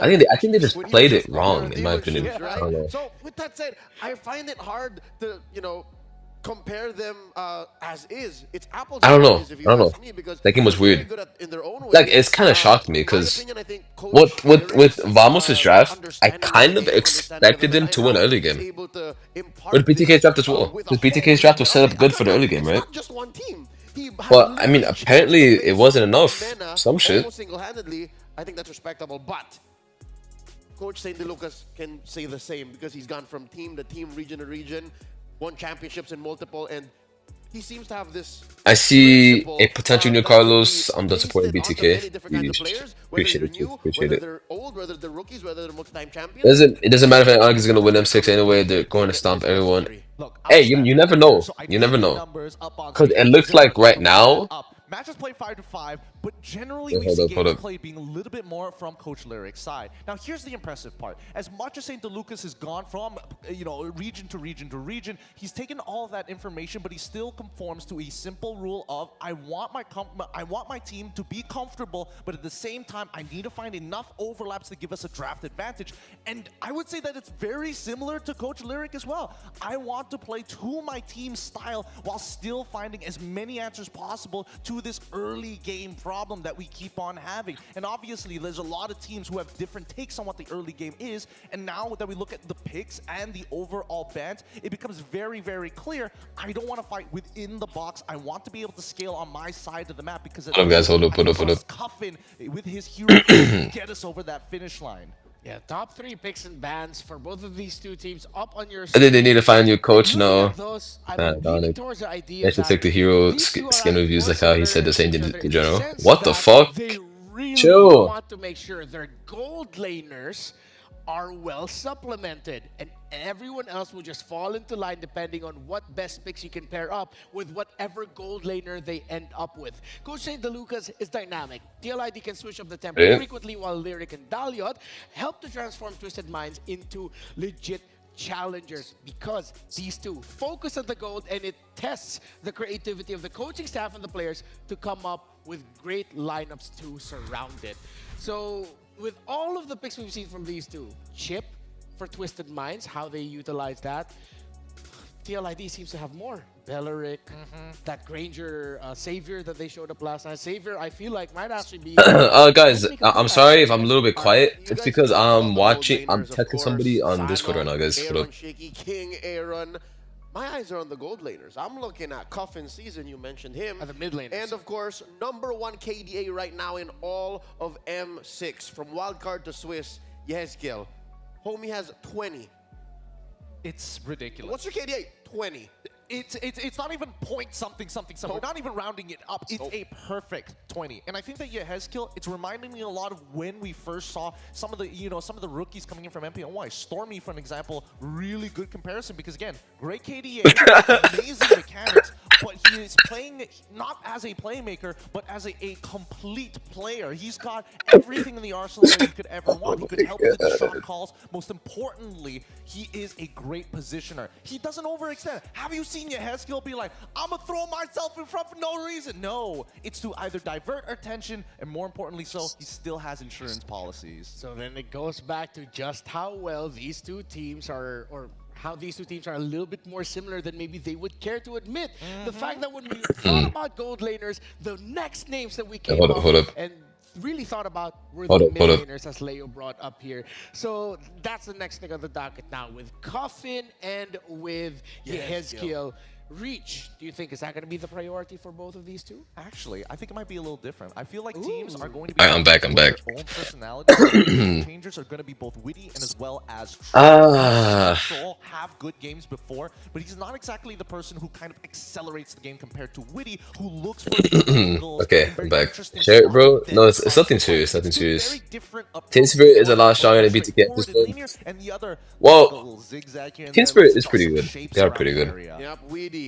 I think they just When he played was it wrong, just in my opinion. dealerships, I don't know. So with that said, I find it hard to, compare them as is. It's apples I don't and know. oranges if you I don't ask know. me, because That game was they're very weird. good in their own way. Like, it's kind of shocked me In my because opinion, I think Coach with Lyric's, Vamos' draft, I understanding kind of the game, expected understanding them of to the win night early out, is game. able to impart With BTK's draft as this, well. with a Because whole BTK's draft was set team. up good for the Okay, early game, it's right? not just one team. He has But I mean, literally apparently changed the it face wasn't of enough. MENA Some shit. almost single-handedly. I think that's respectable, but Coach St. DeLucas can say the same because he's gone from team to team, region to region, won championships in multiple, and he seems to have this. I see principle, a potential new that can Carlos. be I'm done supporting pasted onto many BTK. different kinds of players, whether Appreciate they're it, Chief. new, Appreciate whether it. they're old, whether they're rookies, whether they're multi-time champions. It doesn't matter if Onyx is gonna win M6 anyway. They're going to stomp everyone. Look, Hey, you never know. You never know. Because it looks like right now. Matches play 5-5, but generally Wait, we hold see up, hold games up. played being a little bit more from Coach Lyric's side. Now, here's the impressive part. As much as St. DeLucas has gone from, region to region to region, he's taken all of that information, but he still conforms to a simple rule of, I want my team to be comfortable, but at the same time, I need to find enough overlaps to give us a draft advantage. And I would say that it's very similar to Coach Lyric as well. I want to play to my team's style while still finding as many answers possible to this early game from problem that we keep on having. And obviously, there's a lot of teams who have different takes on what the early game is. And now that we look at the picks and the overall bans, it becomes very, very clear. I don't want to fight within the box. I want to be able to scale on my side of the map because Hold up, guys. Hold up. Cuffin with his hero get us over that finish line. Yeah, top 3 picks and bans for both of these two teams up on your I think they need to find a new coach now. Those, I'm leaning towards the idea They should take the hero skin reviews like how he said the same thing to General. sense What the that fuck? They really Chill. want to make sure their gold laners are well supplemented, and everyone else will just fall into line depending on what best picks you can pair up with whatever gold laner they end up with. Coach St. DeLucas is dynamic. TLID can switch up the tempo frequently, while Lyric and Daliot help to transform Twisted Minds into legit challengers, because these two focus on the gold, and it tests the creativity of the coaching staff and the players to come up with great lineups to surround it. So with all of the picks we've seen from these two, Chip for Twisted Minds, how they utilize that, TLID seems to have more. Belleric, that Granger Savior that they showed up last night. Savior, I feel like might actually be... guys, I'm sorry if I'm a little bit quiet. It's because I'm texting somebody on Discord right now, guys. Aaron, Shaky, King, Aaron. My eyes are on the gold laners. I'm looking at Cuffin Season, you mentioned him. At the mid laners. And of course, #1 KDA right now in all of M6. From wildcard to Swiss, Yesgiel. Homie has 20. It's ridiculous. What's your KDA? 20. It's not even point something. We're not even rounding it up. It's a perfect 20. And I think that Yehezkiel, it's reminding me a lot of when we first saw some of the rookies coming in from MPNY. Stormy, for an example, really good comparison because again, great KDA, amazing mechanics, but he is playing not as a playmaker, but as a complete player. He's got everything in the arsenal that he could ever want. He could help with the shot calls. Most importantly, he is a great positioner. He doesn't overextend. Have you seen Yehezkiel be like, I'm gonna throw myself in front for no reason? No, it's to either divert attention, and more importantly so, he still has insurance policies. So then it goes back to just how well these two teams are, or how these two teams are a little bit more similar than maybe they would care to admit. The fact that when we thought about gold laners, the next names that we came up and really thought about were the mid laners, as Leo brought up here. So that's the next thing on the docket now with Cuffin and with Yehezkiel. Reach, do you think, is that going to be the priority for both of these two? Actually, I think it might be a little different. I feel like teams are going to be I'm back. their own personalities. Changers are going to be both witty and as well as Troll have good games before, but he's not exactly the person who kind of accelerates the game compared to Witty, who looks for the angles. Okay, I'm back. Share it, bro. No, it's nothing serious. Nothing serious. Team Spirit is a lot stronger than BTK at this point. Well, Team Spirit is pretty good. They are pretty good. Yep, Weedy,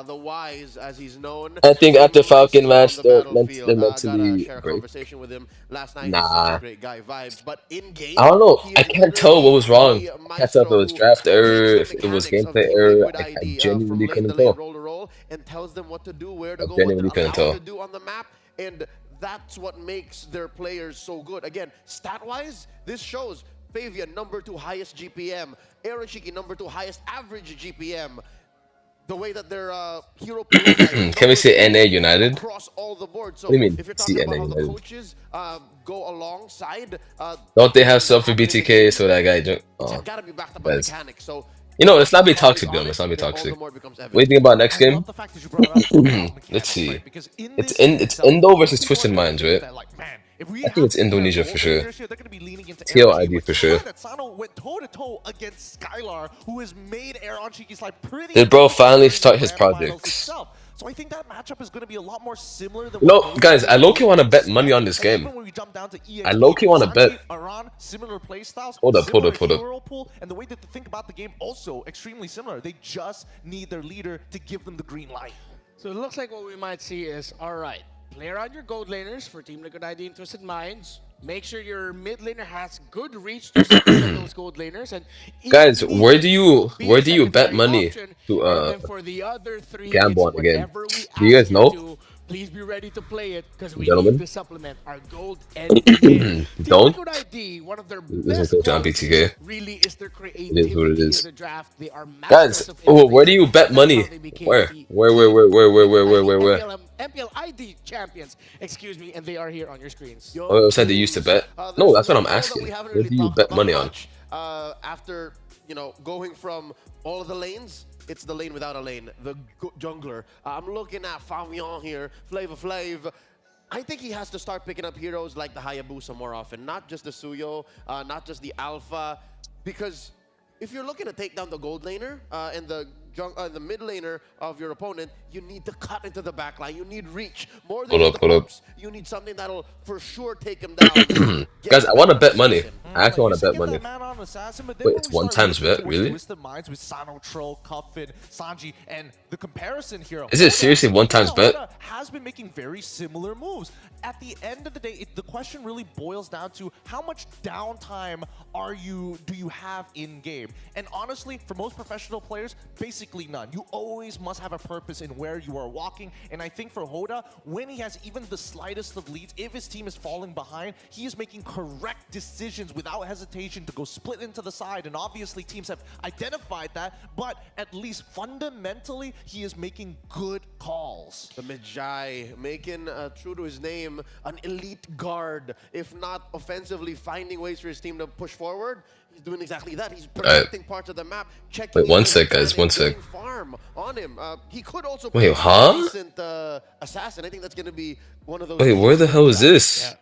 the wise as he's known. I think after Falcon match, they're mentally share a great. conversation with him last night. Nah. Such a great guy vibes, but in game, I don't know. I can't tell what was wrong. I can't tell if it was draft error, if it was gameplay error. I genuinely couldn't tell. And tells them what to do, where to go, genuinely what they're couldn't tell. allowed to do on the map, and that's what makes their players so good. Again, stat-wise, this shows Favian, #2 highest GPM. Aaron Shiki, #2 highest average GPM. The way that their hero can we say NA United? Across all the board. So what do you mean? If you're talking about how the coaches go alongside, don't they have stuff for BTK so that guy don't? It's gotta be backed up by mechanics. So you know, let's not be toxic, though. Let's not be toxic. What do you think about next game? Let's see. It's Indo versus Twisted Minds, right? I think it's Indonesia for sure. TLID for sure. Went toe-to-toe against Skylar, who has made Aaron Shiki's life pretty. Did bro finally start his projects? So I think that matchup is going to be a lot more similar than. No, guys, I low-key want to bet money on this game. I low-key want to bet. Similar play styles. Hold up. Pool, and the way that they think about the game also extremely similar. They just need their leader to give them the green light. So it looks like what we might see is, all right, play around your gold laners for Team Liquid ID and Twisted Minds. Make sure your mid laner has good reach to support those gold laners. And guys, where do you bet money to for the other three, gamble on the game? Do you guys know? Please be ready to play it because we Gentlemen. need to supplement our gold and mid. Team Don't. Liquid ID, one of their This is best coach on qualities BTK. really is their It is what it creativity in is. the draft. They are masters Guys, of oh, where do innovation. you bet That's how money? they became Where? the Where? MPL ID champions, excuse me, and they are here on your screens. Oh, I said they used to bet. No, that's what I'm asking. Where do you bet money on? After, you know, going from all of the lanes, it's the lane without a lane, the jungler. I'm looking at Fabian here, Flavor Flav. I think he has to start picking up heroes like the Hayabusa more often, not just the Suyo, not just the Alpha, because if you're looking to take down the gold laner and the mid laner of your opponent, you need to cut into the back line. You need reach. More than Hold the up. pumps, you need something that'll for sure take him down. Guys, I want to bet money. I actually want You to bet get money. that man on Assassin, but then Wait, when it's we one start times looking bet? towards Really? Twisted Minds with Sano, Troll, Cuffin, Sanji, and the comparison here. Is it seriously one times bet? Hoda has been making very similar moves. At the end of the day, the question really boils down to how much downtime do you have in game? And honestly, for most professional players, basically none. You always must have a purpose in where you are walking. And I think for Hoda, when he has even the slightest of leads, if his team is falling behind, he is making correct decisions without hesitation to go split into the side. And obviously teams have identified that, but at least fundamentally, he is making good calls. The Magi making, true to his name, an elite guard. If not offensively finding ways for his team to push forward, he's doing exactly that. He's protecting parts of the map, checking. Wait, one sec, guys, one sec. Farm on him. He could also Wait, play huh? a decent assassin. I think that's going to be one of those. Wait, where the hell is this?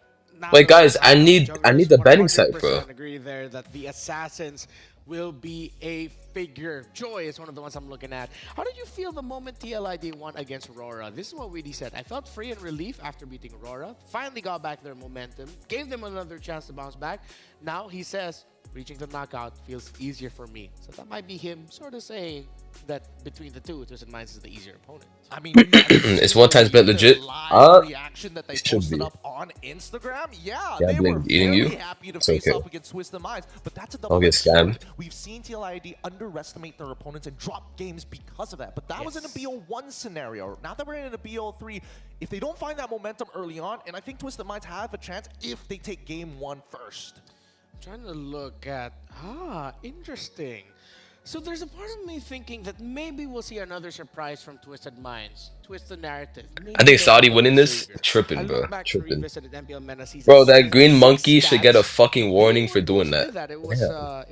Wait, guys, I need the betting site, bro. Agree there that the assassins will be a figure. Joy is one of the ones I'm looking at. How did you feel the moment TLID won against Aurora? This is what Weedy said. I felt free and relief after beating Aurora. Finally got back their momentum. Gave them another chance to bounce back. Now he says, reaching the knockout feels easier for me. So that might be him sort of saying that between the two, Twisted Minds is the easier opponent. I mean, it's one times bet legit. Reaction that they should posted be. up on Instagram. Yeah, Gambling, they were eating very you? happy to It's face okay. up against Twisted Minds, but that's a I'll get scammed. We've seen TLID underestimate their opponents and drop games because of that. But that was in a BO1 scenario. Now that we're in a BO3, if they don't find that momentum early on, and I think Twisted Minds have a chance if they take game 1 first. I'm trying to look at, interesting. So there's a part of me thinking that maybe we'll see another surprise from Twisted Minds. Twist the narrative. I think Saudi winning this, tripping, bro. Tripping. Bro, that green monkey should get a fucking warning for doing that. It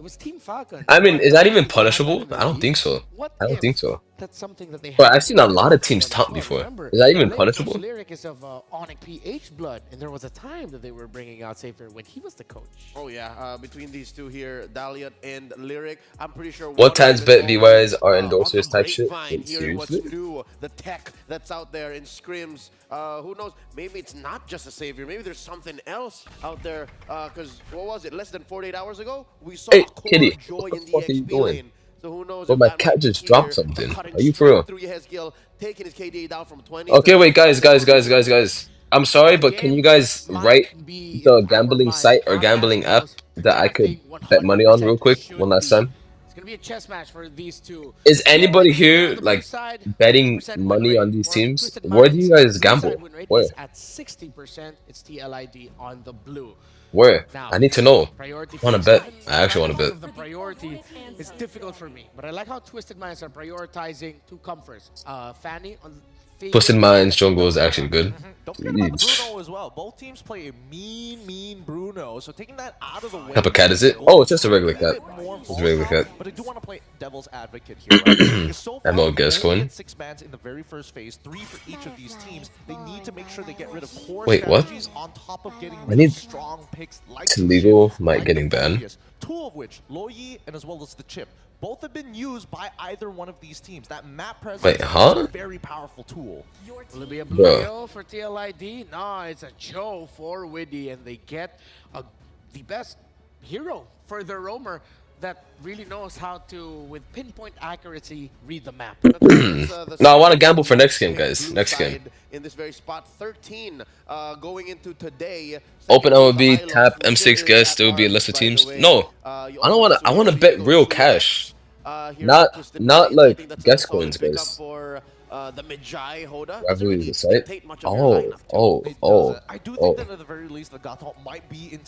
was Team Falcon. I mean, is that even punishable? I don't think so. I don't think so. That's something that they Bro, I've seen a lot of teams taunt before. Is that even punishable? Lyric is of Onyx PH blood, and there was a time that they were bringing out Savior when he was the coach. Oh yeah, between these two here, Dalian and Lyric, I'm pretty sure. What times bet VYs are endorsers type shit? Seriously? New, the tech that's out there in scrims. Who knows? Maybe it's not just a Savior. Maybe there's something else out there. Because what was it? Less than 48 hours ago, we saw Kitty, Joy what the in the fuck are you XP doing? lane. So who knows? Bro, my cat just dropped something. Are you for real? Through Yehezkiel, taking his KDA down from 20. Okay, wait, guys. I'm sorry, but can you guys write the gambling site or gambling app that I could bet money on real quick one last time? It's gonna be a chess match for these two. Is anybody here like betting money on these teams? Where do you guys gamble? Where? At 60%, it's TLID on the blue. Where? I need to know. I Priority want to bet. I actually want to bet. The priority is difficult for me, but I like how Twisted Minds are prioritizing two comforts. Fanny on Twisted Minds jungle is actually good. Don't forget about the Bruno as well. Both teams play a mean Bruno. So taking that out of the way. What type of cat is it? Oh, it's just a regular cat. It's a regular cat. But I do want to play devil's advocate here. Right? Because so far, ML guess they only coin. get 6 bans in the very first phase, 3 for each of these teams. They need to make sure they get rid of core Wait, what? strategies on top of getting I need strong picks like It's illegal, might like getting the banned. Morpheus, 2 of which, Loyi and as well as the Chip. Both have been used by either one of these teams. That map presence Wait, huh? is a very powerful tool. Will it be a blue kill for TLID? No, it's a Joe for Widdy, and they get the best hero for their roamer that really knows how to, with pinpoint accuracy, read the map. No, I want to gamble for next game, guys. Next game. In this very spot, 13 going into today. Open MLB, tap M6 guest. There will be a list of teams. No, I don't want to. I want to bet real cash. Not like guest coins, guys. the Mejai Hoda doesn't Rivalry really is a site. dictate much of your lineup. It doesn't. I do think that at the very least, the Gato might be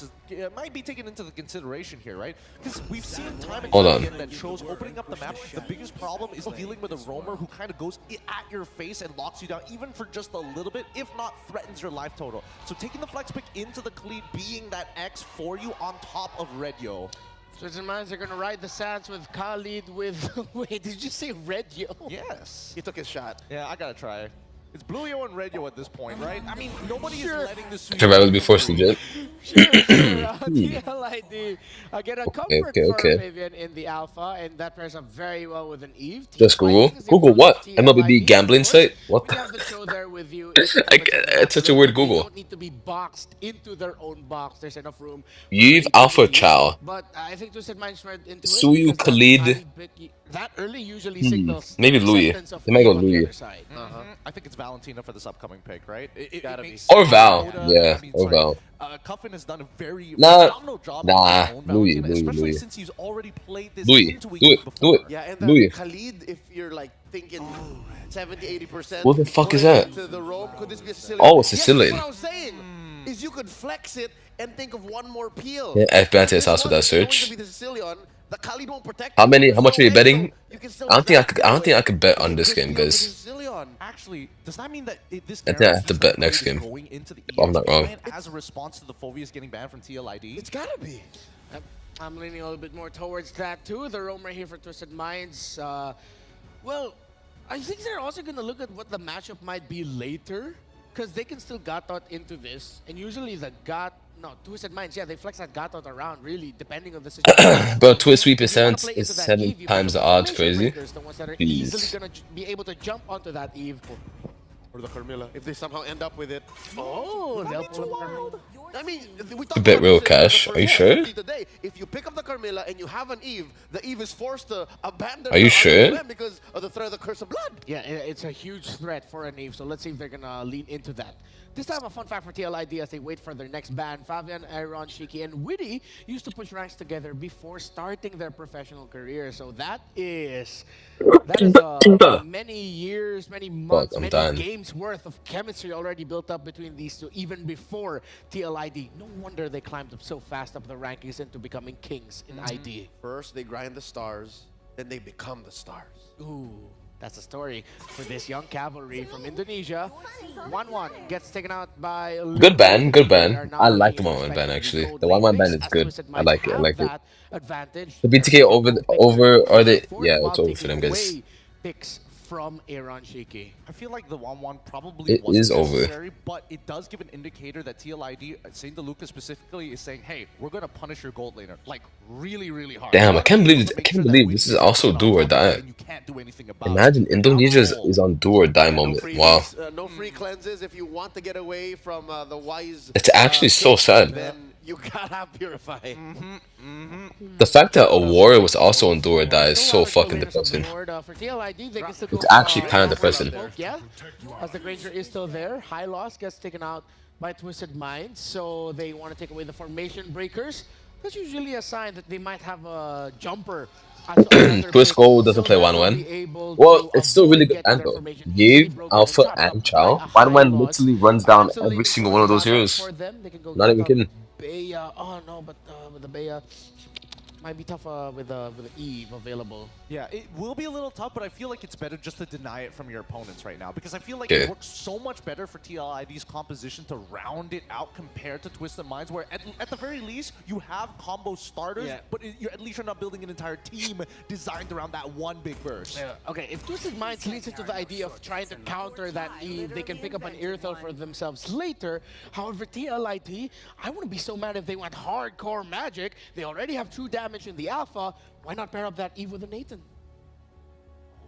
taken into the consideration here, right? Because we've seen time and time again that shows opening up the map. The biggest problem is dealing with a roamer who kind of goes at your face and locks you down, even for just a little bit, if not threatens your life total. So taking the flex pick into the Khalid being that X for you on top of Redyo. Twisted Minds are going to ride the sands with Khalid with... Wait, did you say Redyo? Yes. He took his shot. Yeah, I gotta try. It's Blueyo and Redyo at this point, right? I mean, nobody is letting this... Rivalry before legit. TLID get a comfort for Vivian in the alpha, and that pairs up very well with an Eve. Just Google. Google what? MLBB gambling site? What the? Have the show there with you. It's such a weird Google. They don't need to be boxed into their own box. There's enough room. Eve Alpha Chow. But I think Twisted Minds went into Suyu it. Khalid. That early usually signals maybe Louis. They might go Louis. I think it's Valentina for this upcoming pick, right? It gotta be. Or Val. Yeah, or Val. Cuffin has done a very phenomenal job. Louis. Especially since he's already played this Louis, into a do it, before. do it. Yeah, and Louis. Khalid, if you're like thinking 70-80%. What the fuck is that? To the roam, could this be a Sicilian? Oh, it's Sicilian. Yes, that's what I was saying. Is you could flex it and think of one more peel. Yeah, FBantes also that search. The Khalid won't protect How much are you betting? I don't think I could bet on this game, guys. Actually, does that mean that this I think I have to bet next game. going into the If I'm not wrong. as a response to the Phobias getting banned from TLID? It's gotta be. I'm leaning a little bit more towards that too. The roam right here for Twisted Minds. Well, I think they're also going to look at what the matchup might be later, because they can still Gatot into this, and usually the Twisted Minds, yeah, they flex that Gatot around, really, depending on the situation. Bro, twist sweep is 7 times the odds, crazy. The ones that are easily going to be able to jump onto that Eve. Or the Carmilla, if they somehow end up with it. Oh, they'll pull the Carmilla. I mean, we A bit real cash. Are you sure? Today, if you pick up the Carmilla and you have an Eve, the Eve is forced to abandon. Are you sure? Because of the threat of the Curse of Blood. Yeah, it's a huge threat for an Eve, so let's see if they're gonna lean into that. This time, a fun fact for TLID as they wait for their next ban. Fabian, Aaron, Shiki, and Witty used to push ranks together before starting their professional career. So that is many years, many months, many games worth of chemistry already built up between these two, even before TLID. No wonder they climbed up so fast up the rankings into becoming kings in ID. First, they grind the stars, then they become the stars. Ooh. That's the story for this young cavalry from Indonesia. 1-1 gets taken out by... Good ban, good ban. I like the 1-1 ban, actually. The 1-1 ban is good. I like it, I like it. The BTK over are they... Yeah, it's over for them, guys. Picks from Aaron Shiki. I feel like the 1-1 probably wasn't necessary, over, but it does give an indicator that TLID, St. DeLuca specifically, is saying, hey, we're going to punish your gold laner, like, really, really hard. Damn, I can't believe this is also do or die. Imagine Indonesia is on do or die moment. Wow. No free cleanses if you want to get away from the wise... It's actually so sad. Then you gotta purify. The fact that a warrior was also on do or die is so fucking depressing. It's actually kind of depressing. Yeah, as the Granger is still there. High loss gets taken out by Twisted Minds, so they want to take away the formation breakers. That's usually a sign that they might have a jumper. Twist Gold doesn't play 1-1. Well, it's still really good and though. Yave, Alpha, and Chow. 1-1 literally runs down every single one of those heroes. Not even kidding. Baya, oh no, but with the Baya, might be tough with the Eve available. Yeah, it will be a little tough, but I feel like it's better just to deny it from your opponents right now, because I feel like it works so much better for TLID's composition to round it out compared to Twisted Minds, where at the very least you have combo starters, but at least you're not building an entire team designed around that one big burst. Yeah. Okay, if Twisted Minds leads into the idea of trying to counter that Eve, they can pick up an Earthel for themselves later. However, TLID, I wouldn't be so mad if they went hardcore magic. They already have true damage in the alpha. Why not pair up that Eve with a Nathan?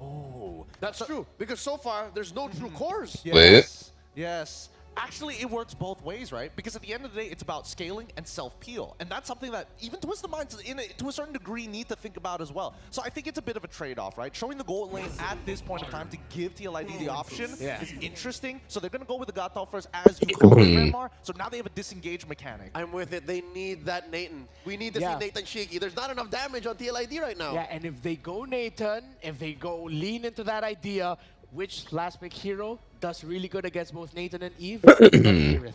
Oh, that's true. Because so far, there's no true cores. Yes. Yes. Actually, it works both ways, right? Because at the end of the day, it's about scaling and self-peel. And that's something that even Twisted Minds, to a certain degree, need to think about as well. So I think it's a bit of a trade-off, right? Showing the gold lane at this point of time to give TLID the option is interesting. So they're going to go with the Gatal first, as you call it, Grandmar. So now they have a disengage mechanic. I'm with it. They need that Nathan. We need to see Nathan Shiki. There's not enough damage on TLID right now. Yeah, and if they go Nathan, if they go lean into that idea, which last pick hero does really good against both Nathan and Eve? Irithel.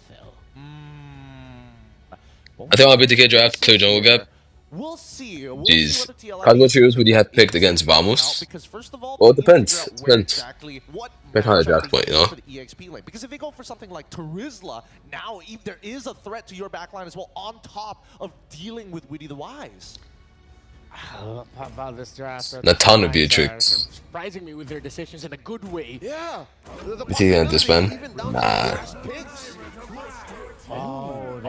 I think I'll be the draft clear jungle gap. We'll see. Jeez. What the TLI Probably what heroes would you have is picked able against to bring out, Vamos? because first of all, Well, it they need to depends. figure out It where depends. exactly what Depends on the matchup draft they point, you use know? for the EXP lane. Because if they go for something like Terizla, now there is a threat to your backline as well, on top of dealing with Witty the Wise. How about this draft? Natan would be a trick. Surprising me with their decisions in a good way. Yeah. The Is he gonna disband? possibility even down to the Nah. last picks. Oh,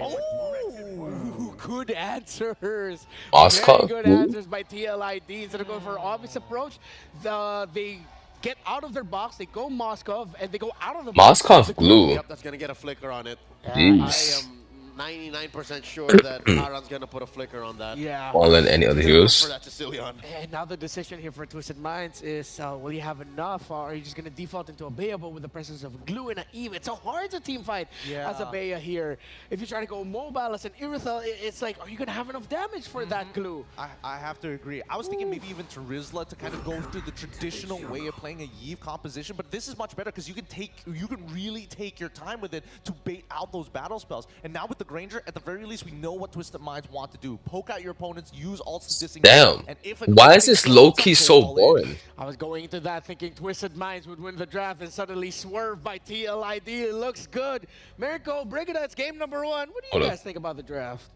good answers. Oscar? Very good Who? answers by TLID. Instead of going for an obvious approach, they get out of their box, they go Moskov, and they go out of the box. Moskov glue. Yep, that's gonna get a flicker on it. Jeez. I am 99% sure that Aaron's gonna put a flicker on that. Yeah. More than any other For heroes. that Sicilian. And now the decision here for Twisted Minds is, will you have enough, or are you just going to default into a Bea, but with the presence of Glue and a Eve? It's so hard to team fight as a Bea here. If you try to go mobile as an Irithel, it's like, are you going to have enough damage for that Glue? I have to agree. I was thinking maybe even Terizla to kind of go through the traditional way of playing a Yve composition, but this is much better because you can really take your time with it to bait out those battle spells. And now with the Granger, at the very least, we know what Twisted Minds want to do. Poke out your opponents, use ults to disengage. Damn. And if Why is this low-key so boring? I was going into that thinking Twisted Minds would win the draft and suddenly swerved by TLID. It looks good. Mirko, Brigada, it's game number 1. What do you guys think about the draft?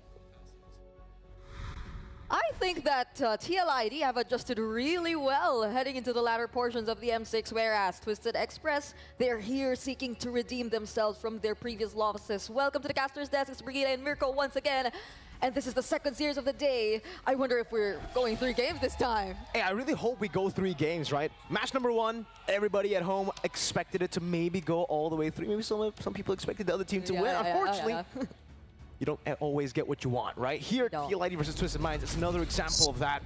I think that TLID have adjusted really well heading into the latter portions of the M6, whereas Twisted Express, they're here seeking to redeem themselves from their previous losses. Welcome to the Caster's Desk. It's Brigida and Mirko once again. And this is the second series of the day. I wonder if we're going 3 games this time. Hey, I really hope we go 3 games, right? Match number 1, everybody at home expected it to maybe go all the way through. Maybe some people expected the other team to win. Unfortunately, you don't always get what you want, right? Here, TLID versus Twisted Minds, it's another example of that.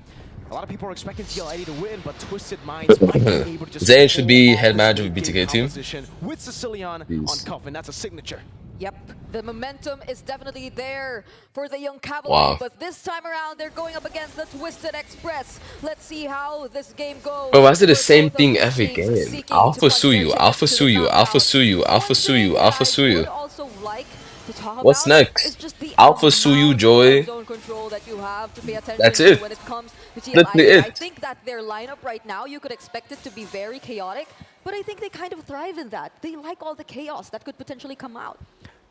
A lot of people are expecting TLID to win, but Twisted Minds might be able to just Zayn should be head manager of BTK team. With Sicilian on Coffin, that's a signature. Yep, the momentum is definitely there for the young cavalry, but this time around they're going up against the Twisted Express. Let's see how this game goes. Bro, why is it the same thing every game? Alpha Suyu, Alpha Suyu, Alpha Suyu, Alpha Suyu, Alpha Suyu. What's next? Alpha Suyu Joy. That's it. When it comes to Literally TLID. I it. think that their lineup right now, you could expect it to be very chaotic, but I think they kind of thrive in that. They like all the chaos that could potentially come out.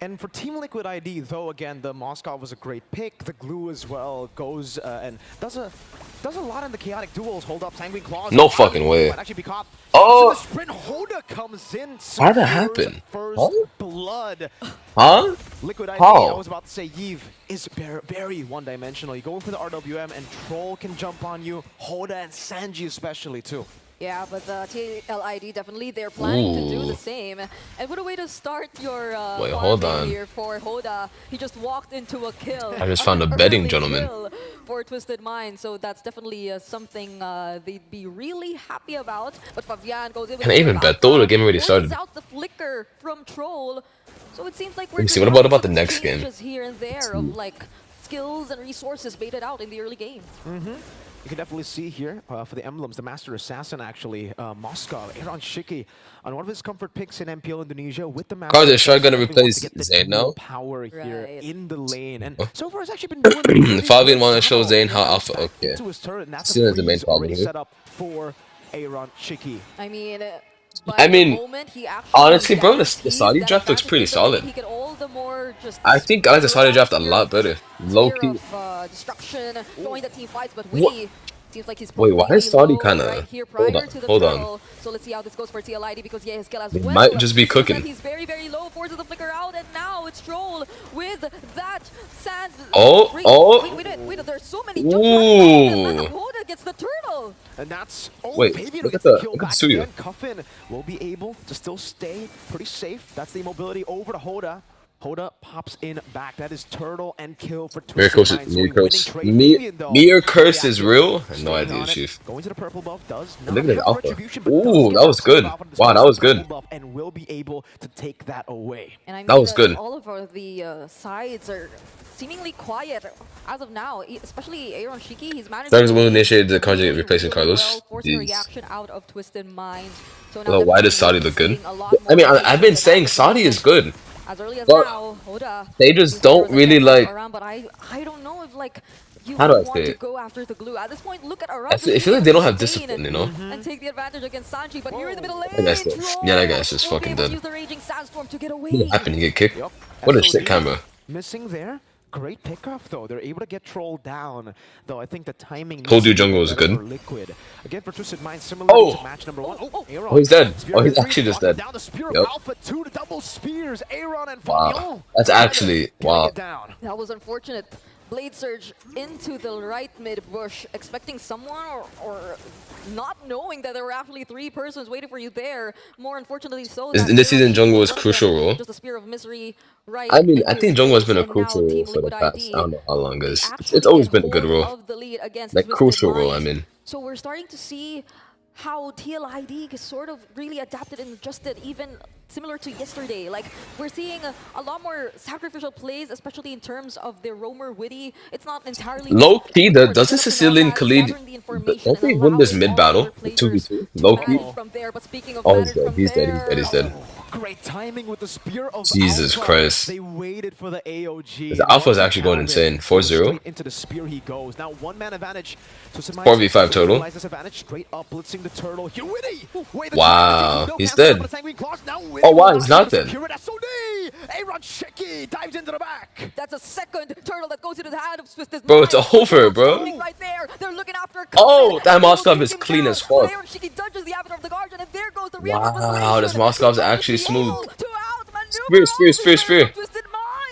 And for Team Liquid ID, though, again, the Moskov was a great pick. The Glue as well goes and does a lot in the chaotic duels. Hold up, Sanguine Claws. No fucking way. Might actually be caught. Oh! So the sprint Hoda comes in. How'd that happen? First blood. Huh? Liquid ID, How? I was about to say, Yves is very one-dimensional. You go in for the RWM and Troll can jump on you. Hoda and Sanji especially, too. Yeah, but the TLID definitely, they're planning to do the same. And what a way to start your Wait, hold on. here for Hoda. He just walked into a kill. I just found a betting early gentleman. kill for Twisted Mind, so that's definitely something they'd be really happy about. But Fabian goes in with Can I even bet though? The game already started. out the flicker from Troll. So it seems like we're Let me see, just what about having the some next game? exchanges here and there of like skills and resources baited out in the early game. You can definitely see here for the emblems, the Master Assassin actually, Moscow, Aaron Shiki on one of his comfort picks in MPL Indonesia with the Master Cards, is Shark gonna Assassin, replace to get the Zayn now? dual power here in the lane, and so far it's actually been doing pretty Fabian good. wanna show Now, Zayn how alpha. back Okay. into his turret, and that's Still is the main freeze problem already here. set up for Aaron Shiki. I mean, by I mean, the moment he actually honestly, bro, the guarantees Saudi that draft looks pretty advantage in the lane, solid. he could all the more just I think I like the Saudi draft a lot better. Low fear key. of destruction, going the team fights, but What? Witty seems like he's Wait, why is Saudi probably kinda- low right here hold prior on, to the hold on. turtle. So let's see how this goes for TLID because yeah, his skill as They well. might just be Seems like cooking. he's very low, forces the flicker out, and now it's Troll with that sand. Wait, there's so many jumps. Ooh. Hoda gets the turtle. And that's Wait, Fabian look gets at the- kill look at back Suyu. again. Coffin will be able to still stay pretty safe. That's the mobility over to Hoda. Hoda pops in back. That is turtle and kill for Mirror Twisted curse. Minds. So Mirror a winning curse. trade. Fabian, though, Mirror curse yeah, is real? I have no staying idea, on it. Chief. Going to the purple buff does Look not at his have alpha. retribution, but Ooh, does get that was cold good. off on the Wow, that was purple good. buff and will be able to take that away. And I mean, That was good. all of the sides are seemingly quiet as of now, especially Aaron Shiki. He's managed Dragons to will initiate the really, conjugate replacing really Carlos. well, forcing a Jeez. reaction out of Twisted Minds. So now Well, why does definitely Saudi look good? seeing a lot I mean, more I've been rotation saying as of Saudi is now. good, As early as but now, Hoda, they just there don't was a really head like. around, but I don't know if like you How do I would say want to it? go after the glue. At this point, look at I Aram feel really like they don't have sustain discipline, you know? and take the advantage against Sanji. But here in the middle lane, That guy's dead. Yeah, that guy's just Troll will be fucking able to dead. use the Raging Sandstorm to get away. What happened? You get kicked? Yep. What a SOD shit camera. missing there. Great pickoff though. They're able to get Troll down. Though I think the timing Told needs you to be jungle was better good. for Liquid. Again for Twisted Minds, similar Oh! to match number 1. Aaron. Oh, he's dead. Spear Oh, he's victory, actually just locking dead. down the Spear of Yep. Alpha 2 to double spears. Aaron and Wow. Fabian. That's actually wow. It down. That was unfortunate. Blade Surge into the right mid bush, expecting someone or not knowing that there were actually 3 persons waiting for you there. More unfortunately so. In that this season, Aaron jungle is one of crucial them, role. Just a Spear of Misery right I mean, I into think his jungle has face, been a and now crucial role Team for the Liquid past, ID I don't know how long, guys. actually It's always get been a good hold role. of the lead against Like, Twisted crucial role, I Minds. mean. So we're starting to see how TLID sort of really adapted and adjusted, even similar to yesterday. Like, we're seeing a lot more sacrificial plays, especially in terms of their roamer witty. It's not entirely Low key, doesn't doesn't Sicilian Khalid, don't they win this mid battle? The 2v2? Low key? from there. But speaking of Oh, he's manage dead. from He's dead. He's there, dead. He's dead. Great timing with the Spear of Jesus Alpha. Christ. They waited for the AOG. This Alpha is actually going insane. 4-0. Straight into the Spear he goes. Now one man advantage. So 4v5 total. utilize this advantage. Straight up blitzing the turtle. Here Witty. Wait, the Wow, no he's cancel dead. out, but the Sanguine Claws. Now Witty Oh, wow, will he's not not use the dead. Secure it. SOD. Aaron Shiki dives into the back. that's a second turtle that goes into the hand of Twisted Bro, it's Minds. over, bro. Something right there. They're looking after Oh, Coven. that They will Moskov take is him clean down, as but fuck. Aaron Shiki dodges the Avatar of the Guardian, and there goes the real Wow, revelation. this Moskov's He might actually be smooth. able to outmaneuver Spear, spear, all spear, the spear. Twisted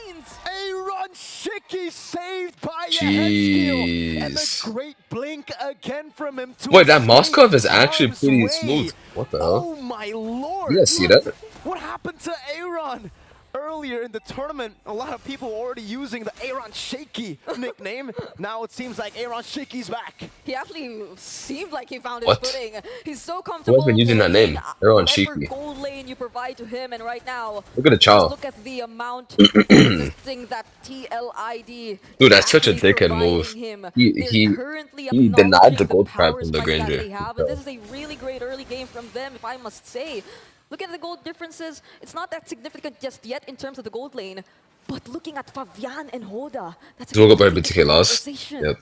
Minds. Aaron Shiki saved by a head steal. And a Jeez. great blink again from him. To Wait, that escape Moskov is actually harm's pretty way. smooth. What the hell? Oh my lord! You guys see that? What happened to Aaron? Earlier in the tournament, a lot of people were already using the Aaron Shaky nickname. Now it seems like Aaron Shaky's back. He actually seemed like he found his What? footing. He's so comfortable. Who has been using that playing name? Aaron whatever Shaky. gold lane you provide to him, and right now, Look at the just child. look at the amount of resisting that TLID. Dude, that's such a actually dickhead providing move. him. He- They're he- currently he denied the acknowledging gold power prize from the spike that Granger. they have, and this is a really great early game from them, if I must say. Look at the gold differences. It's not that significant just yet in terms of the gold lane, but looking at Fabian and Hoda, that's a We'll go by completely BTK different loss. conversation. Yep.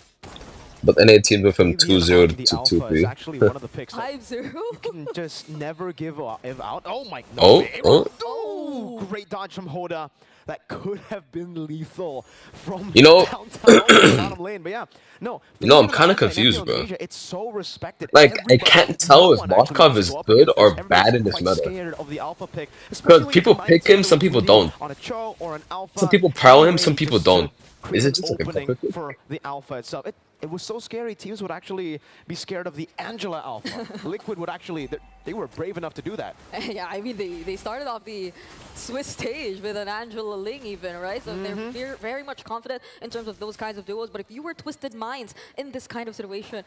But NA teamed with him Fabian 2-0 onto the to Alpha is 2-3. actually one of the picks that 5-0. you can just never give out. Oh my god. Oh, Aaron. oh. Great dodge from Hoda. That could have been lethal from You know- downtown all the bottom lane. But yeah, no. You know, I'm Fabian kinda Alpha in confused, MPL bro. Asia, it's so respected. Like, I Everybody- can't tell if no one actually Moskov wants to is go up good against or this. bad in Everybody's this quite meta. scared of the Alpha pick, especially when people you combine pick it him, with some people Woody don't. On a Cho or an Alpha. Some people prowl him, Anyway, some people just to don't. create Is it an just like a opening cover pick? for the Alpha itself? It was so scary. Teams would actually be scared of the Angela Alpha. Liquid would actually, they were brave enough to do that. Yeah, I mean, they started off the Swiss stage with an Angela Ling even, right? So they're very much confident in terms of those kinds of duos. But if you were Twisted Minds in this kind of situation,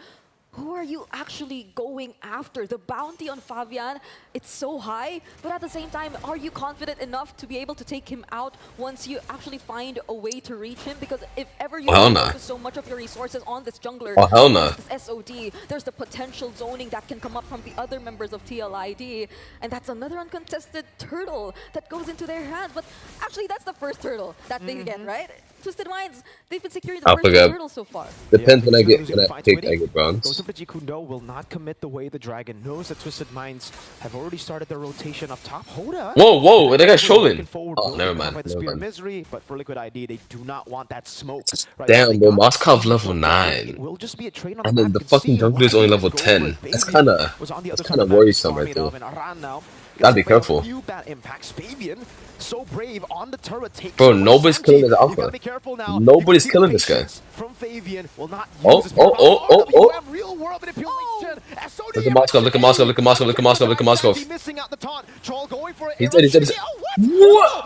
who are you actually going after? The bounty on Fabian, it's so high, but at the same time, are you confident enough to be able to take him out once you actually find a way to reach him? Because if ever you Hell nah. focus so much of your resources on this jungler, Oh, hell nah. this SOD, there's the potential zoning that can come up from the other members of TLID, and that's another uncontested turtle that goes into their hands. But actually, that's the first turtle that they get, right? Twisted Minds, they've been securing the Alpha first gap. turtle so far. Depends when I Because get losing when fight I to pick, Witty. I get bronze. Ghost of the Jikundo will not commit the way the Dragon knows that Twisted Minds have already started their rotation up top. Hoda. Whoa, whoa, that guy's trolling. Looking forward, Oh, will never be mind, caught by the never Spear of mind. Misery, but for Liquid ID, they do not want that smoke. Right now, Damn, they bro, got Moskov the level It 9. will just be a trade on And the then map. the You can fucking see jungler is why only they level just go for 10. it. That's Fabian kinda- was on the that's other kinda side of the map, worrisome farming right it off, there. and Aran now Gotta be gets away a careful. few bad impacts. Fabian, so brave on the turret, takes Bro, away nobody's Sanji. killing his You alpha. gotta be careful now. Nobody's You can see the killing this guy. patience from Fabian. Will not Oh, use his power. oh. RWM, real world manipulation. SOD Look at Moskov, look at Moskov, look at Moskov, look at Moskov, look at Moskov. Missing out the taunt. Troll going for it. He's dead, he's dead. Oh,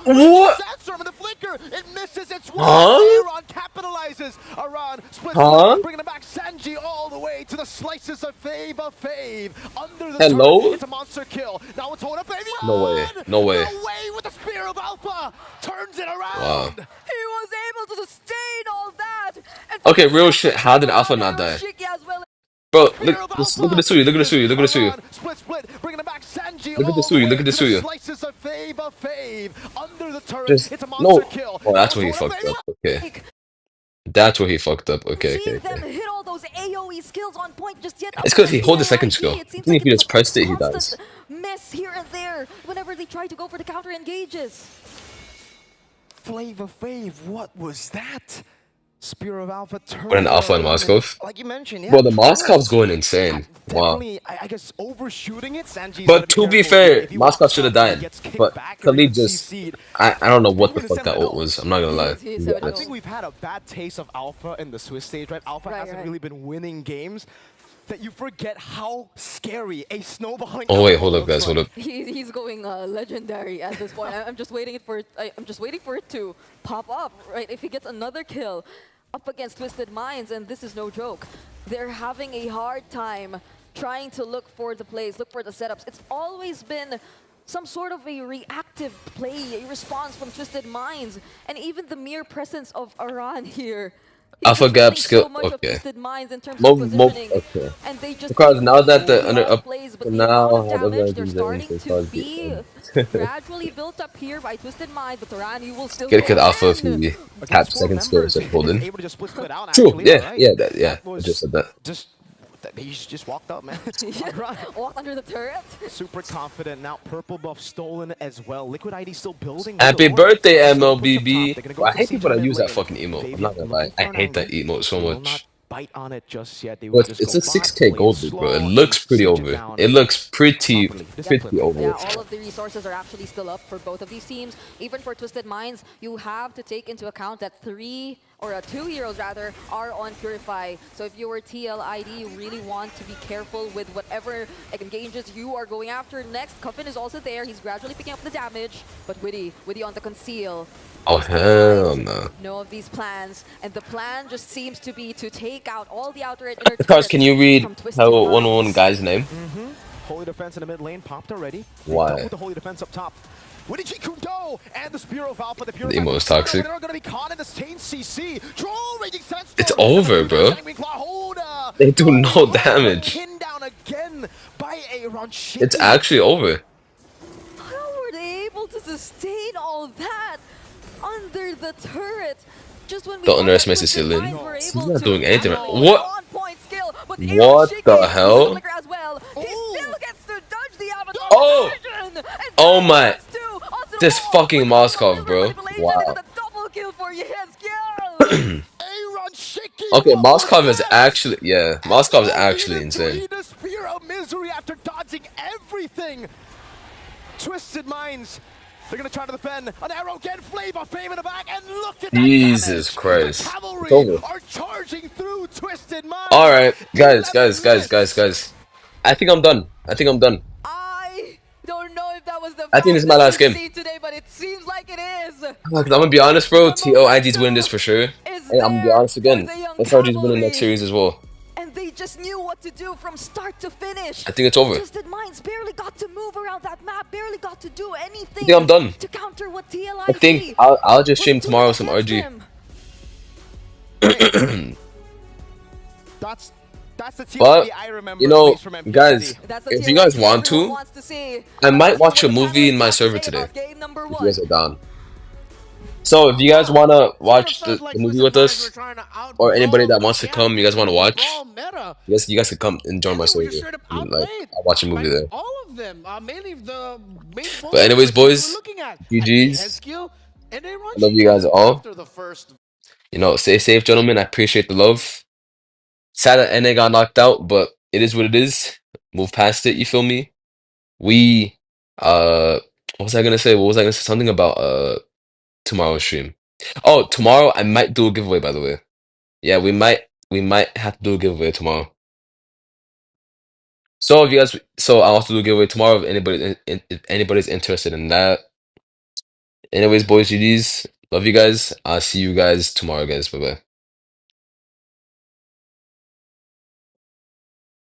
what? What? Sandstorm and the flick pressure. It misses. It's one. Huh? Aaron capitalizes. Aran split, Huh? bringing it back. Sanji all the way to the slices of Fave under the turret. Hello? It's a monster kill. Now it's hold up, baby. No way. No way. No way with the Spear of Alpha. Turns it Wow. around. He was able to sustain all that. And Okay, real shit. How did Alpha not die? Bro, look at the Suyu. Look at the Suyu. Look at the Suyu. Split, bringing it back. Sanji Look at the all the Suyu. Look way at the to the Suyu. slices of Fave under the turret. Just It's a no. monster kill. Oh, that's Now where he it's hold up, fucked up. baby. Okay. That's where he fucked up. Okay, Seeing okay, them okay. hit all those AoE skills on point just yet. It's because he against holds the second TLID, skill. I it seems think if he it's just pressed it, he a dies. constant miss here and there whenever they try to go for the counter engages. Flavor Fave, what was that? Spear of Alpha turns What an Alpha and around. Moskov. Like you mentioned, yeah. Bro, the Moskov's going insane. Wow. Definitely, I guess overshooting it. Sanji's But gotta to be careful fair, if he Moskov walks should have up and he died. gets kicked But back, you're Khalid gonna just, CC'd. I don't know what the We're gonna fuck send that him ult was. I'm not gonna lie. He to be said I honest. think we've had a bad taste of Alpha in the Swiss stage, right? Alpha hasn't really been winning games. That you forget how scary a snowballing. Oh wait, Alpha hold up, looks guys. Hold like. up. He's going legendary at this point. I'm just waiting for it. I'm just waiting for it to pop up, right? If he gets another kill up against Twisted Minds, and this is no joke, they're having a hard time trying to look for the plays, look for the setups. It's always been some sort of a reactive play, a response from Twisted Minds, and even the mere presence of Aran here. He's Alpha disrupting gap skill. so much of Okay. Twisted Minds in terms of positioning, Okay. and they just Because keep now that the doing under all up plays, but the now amount of have damage they're everything starting to to cause be defense. gradually built up here by Twisted Mind, but Taran, you will still Get a go kid Alpha if in. he Against taps four second skill members, so hold in. able to just split out. True. Actually, Yeah. alright. Yeah. I That just said that. Just he just walked up, man. Walk under the turret. Super confident now. Purple buff stolen as well. Liquid ID still building. Happy With the Lord. birthday, Still puts up top. They're MLBB. gonna go Well, I for hate Siege people that mid use that lane. fucking emote. I'm Fabian not gonna lie. looking I for an hate that angle. emote so They will not much. bite on it just yet. They will But just it's go a 6K bot, gold play loot, bro. It slow, looks pretty siege it over. down It looks pretty, properly. pretty over. Yeah, all of the resources are actually still up for both of these teams. Even for Twisted Minds, you have to take into account that 2 heroes rather are on Purify. So if you were TLID, you really want to be careful with whatever engages you are going after next. Cuffin is also there. He's gradually picking up the damage, but Witty on the conceal. Oh hell no! Know of these plans, and the plan just seems to be to take out all the outer and inner Because can you read from Twisted how one Minds. guy's name? Holy Defense in the mid lane popped already. They Why? doubled the Holy Defense up top. Winichi Kudo and the Spear of Alpha. The The emo is toxic. They're going to be caught in the same CC. Troll Raging Sandstorm. It's over, bro. They do no damage. Pinned down again by Aaron. It's actually over. How were they able to sustain all that under the turret? Just when we Don't thought underestimate that Twisted Sicilian. Minds were He's able not to doing anything. handle What? on-point skill, but What Aaron the Shiki hell? uses the flicker as well. He still gets to dodge the avatar Oh! vision, and Oh my! gets to onto the This wall, fucking with Moskov, bro. manipulation, Wow. and a double kill for Yesgiel. Aaron Shiki. Okay, Moskov is actually Moskov is actually insane. The Spear of Misery after dodging everything. Twisted Minds. They're gonna try to defend. An arrow again. Flavor Fave in the back, and look at that Jesus damage. Christ. The cavalry It's over. are charging through Twisted Minds. All right, guys. 11 minutes. I think I'm done. I I don't know if that was the I think this is my last game. today, but it seems like it is. I'm gonna be honest, bro. TOID's winning this for sure. Is Hey, I'm gonna be there honest again. for the young SRG's winning next cavalry. series as well. And they just knew what to do from start to finish. I think it's over. Twisted Minds barely got to move around that map, barely got to do anything I think I'm done. to counter what TLID I think I'll just stream was doing tomorrow some against RG. them. That's the But, TLID I remember. you know, at least from MPLD. guys, That's the if you guys TLID want everyone to, wants to see. I might watch a What the movie in my panelists have to server say today. about game number If one. you guys are down. So if you guys wanna watch the movie with us, or anybody that wants to come, you guys want to watch, you guys could come and join my server. And, like, I'll watch a movie there. All of them, mainly the main. But anyways, boys, looking at GGs. and I love you guys all. After the first You know, stay safe, gentlemen. I appreciate the love. Sad that NA got knocked out, but it is what it is. Move past it. You feel me? We, what was I gonna say? Something about tomorrow's stream. Oh, tomorrow I might do a giveaway. By the way, yeah, we might have to do a giveaway tomorrow. So if you guys, so I'll also do a giveaway tomorrow if anybody's interested in that. Anyways, boys, GGs. Love you guys. I'll see you guys tomorrow, guys. Bye bye.